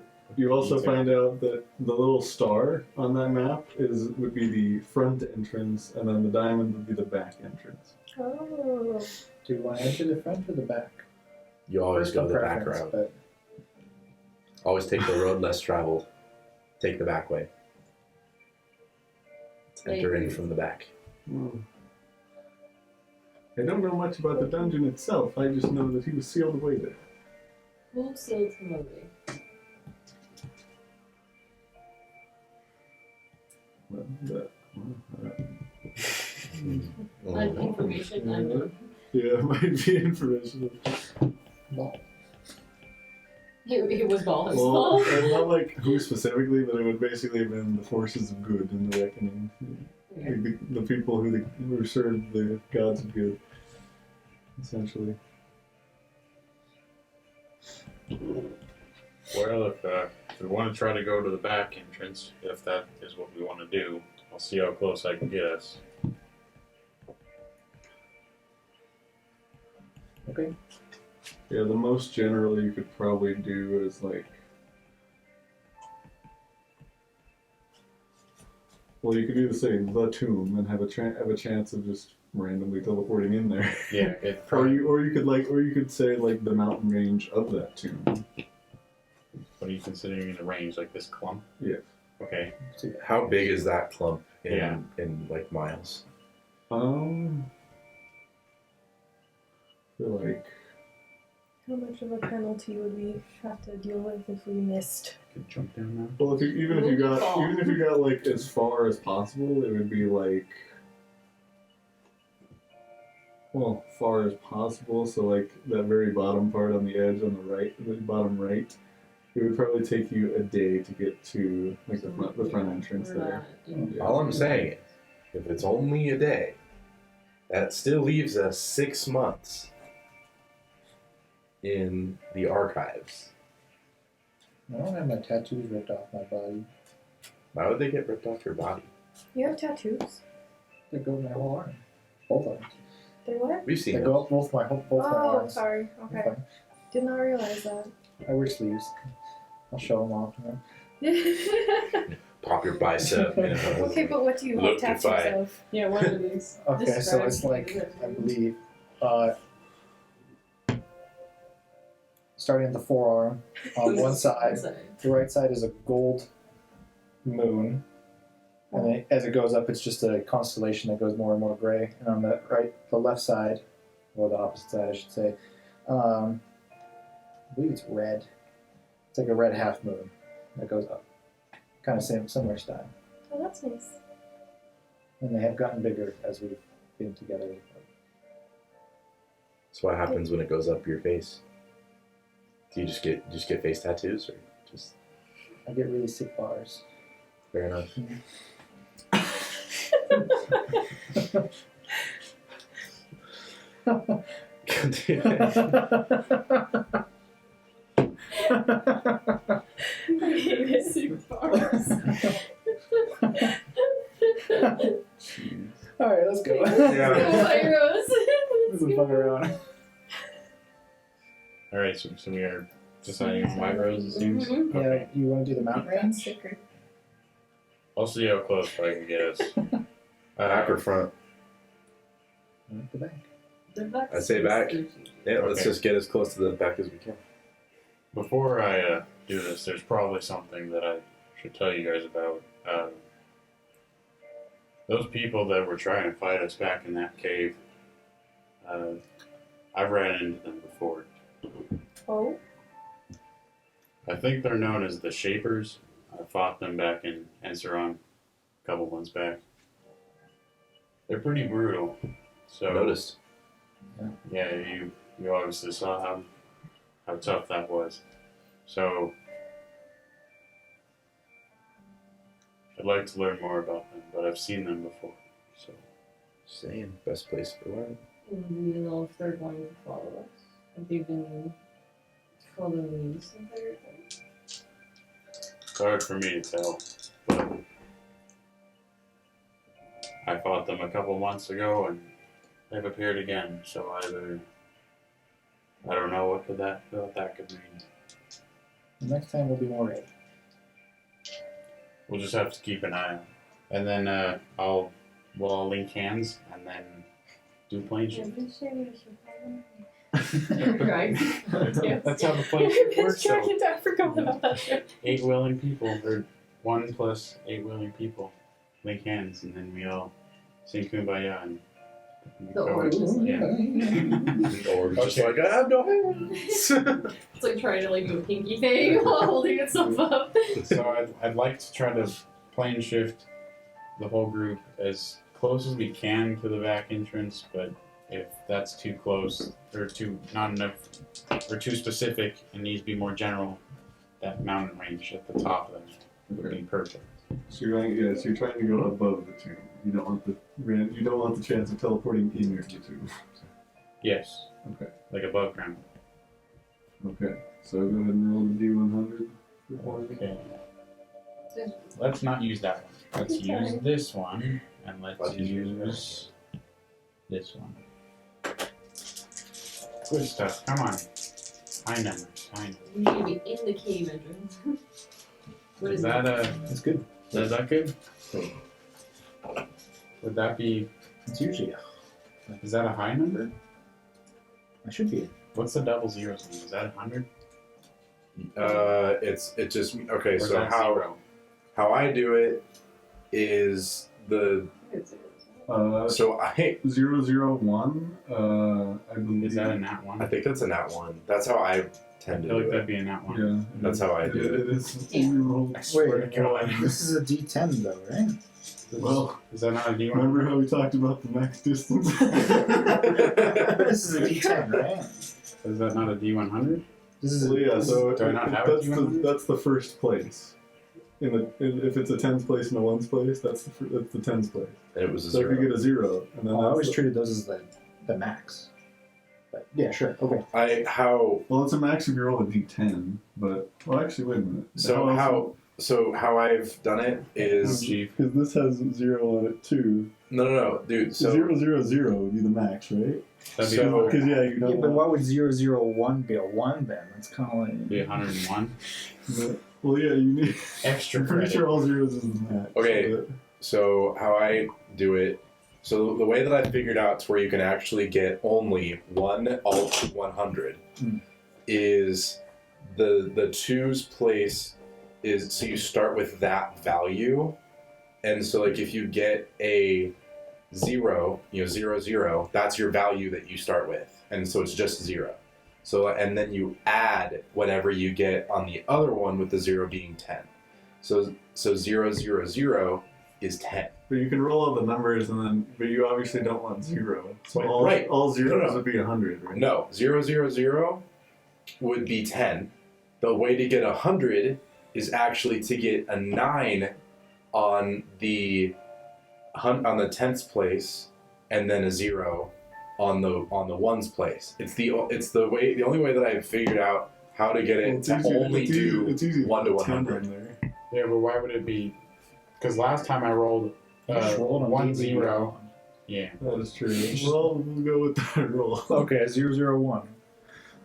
find out that the little star on that map would be the front entrance, and then the diamond would be the back entrance. Oh. Do you want to enter the front or the back? You always go Personal the back preference, route. But Always take the road less traveled. Take the back way. Enter in from the back. I don't know much about the dungeon itself. I just know that he was sealed away there. Who sealed him away? Like information, I know. Yeah, it might be information. It was Ball Well, himself. not like who specifically, but it would basically have been the forces of good in the reckoning. The people who served the gods of good, essentially. Well, if we want to try to go to the back entrance, if that is what we want to do, I'll see how close I can get us. okay. Yeah, the most general you could probably do is like. Well, you could do the same, the tomb, and have a chance of just randomly teleporting in there. Yeah, it Or probably. you could say like the mountain range of that tomb. What are you considering in the range? Like this clump? Yes. Okay. How big is that clump in Yeah. in like miles? I feel like How much of a penalty would we have to deal with if we missed? Could jump down now. well, even if you got like as far as possible, it would be like far as possible. So like that very bottom part on the edge on the right, the bottom right, it would probably take you a day to get to like the front entrance there. Yeah. All I'm saying is, if it's only a day, that still leaves us 6 months in the archives. I don't have my tattoos ripped off my body. Why would they get ripped off your body? You have tattoos? They go in my whole arm. Both arms. They what? We've seen They them. go up both my arms. Sorry. Okay. Fine. Did not realize that. I wear sleeves. I'll show them off. You know? Pop your bicep. You know. Okay, but what do you have Look tattoos defiant. of? Yeah, what are these? Okay, so Describe it's like, the I tattoos. believe, starting at the forearm, on one side, the right side is a gold moon, and then as it goes up, it's just a constellation that goes more and more gray. And on the left side, or the opposite side, I should say, I believe it's red. It's like a red half moon that goes up, kind of similar style. Oh, that's nice. And they have gotten bigger as we've been together. So what happens when it goes up your face? Do you just get face tattoos, or just I get really sick bars. fair enough? All right, let's go. Yeah. This is fuck around. Alright, so we are deciding on 5 rows, it seems. Mhm. Yeah, Okay. you want to do the mount That's range? sicker. I'll see how close I can get us. Back or front? The back. The back I'd say back. is Yeah, let's Okay. just get as close to the back as we can. Before I do this, there's probably something that I should tell you guys about. Those people that were trying to fight us back in that cave, I've ran into them before. Oh? I think they're known as the Shapers. I fought them back in Enceron a couple months back. They're pretty brutal. So Noticed. yeah, you obviously saw how tough that was. So I'd like to learn more about them, but I've seen them before. So Just saying, best place for one. Do you know if they're going to follow us? Have they been following you this entire time? it's hard for me to tell, but I fought them a couple months ago and they've appeared again. So either I don't know what that could mean. Next time we'll be more ready. We'll just have to keep an eye on. And then I'll link hands and then do plane shift. Right. That's how the plane shift works. So I forgot about that shit. 8 willing people, or 1 plus 8 willing people, link hands, and then we all sing Kumbaya and The go. orb is like, Yeah. Or just like, I have no hands. it's like trying to like do a pinky thing while holding itself up. So I'd like to try to plane shift the whole group as close as we can to the back entrance, but if that's too close or not enough or too specific and needs to be more general, that mountain range at the top of it would be perfect. So you're trying to go above the tomb. You don't want the chance of teleporting in your tomb. Yes. Okay. Like above ground. Okay. So go ahead and roll the D100 for one. Okay. Let's not use that one. Let's use this one, and let's use this one. Good stuff. Come on. High numbers. High numbers. You need to be in the cave entrance. What Is is that That's good. is that good? Would that be? It's usually Is that a high number? I should be. What's the double zeros mean? Is that 100? It just okay. Or is So that how 0? how I do it is so I 001. I believe. Is that a nat 1? I think that's a nat one. That's how I I tend to feel like do that'd it. be a nat 1. Yeah. That's how I do Yeah, it. it is. Yeah. We rolled. I swear to God. This is a D10 though, right? Well, Is that not a D1? remember how we talked about the max distance? This is a D10, right? Is that not a D100? This is a Well, yeah, so Do I not have a that's D100? that's the first place. If it's a tens place and a ones place, that's the tens place. It was a So if you zero. get a 0, and then I that's always the- treated those as the max. But yeah, sure. Okay. How well, it's a max if you roll a d10, but well, actually, wait a minute. so how So how I've done it is Chief. Because this has 0 on it too. no, dude. So 0, 0, 0 would be the max, right? That'd be, So- Because you Yeah, don't but want. why would 001 be a 1 then? It's kind of like. be 101. Well, yeah, you need. Extra I'm pretty credit. sure all zeros is the max. Okay. but- So how I do it, so the way that I figured out to where you can actually get only one alt 100 is the twos place is, so you start with that value, and so like if you get a 0, 0, 0, that's your value that you start with, and so it's just 0. So and then you add whatever you get on the other one with the 0 being 10. So 0, 0, 0 is 10. But you can roll all the numbers, and then, but you obviously don't want 0. So Right. all, Right. all zeros No. would be 100, right? No, 0, 0, 0 would be 10. The way to get 100 is actually to get a 9 on the 10th place, and then a 0 on the ones place. It's the only way that I've figured out how to get it Well, to only do it's easy 1 to 10 100. on there. Yeah, but why would it be? Because last time I rolled Just roll it on 1 D&D. 0. Yeah. That is true. Well, we'll go with that roll. Okay, 001.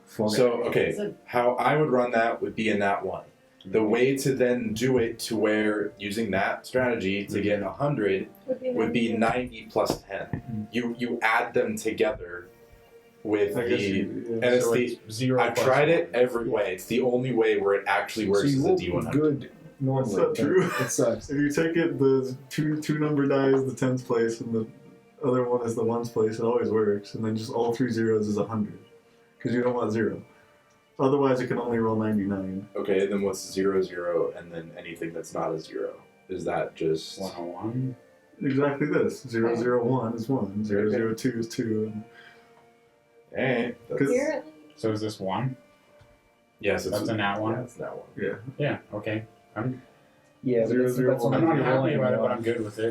So okay, So- how I would run that would be in that one. The way to then do it to where using that strategy to get 100 would be 90 plus 10. You add them together with I guess the you, yeah. and it's So the it's 0. I've plus tried it 1. every way. It's the only way where it actually works So as you a roll D100. good normally. It's not but true. It sucks. If you take it, the two number die is the 10th place, and the other one is the ones place, it always works. And then just all 3 zeros is 100. Because you don't want 0. Otherwise, it can only roll 99. Okay, then what's 0, 0, and then anything that's not a 0? Is that just 101. Exactly this. 001 is 1, 002 is 2. eh? Because Apparently, So is this 1? Yes, it's That's a nat 1? Yeah, it's that one. Yeah, okay. Yeah, Zero, that's, zero, that's one. only I'm if not you're happy rolling about it, but one. I'm good with it.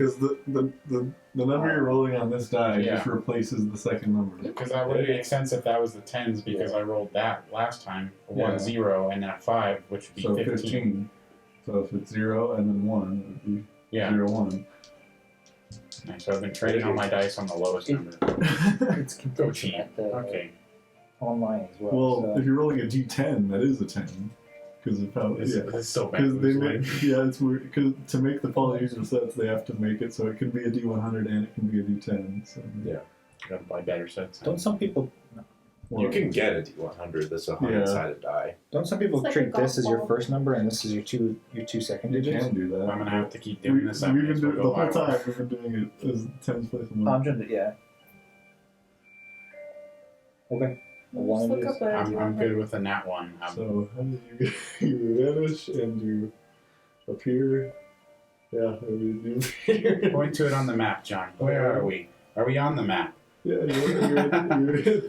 the number you're rolling on this die Yeah. just replaces the second number. Because that would make sense if that was the 10s, because I rolled that last time. A 1 Yeah. 0 and that 5, which would be So 15. So if it's 0 and then 1, it would be Yeah. 0, 1. Nice. So I've been trading all my dice on the lowest number. It's Go configured team. at the Okay. online as well. Well, so. if you're rolling a D10, that is a 10. Because of how, It's, yeah. it's still Because they bad. make, yeah, it's weird. Because to make the polyhedral sets, they have to make it so it can be a D100 and it can be a D10. So Yeah. Gotta buy better sets. Don't some people You can get a D100 that's a 100-sided die. treat It's like a this as your golf first number and this is your two second You digits? can do that. I'm gonna have to keep doing this. I We've may been as well doing go the whole buy time. one. We've been doing it as 10th place. and I'm one. trying to, yeah. Okay. Just look One up a I'm good with the nat 1. So how do you vanish and you appear? Yeah, I mean, you appear. Point to it on the map, John. Where are we? Are we on the map? Yeah,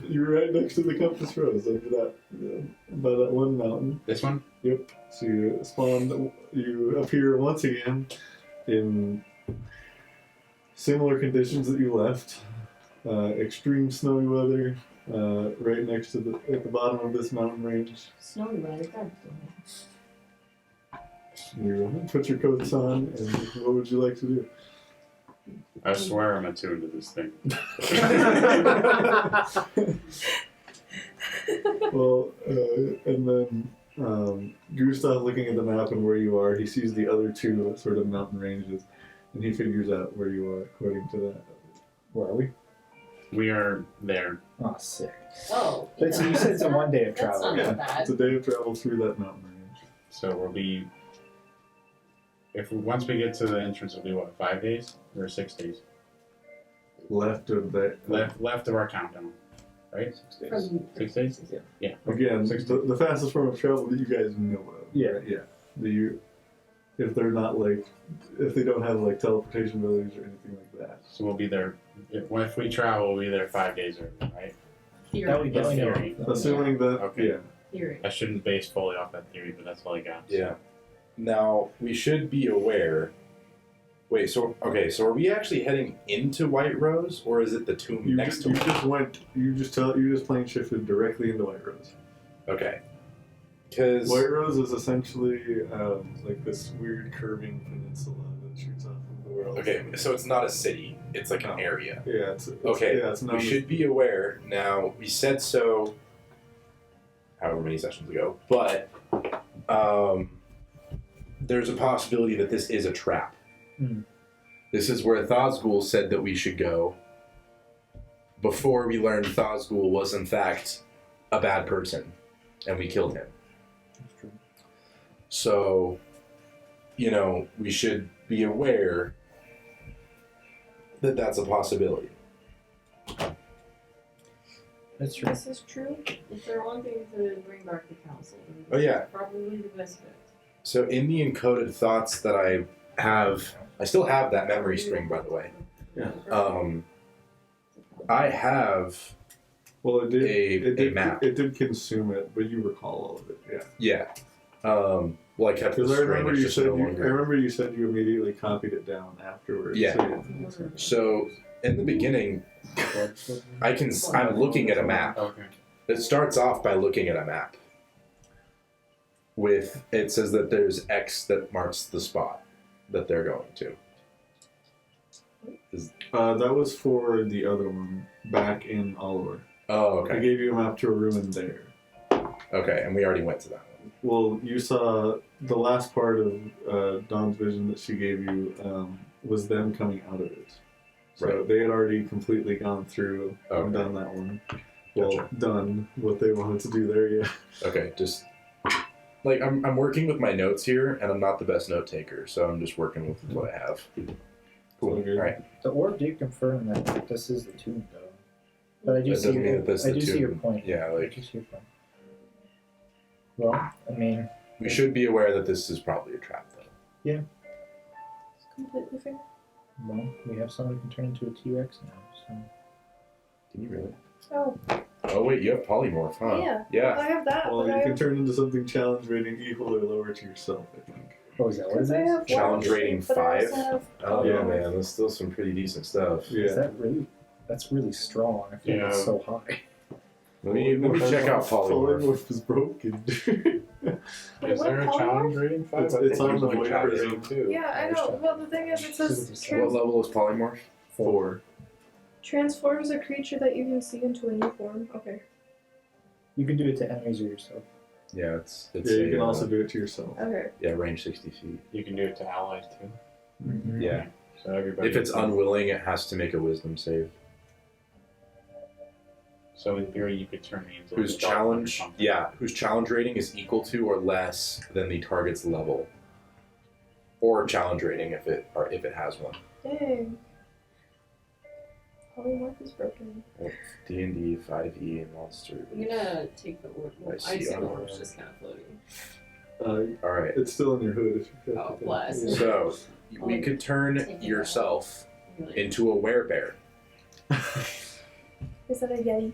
you're right next to the compass rose under that, by that one mountain. This one? Yep. So you spawn, you appear once again in similar conditions that you left. Extreme snowy weather, right next to at the bottom of this mountain range. snowy weather. God damn You put your coats on, and what would you like to do? I swear I'm attuned to this thing. Well, and then Gustav, looking at the map and where you are, he sees the other two sort of mountain ranges, and he figures out where you are according to that. Where are we? We are there. Oh, sick. it. Oh. But so you said it's a 1 day of That's travel. not Yeah, bad. it's a day of travel through that mountain range. So we'll be. Once we get to the entrance, it'll be what, 5 days or 6 days? Left of that. Left of our countdown, right? From 6 days. Yeah. Yeah. Again, 6 the fastest form of travel that you guys know of. Yeah. Right? Yeah. If they're not if they don't have teleportation abilities or anything like that. So we'll be there. If we travel, we'll be there 5 days early, right? That we Theory. That's definitely know. theory. Assuming that, Okay. yeah. Theory. I shouldn't base fully off that theory, but that's all I got. Yeah. Now we should be aware. Wait, so are we actually heading into White Rose, or is it the tomb You next just, to you it? just went. You just plane shifted directly into White Rose. Okay. Because White Rose is essentially like this weird curving peninsula that shoots off of the world. okay, so it's not a city; it's like an area. Yeah, it's Okay, Yeah, it's known we as- should be aware. Now, we said so however many sessions ago, but there's a possibility that this is a trap. Mm. This is where Thasgul said that we should go before we learned Thasgul was in fact a bad person and we killed him. That's true. So, we should be aware that that's a possibility. That's true. This is true. If they're wanting to bring back the council, then Oh, yeah. that's probably the best bet. So in the encoded thoughts that I have, I still have that memory string, by the way. Yeah. I have, Well, it did. a it did. map. It did consume it, but you recall all of it. Yeah. yeah. Well, I kept the Because I string. remember It's you just said no you. I longer. remember you said you immediately copied it down afterwards. Yeah. So So in the beginning, I'm looking at a map. Okay. It starts off by looking at a map. It says that there's X that marks the spot that they're going to. that was for the other one back in Oliver. Oh, I okay. gave you a map to a ruin there. Okay, and we already went to that one. Well, you saw the last part of Dawn's vision that she gave you was them coming out of it. So Right. they had already completely gone through and Okay. done that one. Well, Gotcha. done what they wanted to do there, yeah. Okay, just like I'm working with my notes here, and I'm not the best note taker, so I'm just working with what I have. Cool. So good. All right. The orb did confirm that this is the tomb, though. But I do That see doesn't mean that this is I the do see your tomb. point. Yeah, I like do see your point. Well, I mean, we should be aware that this is probably a trap, though. It's completely fair. well, we have someone who can turn into a T-Rex now, so Can you really? Oh, Oh wait, you have polymorph, huh? yeah. Yeah. I have that, Well, but you I can have, turn into something challenge rating equal or lower to yourself, I think. oh, is that what it because I is? have Challenge one, rating but I also 5? have Oh Yeah. man, that's still some pretty decent stuff. Yeah. Is that really? That's really strong. I feel it's Yeah. so high. Let me check out polymorph. Polymorph is broken. Wait, Is what there a polymorph? challenge rating 5? It's- I it's think on there's the like white challenge prism. rating 2. Yeah, I know. Well, the thing is, it says What level is polymorph? 4. transforms a creature that you can see into a new form. Okay. You can do it to enemies or yourself. Yeah, it's Yeah, you can also do it to yourself. Okay. yeah, range 60 feet. You can do it to allies too. Mm-hmm. Yeah. So everybody. If it's unwilling, it has to make a wisdom save. So in theory, you could turn me into. Whose a dog or challenge, something. yeah, whose challenge rating is equal to or less than the target's level, or challenge rating if it has one. Dang. Polymorph is broken. D&D 5e monster. I'm gonna take the orb. Well, I I see see the on orb's the- just kind of floating. All right. It's still in your hood if you Oh, bless. So we could turn yourself into a werebear. Is that a Yeti?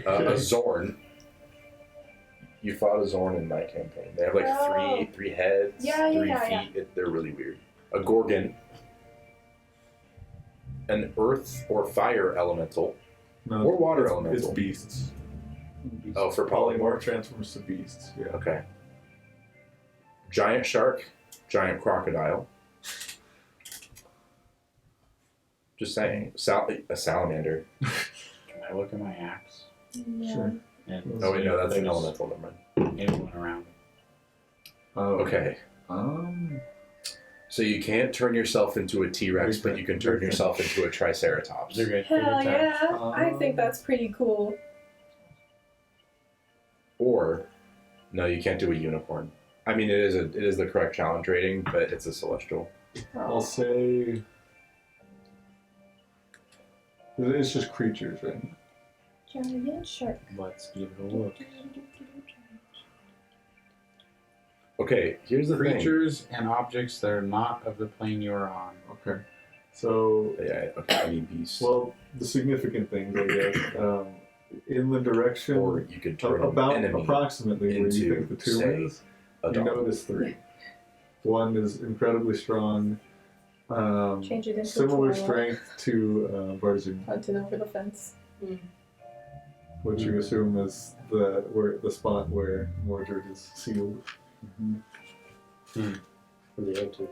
A Zorn. You fought a Zorn in my campaign. They have like Oh. three heads, Yeah, 3 yeah, feet. They're really weird. A Gorgon. An earth or fire elemental. No, Or water it's elemental. beasts. Oh, for Polymorph polymorph. transforms to beasts. Yeah. Okay. Giant shark, giant crocodile. Just saying. A salamander. Can I look at my axe? Yeah. Sure. And Oh wait, no, that's an there's elemental. Never mind. anyone around? Oh. Okay. Um. So you can't turn yourself into a T-Rex, but you can turn yourself into a Triceratops. They're good. Hell They're good times. yeah. I think that's pretty cool. Or, no, you can't do a unicorn. I mean, it is the correct challenge rating, but it's a celestial. I'll say. It's just creatures, right? Giant shark. Let's give it a look. Okay, here's the Creatures and objects that are not of the plane you are on. Okay. So, thing. Yeah, okay, I need beast. well, the significant things, I guess, in the direction or you could turn about an enemy approximately where you into, think the tomb say, is, a you dog. notice 3. One is incredibly strong, Change it into similar a chihuahua. strength to Barzun, Hunting over the fence. which you assume is the spot where Mordred is sealed. Mm-hmm. Where they head to?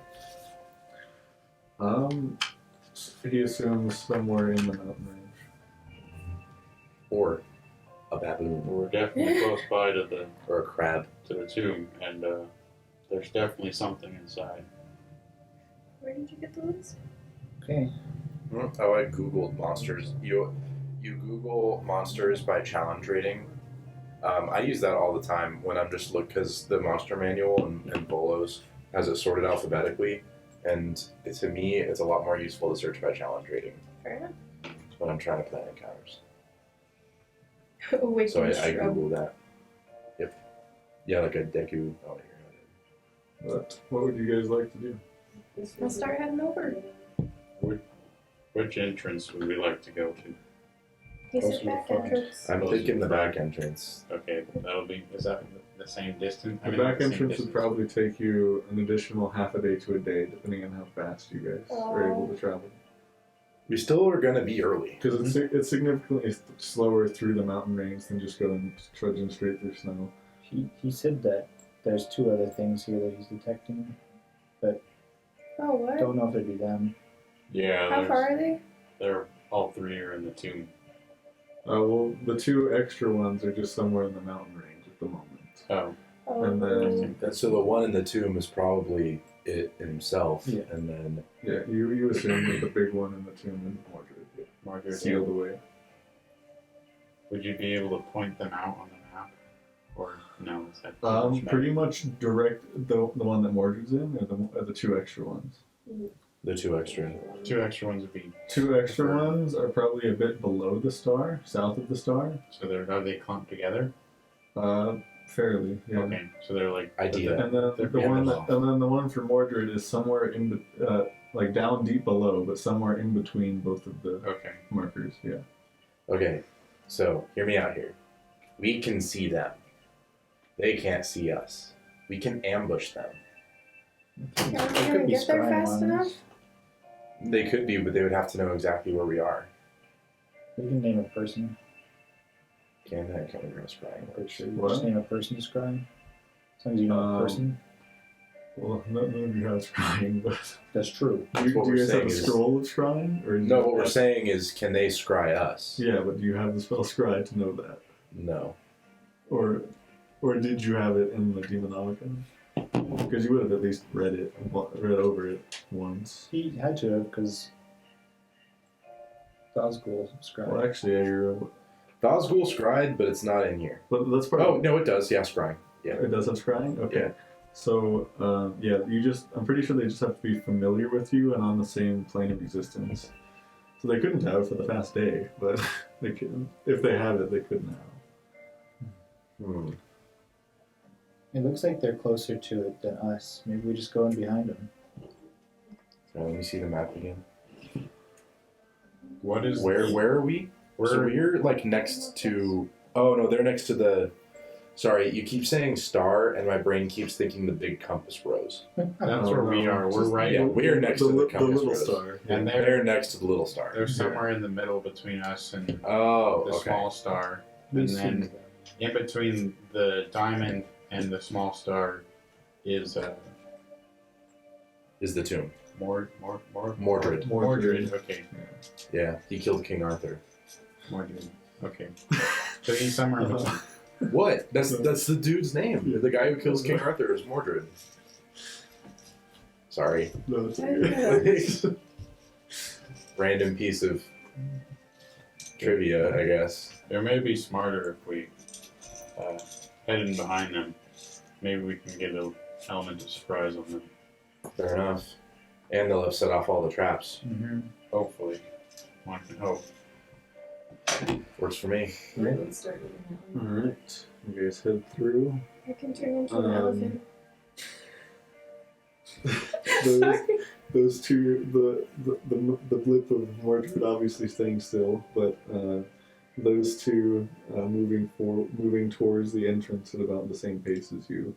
He assumes somewhere in the mountain range. Or a baboon. We're definitely close by to the Or a crab. tomb, and there's definitely something inside. Where did you get the list? Okay. Oh, I googled monsters. You Google monsters by challenge rating. I use that all the time when I'm just because the monster manual and Bolos has it sorted alphabetically, and to me it's a lot more useful to search by challenge rating Fair enough. when I'm trying to plan encounters. Awakened So I shrub. Google that. Yep. Yeah, like a Deku. Oh, here. But what would you guys like to do? I'll start heading over. Which entrance would we like to go to? He Closer said to back the front. entrance. I'm Closer thinking to the the back entrance. Okay, is that the same distance? The back entrance would probably take you an additional half a day to a day, depending on how fast you guys are able to travel. We still are gonna be early. Because it's significantly slower through the mountain range than just going trudging straight through snow. He said that there's two other things here that he's detecting. Oh, what? Don't know if it'd be them. Yeah, How far are they? they're all three are in the tomb. Well, the two extra ones are just somewhere in the mountain range at the moment. Oh, Oh, And then, And so the one in the tomb is probably it himself, Yeah. and then yeah, you assume that the big one in the tomb is Mordred. Margaret, Sealed away. would you be able to point them out on the map, or no? Is that too much map? Pretty much direct the one that Mordred's in, or the two extra ones. the two extra. Two extra ones would be Two extra ones are probably a bit below the star, south of the star. so are they clumped together? Fairly, yeah. Okay, so they're like Idea. And then They're the one for Mordred is somewhere in like down deep below, but somewhere in between both of the okay. markers. Yeah. Okay, so hear me out here. We can see them. They can't see us. We can ambush them. Are we There gonna could be get there scrying fast ones. enough? They could be, but they would have to know exactly where we are. We can name a person. Can they? I can't remember what's I'm right. pretty sure you What? just name a person scrying. As long as you know a person. Well, none of you have scrying, but That's true. do what you we're guys have saying a is- scroll of scrying? Or No, what we're saying is, can they scry us? Yeah, but do you have the spell scry to know that, No. or did you have it in the Demonomicon? Because you would have at least read over it once. He had to have because Dosgul scrying. Well, actually, yeah, you're. Vosgul scried, but it's not in here. But that's probably. Oh, no, it does. Yeah, scrying. Yeah. It does have scrying? Okay. Yeah. So, I'm pretty sure they just have to be familiar with you and on the same plane of existence. So they couldn't have for the past day, but they could, if they had it, they couldn't have. Hmm. It looks like they're closer to it than us. Maybe we just go in behind them. Let me see the map again. What is Where are we? So we're like next to. Oh no, they're next to the. Sorry, you keep saying star, and my brain keeps thinking the big compass rose. That's where we are. We're right. Yeah, we're next to the compass little rose. star. And They're next to the little star. They're somewhere in the middle between us and Oh, the okay. small star, We and see then them. in between the diamond and the small star is Is the tomb. Mordred. Mordred. Okay, Yeah, he killed King Arthur. Mordred. Okay. So he's somewhere in between. What? That's the dude's name. The guy who kills King Arthur is Mordred. Sorry. No, it's I okay. Random piece of trivia, I guess. It may be smarter if we head in behind them. Maybe we can get an element of surprise on them. Fair enough. And they'll have set off all the traps. Mhm. Hopefully. One can hope. Works for me. Let's start looking at them. Alright. You guys head through. I can turn into an elephant. Those two, the blip of Mordred obviously staying still, but those two moving towards the entrance at about the same pace as you.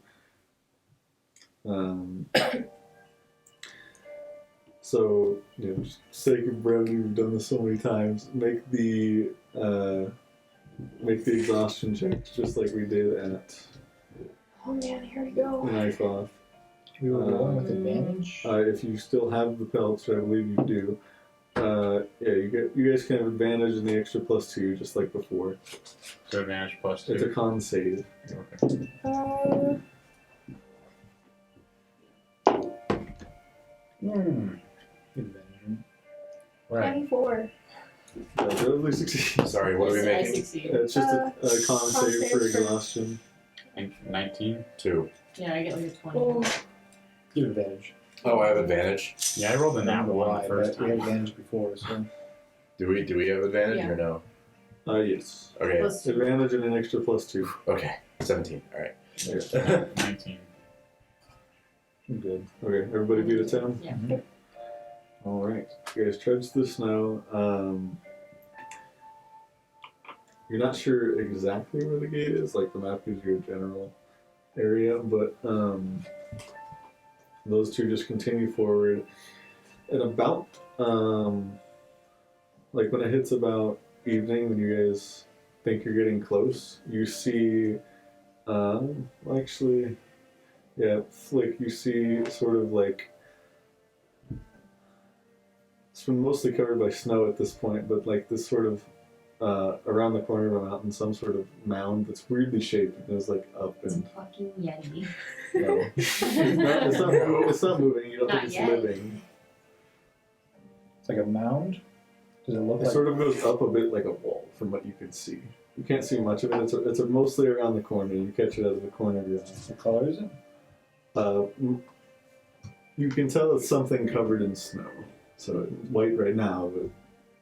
So, just sake of brevity, we've done this so many times. Make the make the exhaustion check just like we did at Oh man, here we go. Knife Off. We were rolling with advantage. If you still have the pelts, which I believe you do, you guys can have advantage in the extra +2, just like before. So advantage +2. It's a con save. Okay. Advantage. Right. 24. Relatively succeed. Sorry, what are we I making? succeed. It's just a con con save save for for- exhaustion. I think 19. 2. Yeah, I get like a 20. Oh, You have advantage. Oh, I have advantage. Yeah, I rolled a I nat don't know 1 why, the first but we had time. advantage before, so. Do we have advantage Yeah. or no? Yes. Okay. Plus Advantage and an extra +2. Okay. 17. All right. 19. Good. Okay, everybody beat a 10? Yeah. Alright. You guys trudge the snow. You're not sure exactly where the gate is, like the map gives you a general area, but those two just continue forward. At about, like when it hits about evening, when you guys think you're getting close, you see, actually, yeah, Flick, you see sort of like, it's been mostly covered by snow at this point, but like this sort of, around the corner of a mountain, some sort of mound that's weirdly shaped. It goes like up It's a and fucking Yeti. no. It's not moving. You don't Not think it's yet. living. It's like a mound. Does it look It like sort of goes up a bit like a wall from what you can see. You can't see much of it. It's mostly around the corner. You catch it out of the corner of your eye. what color is it? You can tell it's something covered in snow. So it's white right now, but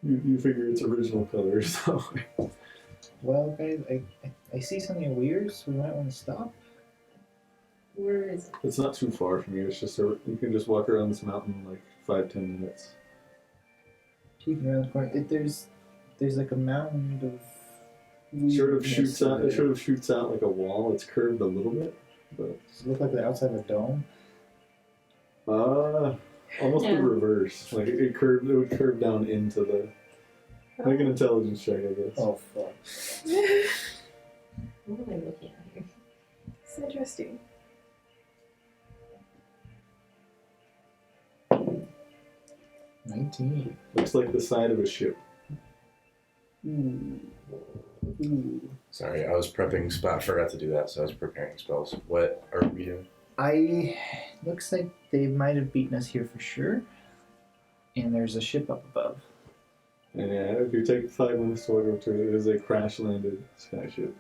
you figure it's original color. So Well, guys, I see something weird, so we might want to stop. Where is it? it's not too far from you. It's just you can just walk around this mountain in like 5-10 minutes. Peeking around the corner. There's like a mound of. It sort of shoots weirdness out. It there. sort of shoots out like a wall. It's curved a little bit, but Does it look like the outside of a dome? almost Yeah. the reverse. Like it would curve down into the. Make an intelligence check, I guess. Oh fuck! What am I looking at here? it's interesting. 19. Looks like the side of a ship. Ooh. Ooh. Sorry, I was prepping spell. I forgot to do that, so I was preparing spells. What are we doing? Looks like they might have beaten us here for sure. And there's a ship up above. And yeah, if you take 5 minutes to walk over to it, it is a crash landed skyship.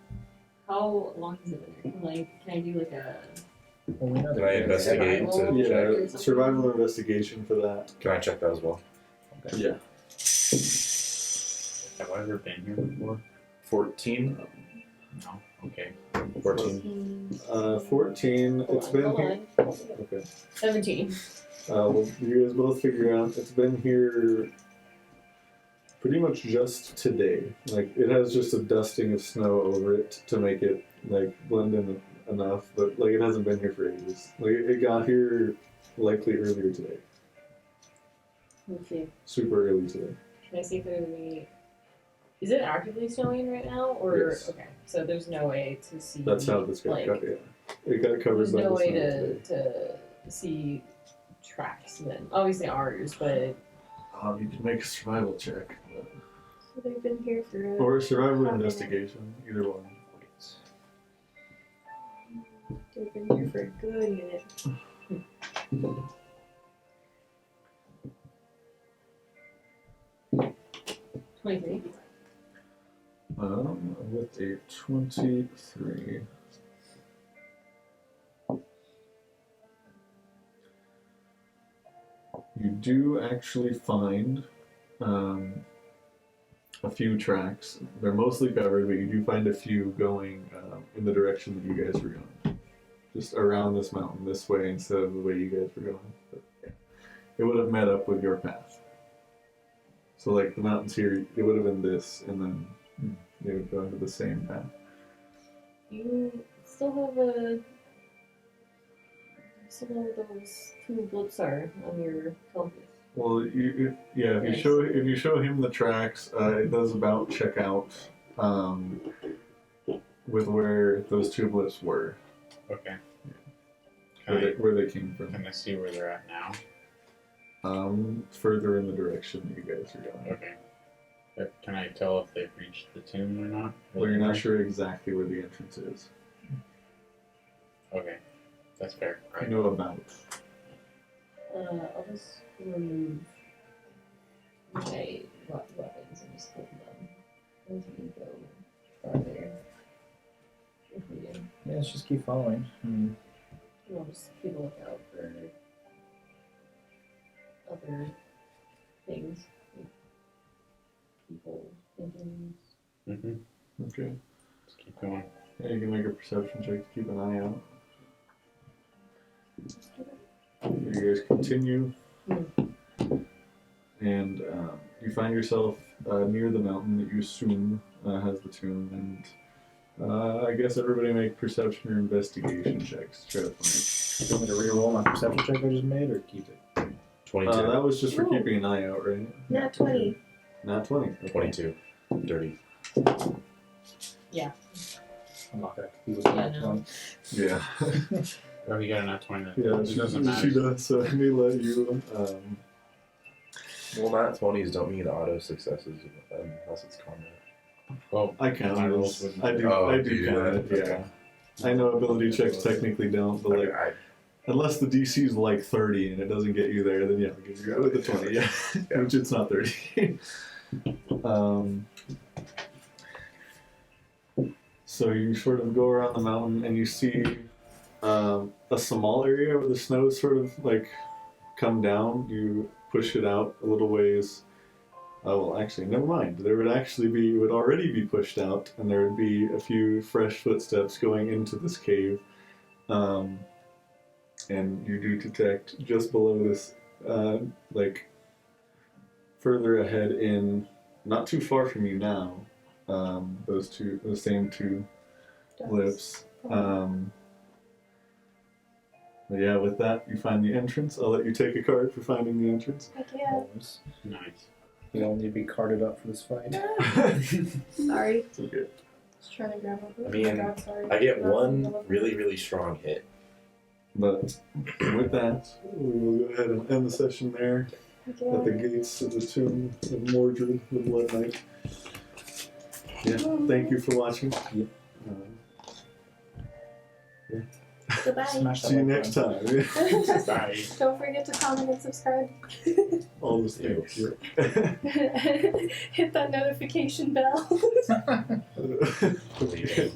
How long has it been? Like, can I do like a? Well, we know Can I investigate to Survival. check? Yeah, survival investigation for that. Can I check that as well? Yeah. Have I ever been here before? 14. No. Okay. 14. 14. It's been here. Okay. 17. Well, you guys both figure out it's been here pretty much just today. Like, it has just a dusting of snow over it to make it, like, blend in enough, but, like, it hasn't been here for ages. Like, it got here likely earlier today. Let's see. Super early today. Can I see if there's any? Is it actively snowing right now, or Yes. okay? So there's no way to see. That's how this got like, cut, yeah. It got covered There's by no the way snow today. to see tracks then. Obviously ours, but You can make a survival check. So they've been here for a Or survival hot minute. investigation, either one. They've been here for a good minute. 23. With a 23. You do actually find a few tracks. They're mostly covered, but you do find a few going in the direction that you guys were going. Just around this mountain, this way, instead of the way you guys were going. But, yeah. It would have met up with your path. So, like, the mountains here, it would have been this, and then they would go into the same path. You still have a. Still know what those two blips are on your compass. Well, if you show him the tracks, it does about check out with where those tulips were, Okay. where they came from. Can I see where they're at now? Further in the direction that you guys are going. Okay. But can I tell if they've reached the tomb or not? Well, you're not sure exactly where the entrance is. Okay. That's fair. I know about. I'll just remove my weapons and just hold them as we go farther. If we do. Yeah, let's just keep following. We'll just keep a lookout for other things. Like people, things. Mm-hmm. Okay. Let's keep going. Yeah, you can make a perception check to keep an eye out. You guys continue, and you find yourself near the mountain that you assume has the tomb, and I guess everybody make perception or investigation checks to try to find Do you want me to reroll my perception check I just made, or keep it? 22. that was just for Ooh. keeping an eye out, right? Not 20. Not 20. Okay. 22. Dirty. I'm not gonna keep it. Yeah, no. Yeah. Oh, you got a nat 20 then. Yeah, It doesn't matter. she does, so let me let you. Well, not 20s don't mean auto successes unless it's combat. Well, I count my rolls those. wouldn't. I do. Oh, I do do you count do it. that? Yeah. Okay. I know ability checks technically don't, but like Okay, unless the DC is like 30 and it doesn't get you there, then yeah, I'll give you with the 20. Yeah, Yeah. which it's not 30. So you sort of go around the mountain and you see a small area where the snow sort of like come down. You push it out a little ways. Oh, well, actually, never mind. It would already be pushed out, and there would be a few fresh footsteps going into this cave. And you do detect just below this, like further ahead in, not too far from you now, the same two lips. But yeah, with that, you find the entrance. I'll let you take a card for finding the entrance. I can't. Nice. You don't need to be carded up for this fight. Sorry. It's okay. Just trying to grab a book. I mean, Oh my God, sorry. I get Not one on the- really, really strong hit. But with that, we will go ahead and end the session there at the Again. gates of the tomb of Mordred, the Blood Knight. Yeah, thank you for watching. Yep. Goodbye. Smash that See you like next button. time. Bye. Don't forget to comment and subscribe. All those things. Hit that notification bell. Believe it.